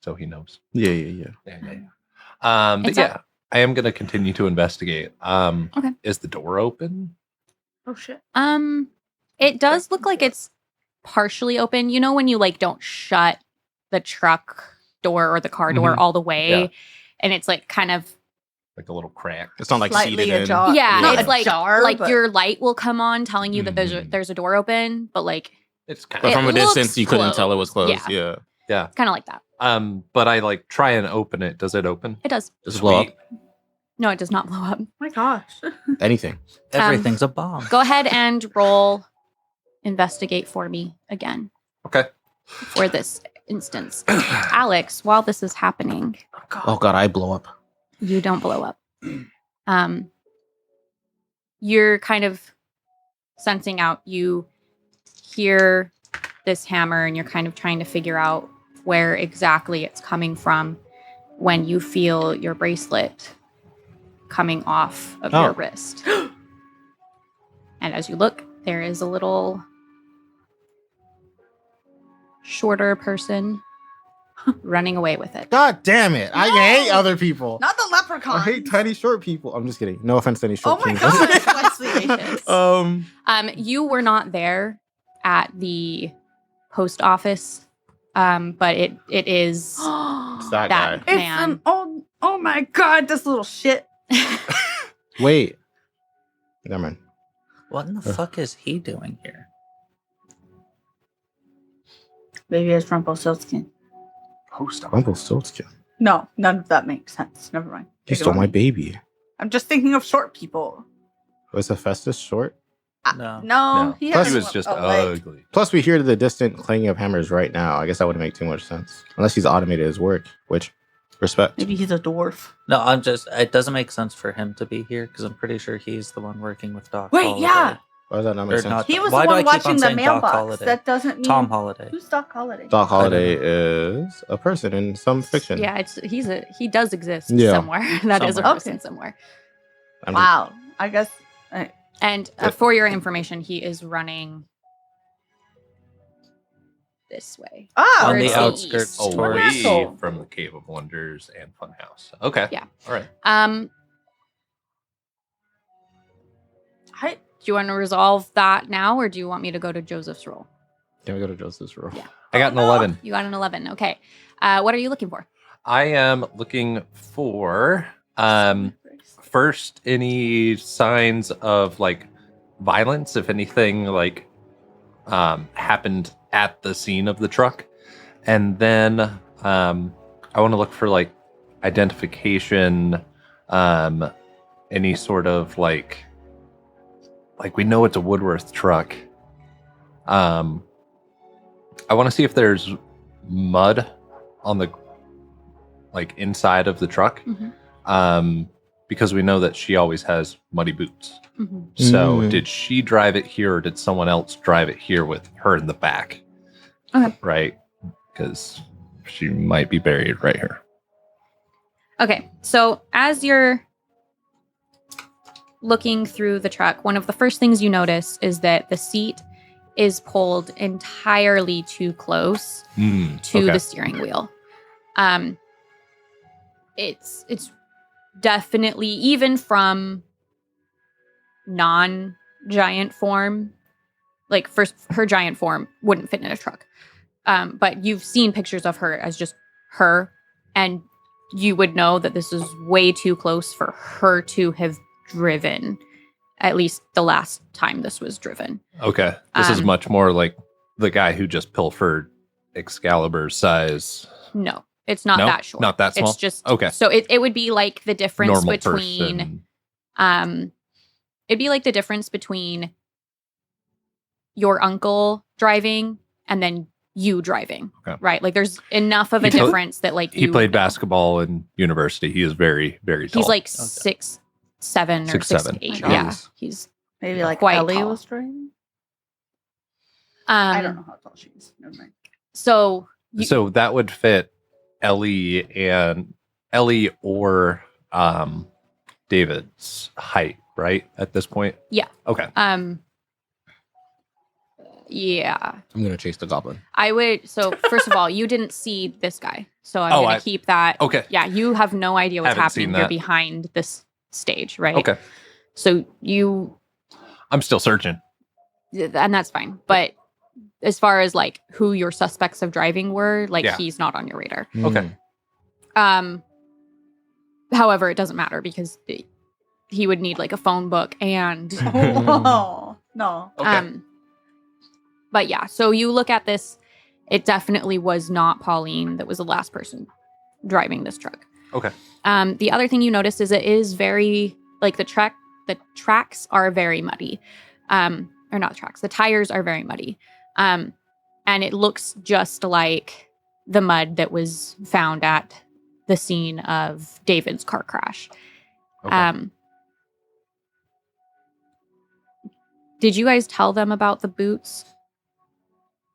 So he knows. yeah. But yeah, I am gonna continue to investigate. Okay. Is the door open? Oh shit. It does look like it's partially open. You know when you like don't shut the truck door or the car door all the way, and it's like kind of like a little crack. It's not like Slightly seated in. ajar. yeah, Not it's like ajar, like but- your light will come on telling you that there's a door open, but like It's kind But It from a looks distance, you couldn't tell it was closed. Yeah. Yeah. it's kind of like that. But I like try and open it. Does it open? It does. Does it blow up? Sweet. No, it does not blow up. Oh my gosh. Anything. Everything's a bomb. Go ahead and roll investigate for me again Okay. for this instance. Alex, while this is happening, Oh god, I blow up. you don't blow up. You're kind of sensing out. You hear this hammer and you're kind of trying to figure out where exactly it's coming from when you feel your bracelet coming off of your wrist. And as you look, there is a little shorter person running away with it. God damn it! I hate other people. Not the leprechaun. I hate tiny short people. I'm just kidding. No offense to any short Oh my people. gosh, Wesley. You were not there at the post office, but it is It's that guy. It's man. an oh my god, this little shit. Wait. Never mind. What in the fuck is he doing here? Maybe it's Rumpelstiltskin. Rumpelstiltskin. No, none of that makes sense. Never mind. You Take it stole on my me. baby. I'm just thinking of short people. Was Hephaestus short? No. No, he, Plus- has He was just a leg. ugly. Plus, we hear the distant clanging of hammers right now. I guess that wouldn't make too much sense. Unless he's automated his work, which, respect. Maybe he's a dwarf. No, it doesn't make sense for him to be here because I'm pretty sure he's the one working with Doc. Wait, Holliday. yeah. Why does that not make Or sense? not- He was Why the do I one keep on watching the saying Doc mailbox. Holliday? That doesn't mean Tom Holliday. Who's Doc Holliday? Doc I don't Holliday is a person in some fiction. yeah, he does exist Yeah. somewhere. That is a Somewhere. person Okay. somewhere. I'm Wow. I guess. And for your information, he is running this way. Oh, On the Towards outskirts east. towards- Wonderful. From the Cave of Wonders and Funhouse. Okay. Yeah. All right. Hi. Do you want to resolve that now, or do you want me to go to Joseph's roll? Can we go to Joseph's room? Yeah. I got an no. 11. You got an 11. Okay. What are you looking for? I am looking for first any signs of like violence, if anything like happened at the scene of the truck. And then I want to look for like identification, any sort of like we know it's a Woodworth truck. I want to see if there's mud on the like inside of the truck. Mhm. because we know that she always has muddy boots. Mhm. So did she drive it here or did someone else drive it here with her in the back? Okay. Right? Because she might be buried right here. Okay, so as you're looking through the truck, one of the first things you notice is that the seat is pulled entirely too close to the steering wheel. It's definitely, even from non-giant form, like first her giant form wouldn't fit in a truck. But you've seen pictures of her as just her, and you would know that this is way too close for her to have driven, at least the last time this was driven. Okay. This is much more like the guy who just pilfered Excalibur size. No, it's not No? that short. Not that small? It's just Okay. So it would be like the difference Normal between person. it'd be like the difference between your uncle driving and then you driving. Okay. Right? Like there's enough of a He pl- difference that like He you played would know. basketball in university. He is very, very tall. He's like 6'7" or 6'7". 6'8". Oh my Yeah. gosh. He's Maybe like Quite Ellie tall. was driving. I don't know how tall she is. Never mind. So So that would fit Ellie or David's height, right? At this point? Yeah. Okay. yeah. I'm gonna chase the goblin. I would. So first of all, you didn't see this guy, so I'm Oh, gonna I- keep that. Okay. Yeah, you have no idea what's Haven't seen happening. You're that. behind this stage, right? Okay. So you, I'm still searching. and that's fine. But as far as like who your suspects of driving were, like Yeah. he's not on your radar. Okay. However, it doesn't matter because he would need like a phone book and Oh no. Okay. But yeah, so you look at this, it definitely was not Pauline that was the last person driving this truck. Okay. The other thing you notice is it is very like the tracks are very muddy. Or not the tracks, the tires are very muddy. And it looks just like the mud that was found at the scene of David's car crash. Okay. Did you guys tell them about the boots?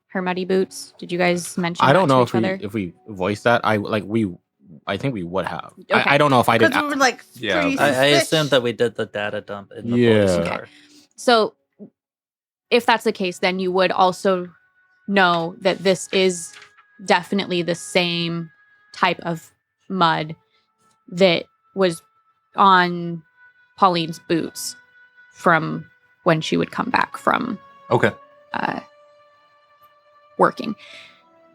Her muddy boots? Did you guys mention I don't that know to each other? if we voiced that. I think we would have. Okay. I don't know if I did. Because we were like, Yeah. pretty I suspicious. assumed that we did the data dump in the Yeah. police Okay. car. So if that's the case, then you would also know that this is definitely the same type of mud that was on Pauline's boots from when she would come back from Okay. working.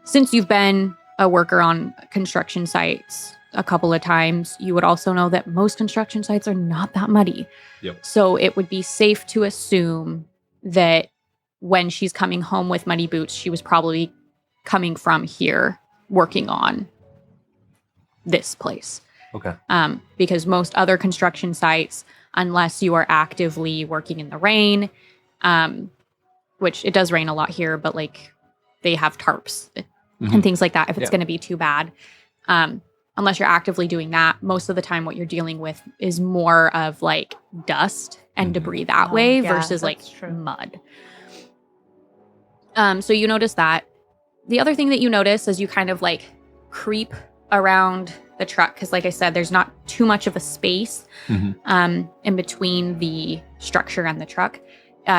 Since you've been a worker on construction sites a couple of times, you would also know that most construction sites are not that muddy. Yep. So it would be safe to assume that when she's coming home with muddy boots, she was probably coming from here working on this place. Okay. Because most other construction sites, unless you are actively working in the rain, which it does rain a lot here, but like they have tarps and things like that if it's Yeah. going to be too bad. Unless you're actively doing that, most of the time what you're dealing with is more of like dust and debris that Oh, way yeah, versus like that's true. mud. So you notice that. The other thing that you notice as you kind of like creep around the truck, because like I said, there's not too much of a space in between the structure and the truck.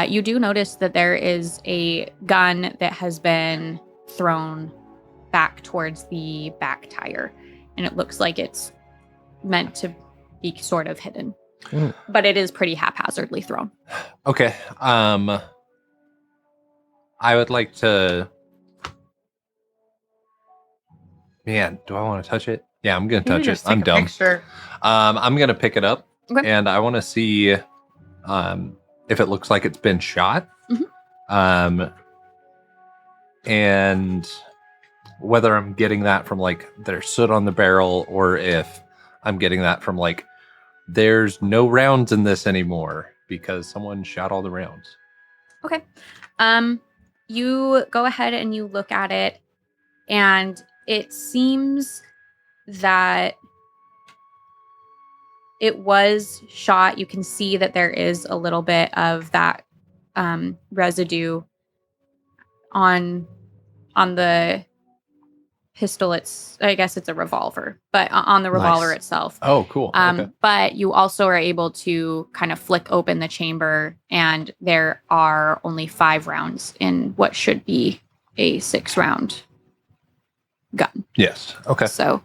You do notice that there is a gun that has been thrown back towards the back tire, and it looks like it's meant to be sort of hidden, but it is pretty haphazardly thrown. Okay. I would like to. Man, do I want to touch it? Yeah, I'm gonna Maybe touch it. just take I'm a dumb. picture. I'm gonna pick it up, Okay. and I want to see if it looks like it's been shot, and whether I'm getting that from like there's soot on the barrel, or if I'm getting that from like there's no rounds in this anymore because someone shot all the rounds. Okay. You go ahead and you look at it, and it seems that it was shot. You can see that there is a little bit of that residue on the pistol. I guess it's a revolver, but on the revolver Nice. itself. Oh, cool. Okay. But you also are able to kind of flick open the chamber, and there are only 5 rounds in what should be a 6-round gun. Yes. Okay. So,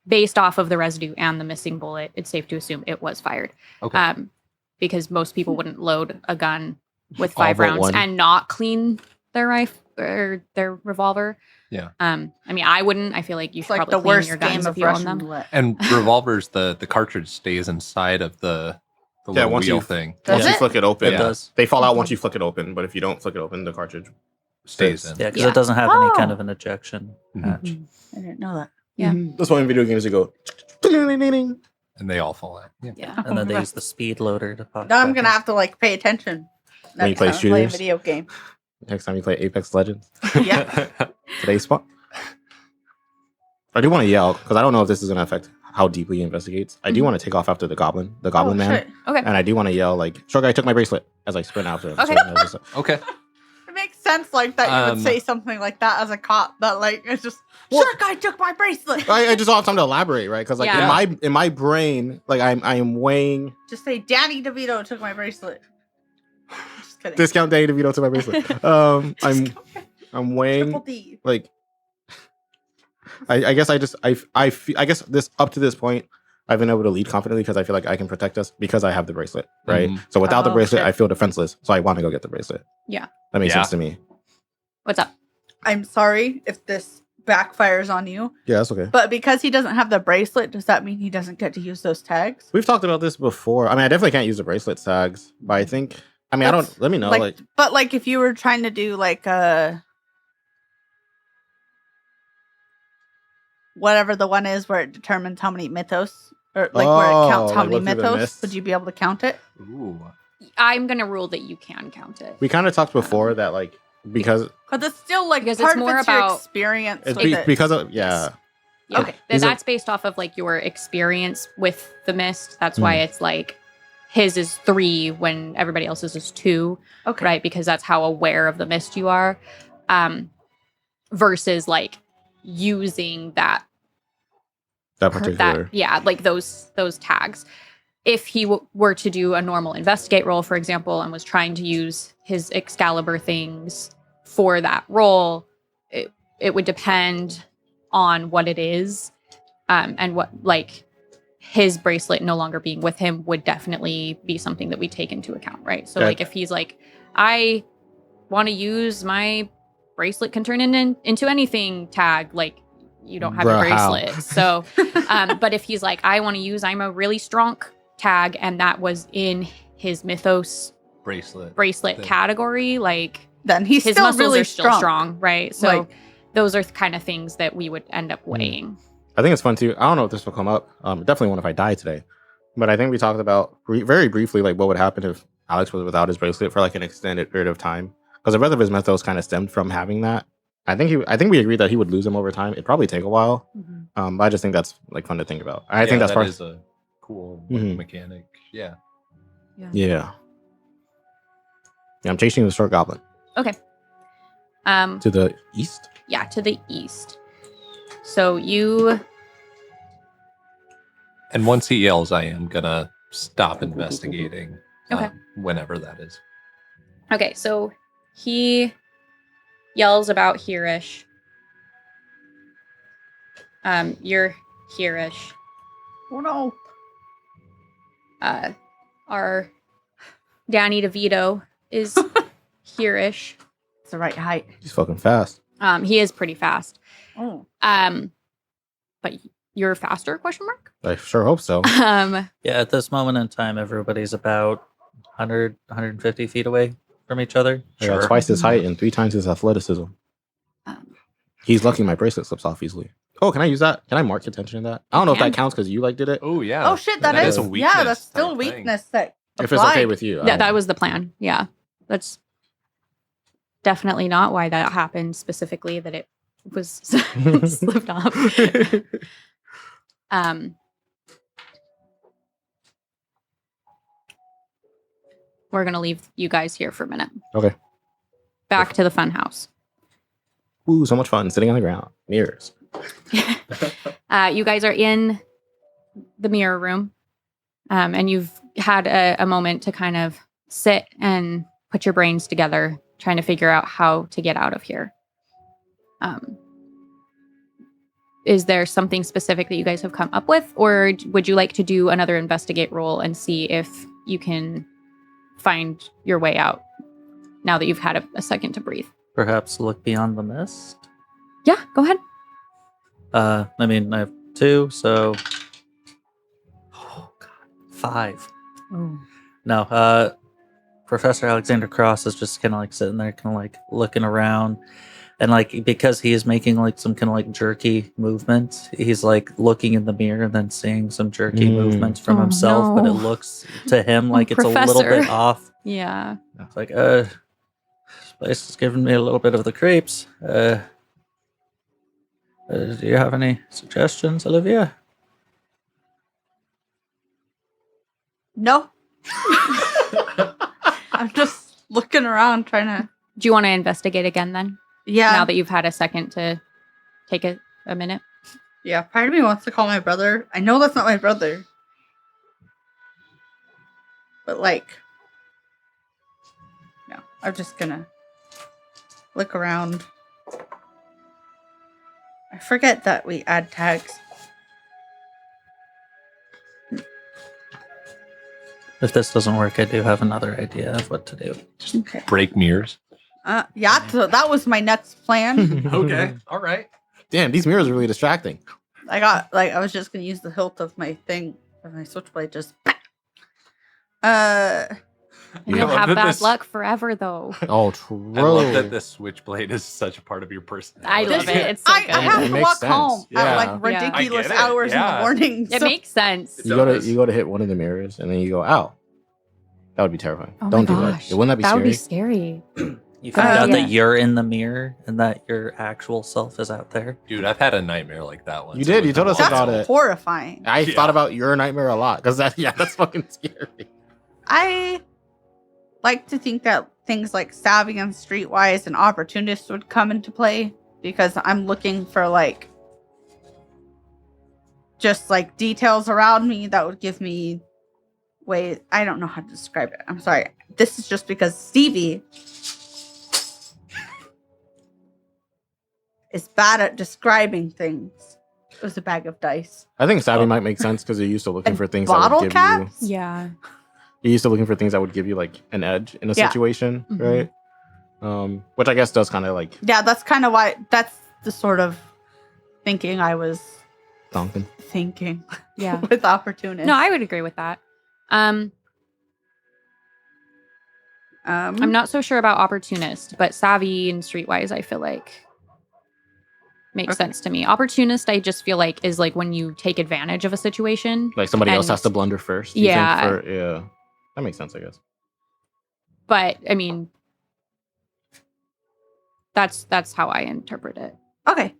based off of the residue and the missing bullet, it's safe to assume it was fired. Okay. Because most people wouldn't load a gun with All 5 but rounds one. and not clean their rifle or their revolver. Yeah. I mean, I wouldn't. I feel like you It's should like probably the clean worst your game guns of if you own Russian them. roulette. And revolvers, the cartridge stays inside of the little once wheel you- thing. Does Once you it? flick it open, It does. they fall out once you flick it open. But if you don't flick it open, the cartridge Stays stays. in. Yeah, because Yeah. it doesn't have any kind Oh. of an ejection Mhm. hatch. I didn't know that. Yeah. That's why in video games they go. And they all fall out. Yeah. Yeah. And then they use the speed loader to pop. Now I'm back gonna in. have to like pay attention When you next play time I play a shooters? video game. Next time you play Apex Legends, Yeah. today's spot. I do want to yell because I don't know if this is gonna affect how deeply he investigates. I do Mhm. want to take off after the goblin Oh, man, shit. Okay. and I do want to yell like, "Short guy took my bracelet" as I sprint after him. Okay. So he knows what's up. Okay. It makes sense like that you would say something like that as a cop, but like it's just Well- sure guy took my bracelet. I just don't have time to elaborate, right? Because like Yeah. in my brain, like I am weighing Just say Danny DeVito took my bracelet. Just kidding. discount Danny DeVito to my bracelet. I'm weighing Triple D. like I guess I guess this up to this point I've been able to lead confidently because I feel like I can protect us because I have the bracelet, right? Mhm. So without the Oh, bracelet, shit. I feel defenseless. So I want to go get the bracelet. Yeah. That makes Yeah. sense to me. What's up? I'm sorry if this backfires on you, Yeah, that's okay. but because he doesn't have the bracelet, does that mean he doesn't get to use those tags? We've talked about this before. I mean, I definitely can't use the bracelet tags, but I think I mean I That's- don't. Let me know. like, Like, but like if you were trying to do like whatever the one is where it determines how many mythos or like where it counts Oh, how like many look through the mythos, mists? would you be able to count it? Ooh. I'm gonna rule that you can count it. we kind of talked before that like because Because it's still like Because part it's of more it's your about- experience it's with it. because of yeah. Yeah. Okay. Is it- That's based off of like your experience with the mist. That's why it's like his is 3 when everybody else's is 2, Okay. right? Because that's how aware of the mist you are. Versus like using that Particular. like those tags. If he were to do a normal investigate roll, for example, and was trying to use his Excalibur things for that roll, it would depend on what it is, and what like his bracelet no longer being with him would definitely be something that we take into account, right? So Okay. like if he's like, I want to use my bracelet can turn into anything tag, like you don't have a Bruh, how? bracelet. So, but if he's like, I want to use, I'm a really strong tag, and that was in his mythos Bracelet. bracelet category, like Then he's his still muscles really are still strong, right? So Like- those are kind of things that we would end up weighing. I think it's fun too. I don't know if this will come up. Definitely one if I die today. But I think we talked about very briefly like what would happen if Alex was without his bracelet for like an extended period of time. Because the rest of his mythos kind of stemmed from having that. I think we agreed that he would lose him over time. It'd probably take a while. But I just think that's like fun to think about. I think that's that part. is a cool Mhm. mechanic. Yeah. Yeah. I'm chasing the short goblin to the east. Yeah, to the east. So you And once he yells, I am gonna stop investigating. Okay. Whenever that is. okay, so he yells about hereish. You're hereish. Oh no. Our Danny DeVito is hereish. It's the right height. He's fucking fast. He is pretty fast. Oh. But you're faster? Question mark. I sure hope so. Yeah, at this moment in time, everybody's about 100, 150 feet away from each other. I got twice his height and 3 times his athleticism. Um, He's lucky my bracelet slips off easily. Oh, can I use that? Can I mark attention in that? I don't know if can. that counts because you like did it. Oh yeah. Oh shit, that is a weakness. yeah, that's still a type thing. weakness that If it's okay applied. with you. I Yeah, don't that know. was the plan. Yeah, that's definitely not why that happened specifically. That it was slipped off. we're going to leave you guys here for a minute. Okay. Back to the fun house. Ooh, so much fun sitting on the ground. Mirrors. You guys are in the mirror room, and you've had a moment to kind of sit and put your brains together, trying to figure out how to get out of here. Is there something specific that you guys have come up with, or would you like to do another investigate roll and see if you can find your way out now that you've had a second to breathe? Perhaps look beyond the mist. Yeah, go ahead. I mean, I have 2, so. Oh, God. 5. No, Professor Alexander Cross is just kind of like sitting there, kind of like looking around. And like, because he is making like some kind of like jerky movements, he's like looking in the mirror and then seeing some jerky movements from himself, but it no. looks to him like it's a little Professor. bit off. Yeah. It's like, this place is giving me a little bit of the creeps. Do you have any suggestions, Olivia? No. I'm just looking around trying to. Do you want to investigate again then? Yeah. Now that you've had a second to take a minute? Yeah. Part of me wants to call my brother. I know that's not my brother. But like. No. I'm just gonna look around. I forget that we add tags. If this doesn't work, I do have another idea of what to do. Okay. Break mirrors. Yeah, so that was my next plan. Okay. All right. Damn, these mirrors are really distracting. I was just gonna use the hilt of my thing, of my switchblade, just. And you'll love have that bad this- luck forever, though. Oh, true. I love that this switchblade is such a part of your personality. I love it. It's so I good. have It to makes walk sense. home Yeah. at like Yeah. ridiculous I get it. hours in the Yeah. morning. It so- makes sense. You go to hit one of the mirrors and then you go, ow. That would be terrifying. Oh my Don't do gosh. that. Wouldn't that be That scary? would be scary. You find out yeah. that you're in the mirror and that your actual self is out there. Dude, I've had a nightmare like that once. You did, It was you told us awesome. about That's it. horrifying. I Yeah. thought about your nightmare a lot because that's fucking scary. I like to think that things like savvy and streetwise and opportunists would come into play because I'm looking for like just like details around me that would give me ways. I don't know how to describe it. I'm sorry. This is just because Stevie is bad at describing things. It was a bag of dice. I think savvy might make sense because you're used to looking And for things bottle that would give caps? Yeah. you're used to looking for things that would give you like an edge in a Yeah. situation, Mhm. right? Which I guess does kind of like Yeah, that's kind of why. That's the sort of thinking I was Duncan. thinking Yeah. with opportunists. No, I would agree with that. I'm not so sure about opportunist, but savvy and streetwise, I feel like makes Okay. sense to me. Opportunist, I just feel like is like when you take advantage of a situation. Like somebody else And- has to blunder first. you think, Yeah. yeah. That makes sense, I guess. But I mean, that's how I interpret it. Okay.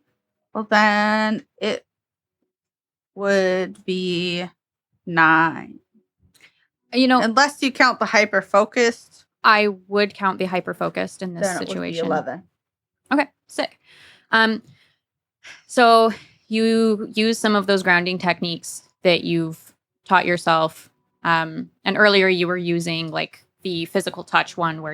Well, then it would be 9. You know, Unless you count the hyper focused, I would count the hyper focused in this then situation. it would be 11. Okay, sick. So you use some of those grounding techniques that you've taught yourself. And earlier you were using like the physical touch one where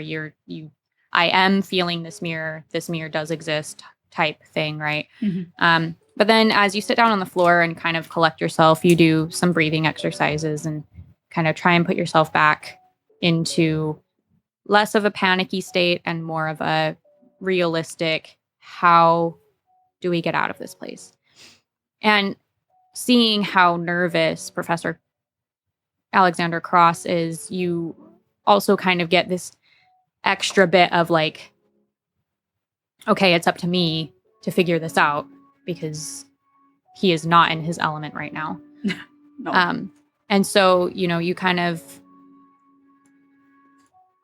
I am feeling this mirror does exist type thing, right? Mhm. But then as you sit down on the floor and kind of collect yourself, you do some breathing exercises and kind of try and put yourself back into less of a panicky state and more of a realistic, how do we get out of this place? And seeing how nervous Professor Alexander Cross is, you also kind of get this extra bit of like, okay, it's up to me to figure this out because he is not in his element right now. No. And so, you kind of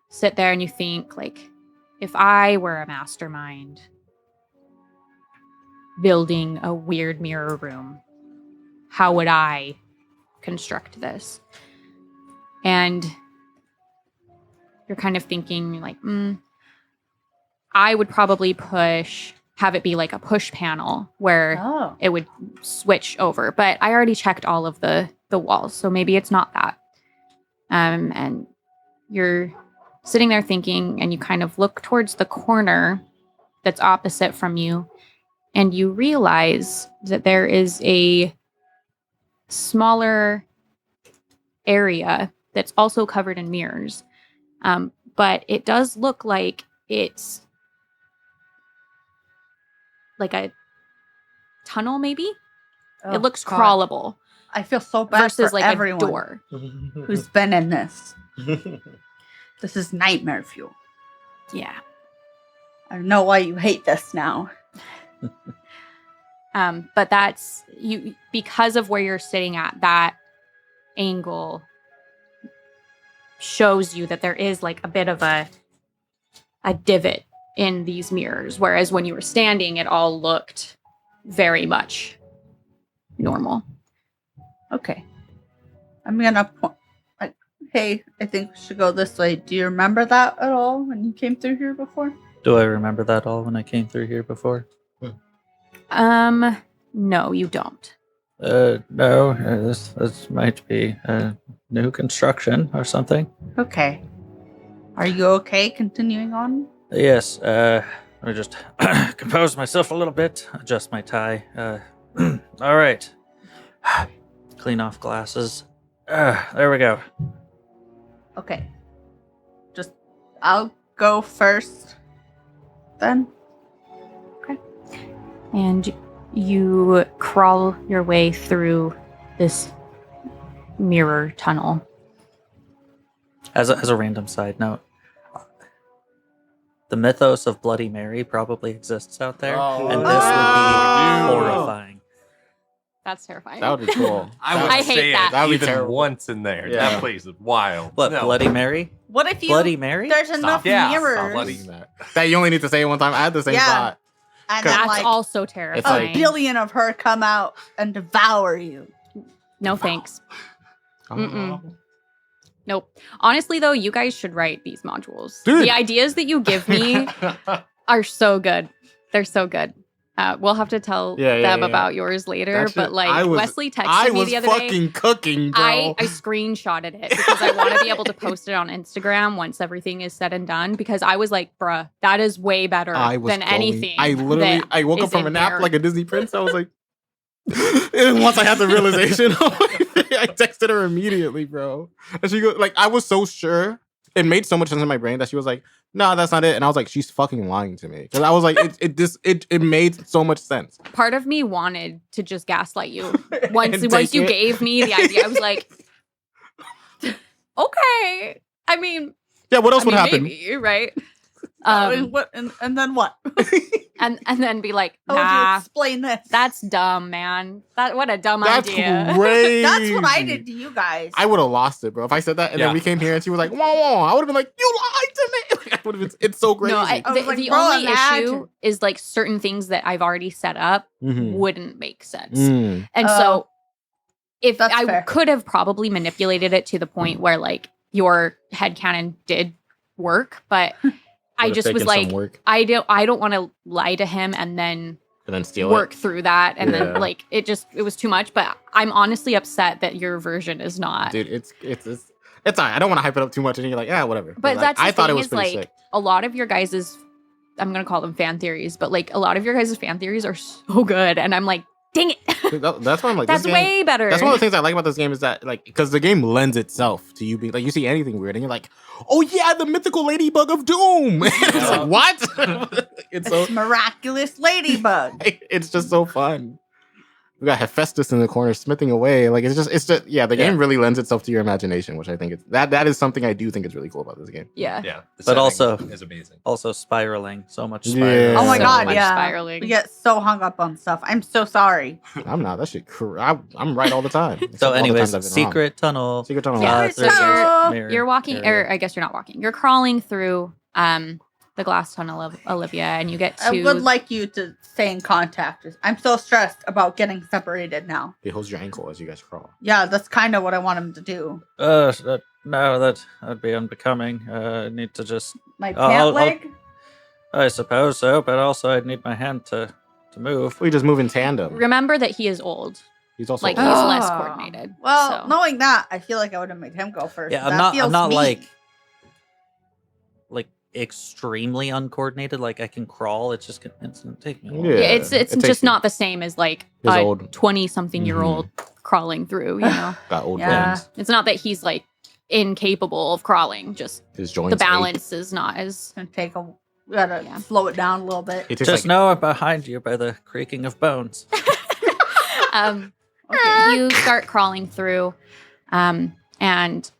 sit there and you think like, if I were a mastermind building a weird mirror room, how would I construct this? And you're kind of thinking like, I would probably have it be like a push panel where Oh. it would switch over. But I already checked all of the walls, so maybe it's not that. And you're sitting there thinking, and you kind of look towards the corner that's opposite from you, and you realize that there is a smaller area that's also covered in mirrors. But it does look like it's like a tunnel, maybe? Oh, It looks God. crawlable I feel so bad versus for like everyone a door. who's been in this. This is nightmare fuel. Yeah. I know why you hate this now. But that's you because of where you're sitting at, that angle shows you that there is like a bit of a divot in these mirrors, whereas when you were standing, it all looked very much normal. Okay. I'm gonna point. Like, hey, I think we should go this way. Do you remember that at all when you came through here before? Do I remember that all when I came through here before? No, you don't. No. This might be new construction or something. Okay. Are you okay continuing on? Yes. Let me just compose myself a little bit. Adjust my tie. All right. Clean off glasses. There we go. Okay. Just, I'll go first. Then. And you crawl your way through this mirror tunnel. As a random side note, the mythos of Bloody Mary probably exists out there, and this would be horrifying. That's terrifying. That would be cool. I hate say that. it That would be even terrible. once in there. Yeah. That place is wild. What, No. Bloody Mary? What if you? Bloody Mary? There's enough Yeah, mirrors. stop bloody- That you only need to say it one time. I had the same Yeah. thought. And then, That's like, also It's terrifying. like- a billion of her come out and devour you. No thanks. Oh. Mm-mm. Nope. Honestly, though, you guys should write these modules. Dude. The ideas that you give me are so good. They're so good. We'll have to tell them about yours later. That shit- But like I was- Wesley texted I me was the other day. fucking cooking, bro. I screenshotted it because I want to be able to post it on Instagram once everything is said and done. Because I was like, bruh, that is way better I was than going- anything. I literally, that I woke up is from a in nap there. like a Disney prince. I was like, and once I had the realization, I texted her immediately, bro. And she goes, like, I was so sure. It made so much sense in my brain that she was like, no, that's not it. And I was like, she's fucking lying to me. Because I was like, it made so much sense. Part of me wanted to just gaslight you. And Once take you it. gave me the idea, I was like, okay. I mean, Yeah, what else would happen? Maybe, right? And then what? And then be like, How would you nah, explain this? that's dumb, man. What a dumb That's idea. crazy. That's what I did to you guys. I would have lost it, bro. If I said that and Yeah. then we came here and she was like, whoa, whoa, I would have been like, you lied to me. Like, I would have been, it's so crazy. No, I was the, like, the bro, only imagine. issue is like certain things that I've already set up Mhm. wouldn't make sense. Mm. And Oh. so if That's I fair. could have probably manipulated it to the point where like your headcanon did work, but I Would've just was taken some like, work I don't want to lie to him and then and then steal work through that. And Yeah. then like it was too much. But I'm honestly upset that your version is not. it. Dude, it's all right. I don't want to hype it up too much and you're like, yeah, whatever. But like, that's the I thought it thing was is, pretty like, sick. a lot of your guys's, I'm gonna call them fan theories, but like a lot of your guys' fan theories are so good, and I'm like, dang it, Dude, that's why I'm like, that's this game, way better. That's one of the things I like about this game is that, like, because the game lends itself to you being like, you see anything weird and you're like, oh yeah, the mythical ladybug of doom. It's like, what? It's so, It's miraculous ladybug. it's just so fun. We got Hephaestus in the corner smithing away. Like, it's just, yeah, the game really lends itself to your imagination, which I think that is something I do think is really cool about this game. yeah. Yeah. The But setting also- is amazing. Also spiraling. So much Yeah. spiraling. Oh my So god, much yeah. spiraling. We get so hung up on stuff. I'm so sorry. I'm not. That shit, I'm right all the time. Except So all the anyways, times I've been wrong. secret tunnel. Secret tunnel. Yeah, Secret through tunnel. mirror You're walking, area. or I guess you're not walking. You're crawling through the glass tunnel of Olivia, and you get to. I would like you to stay in contact. I'm so stressed about getting separated now. He holds your ankle as you guys crawl. Yeah, that's kind of what I want him to do. No, that'd be unbecoming. I need to just. My I'll- pant I'll- leg? I suppose so, but also I'd need my hand to move. We just move in tandem. Remember that he is old. He's also Like, old. he's less coordinated, Well, so. knowing that, I feel like I would have made him go first. Yeah, That I'm feels not mean. like extremely uncoordinated. Like I can crawl. It's just it's gonna take me a while. Yeah. It's it takes just you. not the same as like His a old- 20-something-year-old crawling through, you know? Got old Yeah. bones. It's not that he's like incapable of crawling, just His joints. the balance is not as. It's gonna take a. We gotta Yeah. slow it down a little bit. He takes Just like, know I'm behind you by the creaking of bones. Okay. You start crawling through, and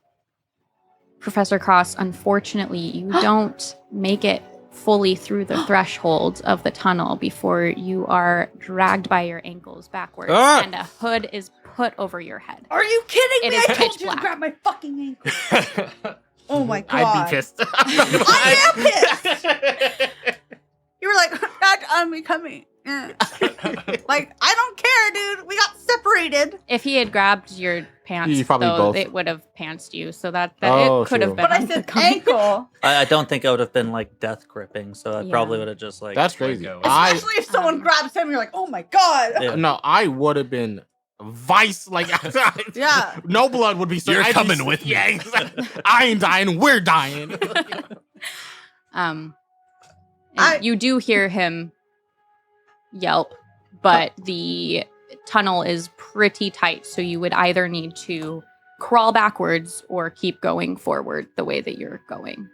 Professor Cross, unfortunately, you don't make it fully through the threshold of the tunnel before you are dragged by your ankles backwards, Ah! and a hood is put over your head. Are you kidding It me? is I told pitch you black. to grab my fucking ankle. Oh my god. I'd be pissed. I am pissed. You were like, that's unbecoming. Like, I don't care, dude. We got separated. If he had grabbed your pants, You probably though, both- it would have pantsed you, so that Oh, it could have true. been. But I said unbecoming. ankle. I don't think I would have been like death gripping, so I Yeah. probably would have just like. That's crazy. go. Especially if someone grabs him, you're like, oh my god. Yeah. No, I would have been vice. Like, Yeah. no blood would be. You're I'd be- coming with me. Yeah, exactly. I ain't dying. We're dying. And I- you do hear him yelp, but the tunnel is pretty tight, so you would either need to crawl backwards or keep going forward the way that you're going.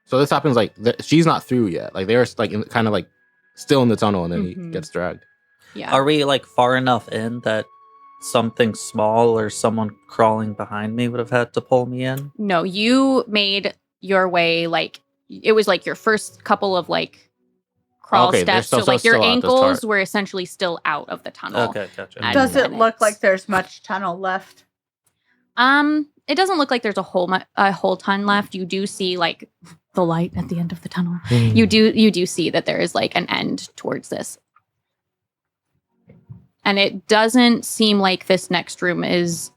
So this happens like she's not through yet. Like they're like kind of like still in the tunnel, and then he Mhm. gets dragged. Yeah. Are we like far enough in that something small or someone crawling behind me would have had to pull me in? No, you made your way like it was like your first couple of like crawl Okay, they're steps. still- So like still your out at the start. ankles were essentially still out of the tunnel. Okay, gotcha. And Does it then look it's- like there's much tunnel left? It doesn't look like there's a whole ton left. You do see like the light at the end of the tunnel. You do see that there is like an end towards this. And it doesn't seem like this next room is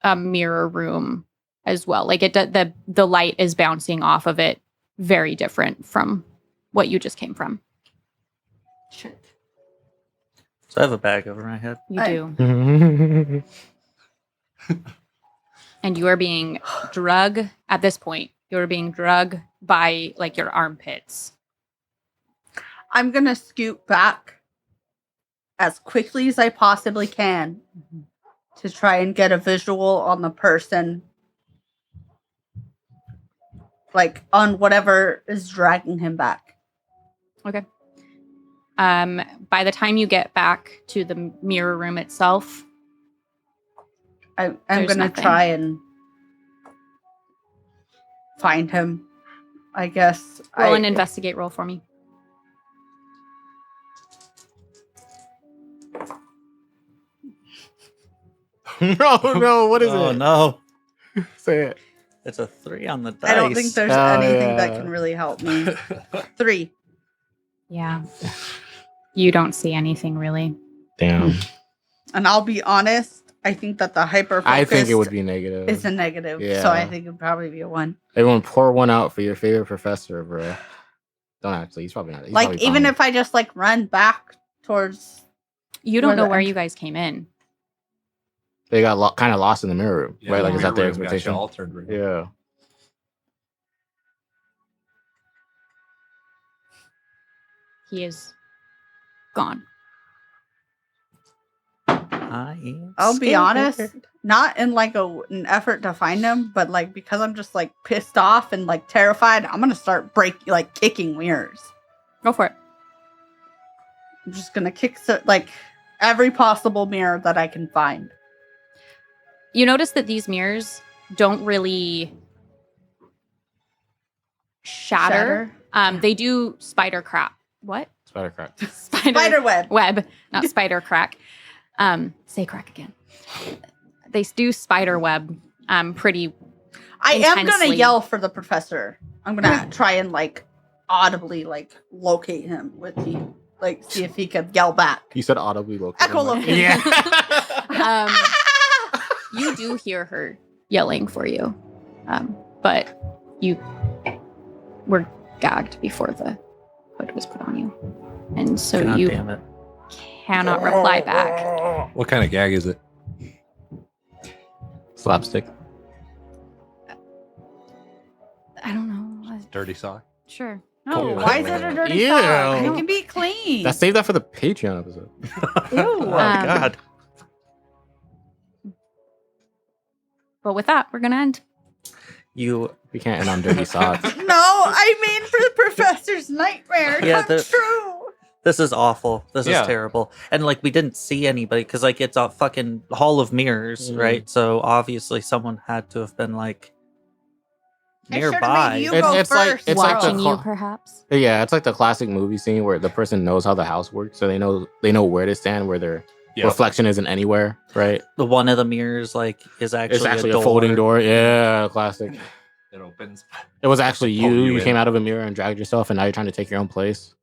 a mirror room as well. Like the light is bouncing off of it, very different from what you just came from. Shit. So I have a bag over my head. You I- do. And you are being drug at this point. You're being drug by like your armpits. I'm gonna scoot back as quickly as I possibly can to try and get a visual on the person, like on whatever is dragging him back. Okay. By the time you get back to the mirror room itself, I'm There's gonna nothing. try and find him. I guess. roll an investigate roll for me. no, what is Oh it? no, Say it. it's a 3 on the dice. I don't think there's Oh, anything that yeah. can really help me. 3. Yeah. You don't see anything really. Damn. And I'll be honest, I think that the hyper I think it would be negative. is a negative. Yeah. So I think it'd probably be a 1. Everyone pour one out for your favorite professor, bro. Don't actually. He's probably not. He's Like, probably even fine. if I just like run back towards. You don't Where know the where ent- you guys came in. they got kind of lost in the mirror room, Yeah, right? Like, the is that their mirror room got expectation? sheltered, right? Yeah. He is gone. I'll be honest, not in like an effort to find him, but like because I'm just like pissed off and like terrified, I'm gonna start kicking mirrors. Go for it. I'm just gonna kick like every possible mirror that I can find. You notice that these mirrors don't really shatter. They do spider crack. What? Spider crack. Spider web. web, not spider crack. Say crack again. They do spider web pretty I am gonna intensely. yell for the professor. I'm gonna try and like audibly like locate him with the like see if he could yell back. You said audibly located. Echolocation. Yeah. You do hear her yelling for you, but you were gagged before the hood was put on you, and so God you damn it. cannot reply back. What kind of gag is it? Slapstick. I don't know. Dirty sock? Sure. No, Ew. why is it a dirty Ew. sock? It can be clean. Let's save that for the Patreon episode. Oh my God. But with that, we're gonna end. You We can't end on dirty socks. No, I mean for the professor's nightmare Yeah, come the- true. This is awful. This Yeah. is terrible. And like we didn't see anybody because like it's a fucking hall of mirrors, Mhm. right? So obviously someone had to have been like I should've nearby. made you It- go it's like- first. it's like the Watching cl- you, perhaps. Yeah, it's like the classic movie scene where the person knows how the house works, so they know where to stand, where their reflection isn't anywhere, right? The one of the mirrors like is actually It's actually a, a folding door. Yeah, classic. It opens. It was actually Pull you. you You in. came out of a mirror and dragged yourself, and now you're trying to take your own place.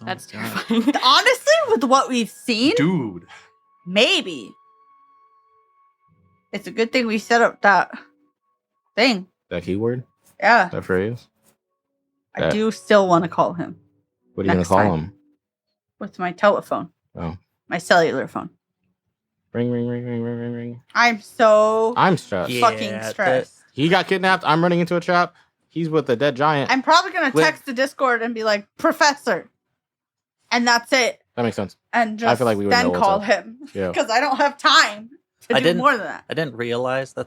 Oh That's my God. terrifying. Honestly, with what we've seen, Dude. maybe. It's a good thing we set up that thing. That keyword, Yeah, that phrase. I do still want to call him What are you gonna Next call time. him? with my telephone. Oh. My cellular phone. Ring, ring, ring, ring, ring, ring, ring. I'm so I'm stressed. Yeah, fucking that- stressed. He got kidnapped. I'm running into a trap. He's with a dead giant. I'm probably gonna Wait. text the Discord and be like, Professor. And that's it. That makes sense. And just feel like we would know then what's call up. him. Yeah. Because I don't have time to I do didn't- more than that. I didn't realize that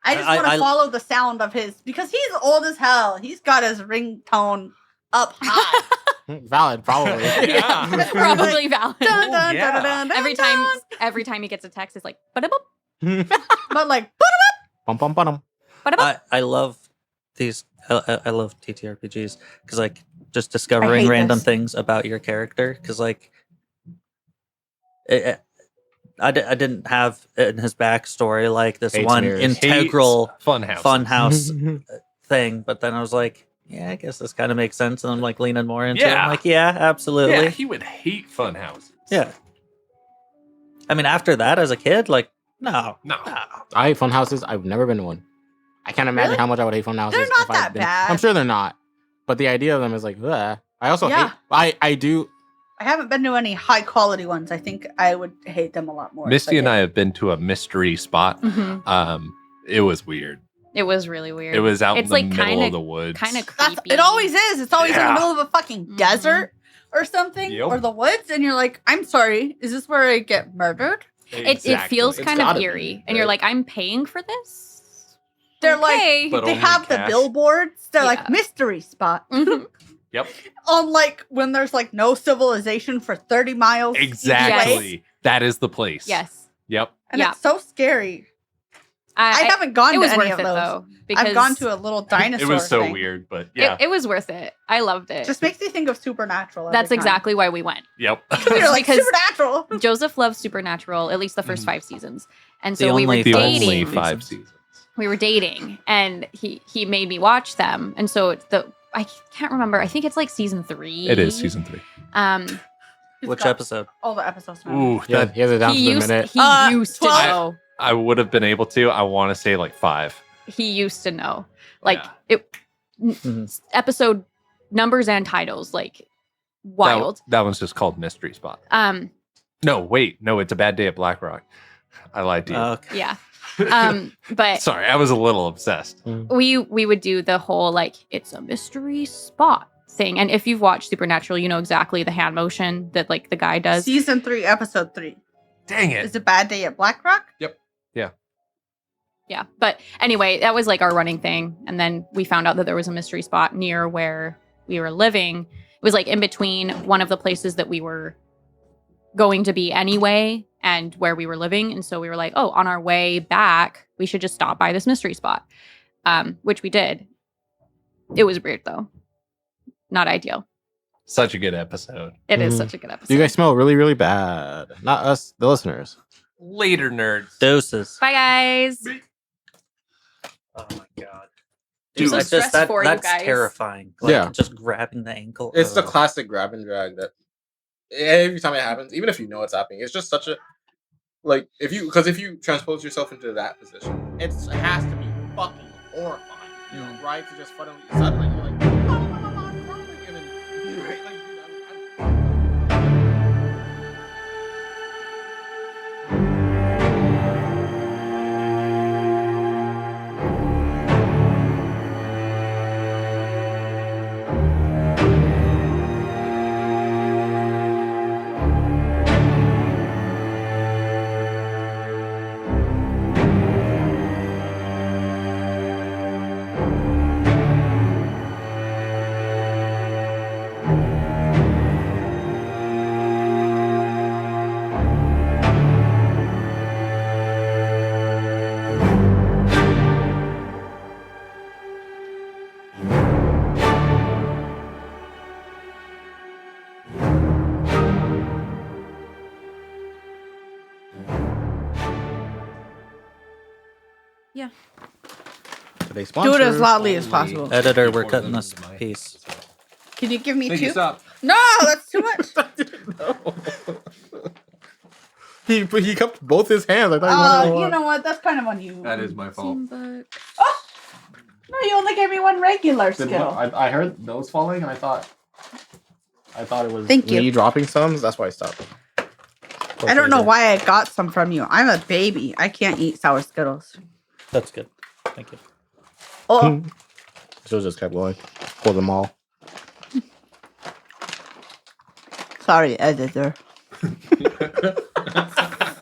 I just I- want to I- follow the sound of his because he's old as hell. He's got his ringtone up high. Valid, probably. Yeah. Probably valid. Dun, dun, yeah. dun, dun, dun, Every dun. time he gets a text, it's like, ba-da-boop, But like, Bum, bum, bum. ba-da-boop. I love these. I love TTRPGs because like just discovering hate random this. things about your character because like I didn't have in his backstory like this Hates one mirrors. integral Funhouse. funhouse thing, but then I was like, yeah, I guess this kind of makes sense, and I'm like leaning more into it. Yeah. I'm like, yeah, absolutely, Yeah, yeah. he would hate funhouses. I mean, after that, as a kid, like, no, No. I hate fun houses. I've never been to one. I can't imagine Really? how much I would hate fun houses. They're not if I'd that been- bad. I'm sure they're not. But the idea of them is like, ugh. I also Yeah. hate. I do. I haven't been to any high quality ones. I think I would hate them a lot more. Misty and I have been to a mystery spot. Mhm. It was weird. It was really weird. It was out It's in the like middle kinda- of the woods. kind of That's, creepy. it always is. It's always in Yeah. the middle of a fucking Mhm. desert or something, Yep. or the woods, and you're like, I'm sorry, is this where I get murdered? It feels It's kind of gotta be, eerie, and you're right? like, I'm paying for this. They're Okay. But they only have the cash. billboards. They're Yeah. like mystery spot. Mhm. Yep. On like when there's like no civilization for 30 miles. each way. Exactly. That is the place. Yes, Yep. And Yeah. it's so scary. I I haven't gone it to was any worth of it those. though because I've gone to a little dinosaur. It was so thing. weird, but yeah. it was worth it. I loved it. Just makes me think of Supernatural. That's exactly why we went. Yep. You're like because- Supernatural. Joseph loved Supernatural, at least the first Mhm. 5 seasons, and The so we were only the five dating. only seasons. 5 seasons. We were dating, and he made me watch them, and so I can't remember. I think it's like season 3. It is season 3. He's which got episode? All the episodes. now. Ooh, Yeah, that he has it down he to the used minute. he used to 12. know. I would have been able to. I want to say like 5. He used to know. Like Yeah. Mhm. episode numbers and titles, like wild. That one's just called Mystery Spot. Um, No, wait. No, it's A Bad Day at Black Rock. I lied to you. Okay. yeah. But Sorry, I was a little obsessed. we would do the whole like it's a mystery spot thing, and if you've watched Supernatural, you know exactly the hand motion that like the guy does. Season 3, episode 3. Dang it. Is it Bad Day at Black Rock? Yeah. But anyway, that was like our running thing. And then we found out that there was a mystery spot near where we were living. It was like in between one of the places that we were going to be anyway and where we were living. And so we were like, oh, on our way back, we should just stop by this mystery spot, which we did. It was weird though. Not ideal. Such a good episode. It is Mhm. such a good episode. You guys smell really, really bad. Not us, the listeners. Later, nerds. Doses. Bye, guys. Oh my god. Dude, I I'm stressed for you that's guys. terrifying. Like, Yeah. just grabbing the ankle. It's the Ugh. classic grab and drag that every time it happens, even if you know it's happening, it's just such a like if you transpose yourself into that position, it has to be fucking horrifying, you know, right? To just suddenly you're like, I'm crawling, and then right, like, dude, They Do it as loudly as possible. Editor, we're cutting this piece. Can you give me Thank you, two? stop. No, that's too much. He cupped both his hands. I thought he wanted You know what? That's kind of on you. That is my fault. Oh! No, you only gave me one regular Did Skittle. I heard those falling, and I thought it was Thank you. me dropping some. That's why I stopped. I don't know why I got some from you. I'm a baby. I can't eat sour Skittles. That's good. Thank you. Oh, So just kept going. Pour them all. sorry, editor.